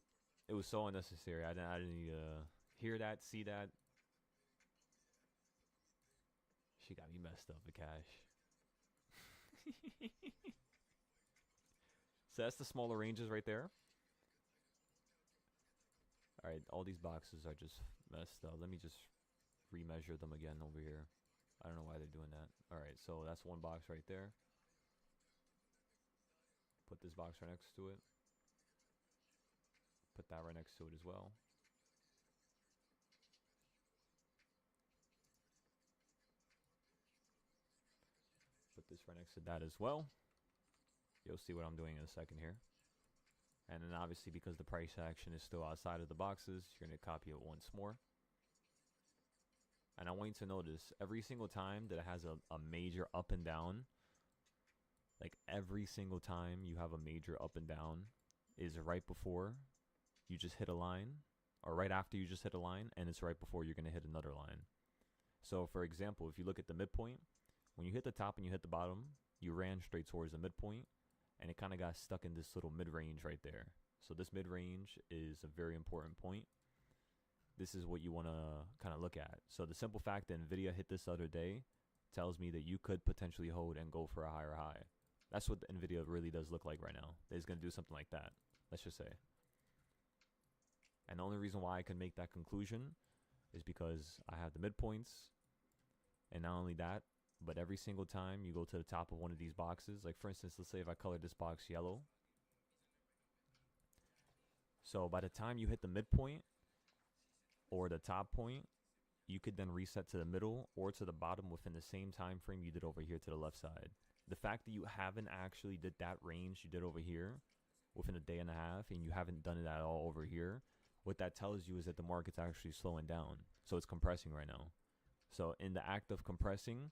It was so unnecessary. I didn't hear that, see that. She got me messed up with cash. So that's the smaller ranges right there. Alright, all these boxes are just messed up. Let me just remeasure them again over here. I don't know why they're doing that. Alright, so that's one box right there. Put this box right next to it. Put that right next to it as well. Put this right next to that as well. You'll see what I'm doing in a second here. And then obviously because the price action is still outside of the boxes, you're going to copy it once more. And I want you to notice every single time that it has a major up and down, like every single time you have a major up and down is right before you just hit a line, or right after you just hit a line, and it's right before you're going to hit another line. So for example, if you look at the midpoint, when you hit the top and you hit the bottom, you ran straight towards the midpoint, and it kind of got stuck in this little mid-range right there. So this mid-range is a very important point. This is what you want to kind of look at. So the simple fact that NVIDIA hit this other day tells me that you could potentially hold and go for a higher high. That's what the NVIDIA really does look like right now. It's going to do something like that, let's just say. And the only reason why I can make that conclusion is because I have the midpoints. And not only that, but every single time you go to the top of one of these boxes, like for instance, let's say if I color this box yellow. So by the time you hit the midpoint or the top point, you could then reset to the middle or to the bottom within the same time frame you did over here to the left side. The fact that you haven't actually did that range you did over here within a day and a half, and you haven't done it at all over here, what that tells you is that the market's actually slowing down. So it's compressing right now. So in the act of compressing,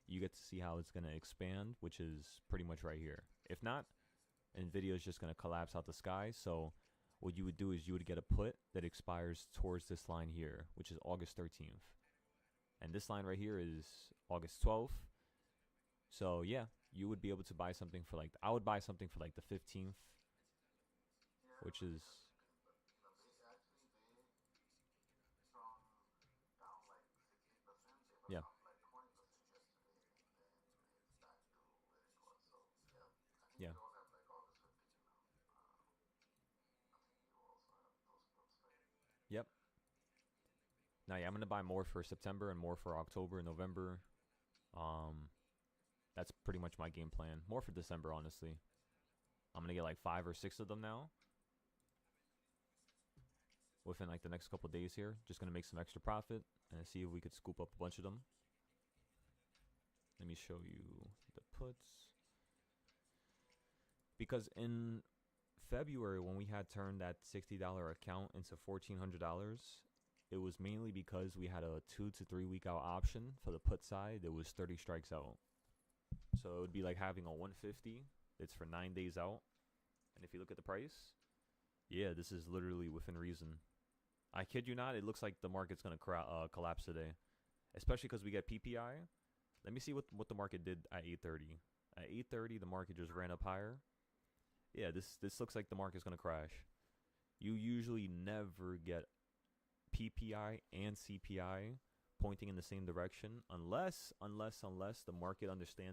you get to see how it's going to expand, which is pretty much right here. If not, NVIDIA is just going to collapse out the sky. So what you would do is you would get a put that expires towards this line here, which is August 13th. And this line right here is August 12th. So yeah, you would be able to buy something for like, I would buy something for like the 15th, which is... Yeah. Yeah. Yep. Now, yeah, I'm going to buy more for September and more for October and November. That's pretty much my game plan. More for December, honestly. I'm going to get like 5 or 6 of them now. Within like the next couple of days here. Just going to make some extra profit and see if we could scoop up a bunch of them. Let me show you the puts. Because in February, when we had turned that $60 account into $1,400, it was mainly because we had a 2 to 3 week out option for the put side that was 30 strikes out. So it would be like having a 150 that's for 9 days out. And if you look at the price, yeah, this is literally within reason. I kid you not, it looks like the market's going to collapse today. Especially because we get PPI. Let me see what the market did at 8:30. At 8:30, the market just ran up higher. Yeah, this looks like the market's gonna crash. You usually never get PPI and CPI pointing in the same direction unless the market understands